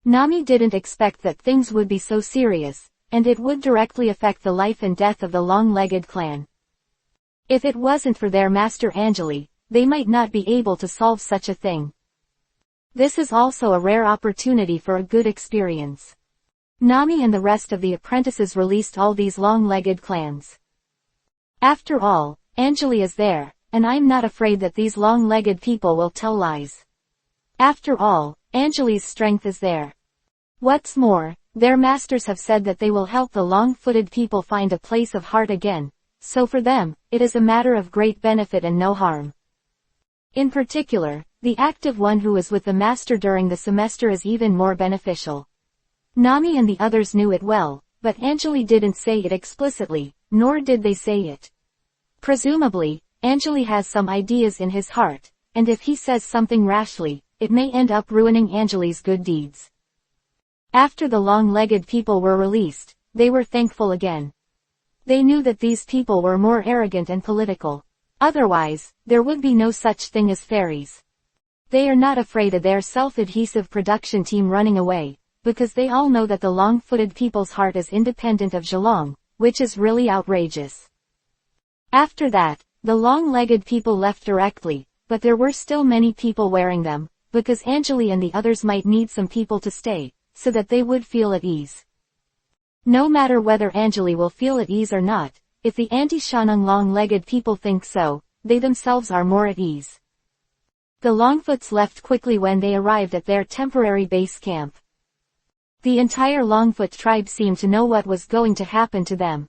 Nami didn't expect that things would be so serious, and it would directly affect the life and death of the long-legged clan. If it wasn't for their master Angeli, they might not be able to solve such a thing. This is also a rare opportunity for a good experience. Nami and the rest of the apprentices released all these long-legged clans. After all, Angeli is there, and I'm not afraid that these long-legged people will tell lies. After all, Angeli's strength is there. What's more, their masters have said that they will help the long-footed people find a place of heart again, so for them, it is a matter of great benefit and no harm. In particular, the active one who is with the master during the semester is even more beneficial. Nami and the others knew it well, but Angeli didn't say it explicitly, nor did they say it. Presumably, Angeli has some ideas in his heart, and if he says something rashly, it may end up ruining Angeli's good deeds. After the long-legged people were released, they were thankful again. They knew that these people were more arrogant and political. Otherwise, there would be no such thing as fairies. They are not afraid of their self-adhesive production team running away, because they all know that the long-footed people's heart is independent of Zhelong, which is really outrageous. After that, the long-legged people left directly, but there were still many people wearing them, because Anjali and the others might need some people to stay, so that they would feel at ease. No matter whether Anjali will feel at ease or not, if the anti-Shanung long-legged people think so, they themselves are more at ease. The Longfoots left quickly when they arrived at their temporary base camp. The entire Longfoot tribe seemed to know what was going to happen to them.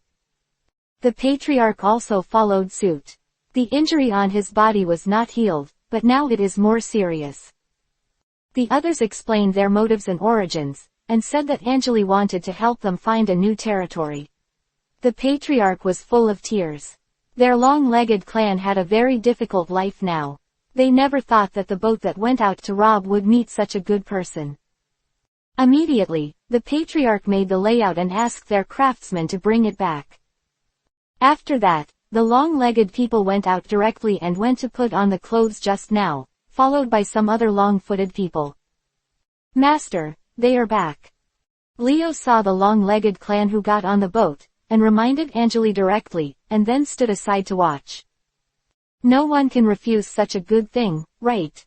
The patriarch also followed suit. The injury on his body was not healed, but now it is more serious. The others explained their motives and origins, and said that Anjali wanted to help them find a new territory. The patriarch was full of tears. Their long-legged clan had a very difficult life now. They never thought that the boat that went out to rob would meet such a good person. Immediately, the patriarch made the layout and asked their craftsmen to bring it back. After that, the long-legged people went out directly and went to put on the clothes just now, followed by some other long-footed people. Master, they are back. Leo saw the long-legged clan who got on the boat, and reminded Anjali directly, and then stood aside to watch. No one can refuse such a good thing, right?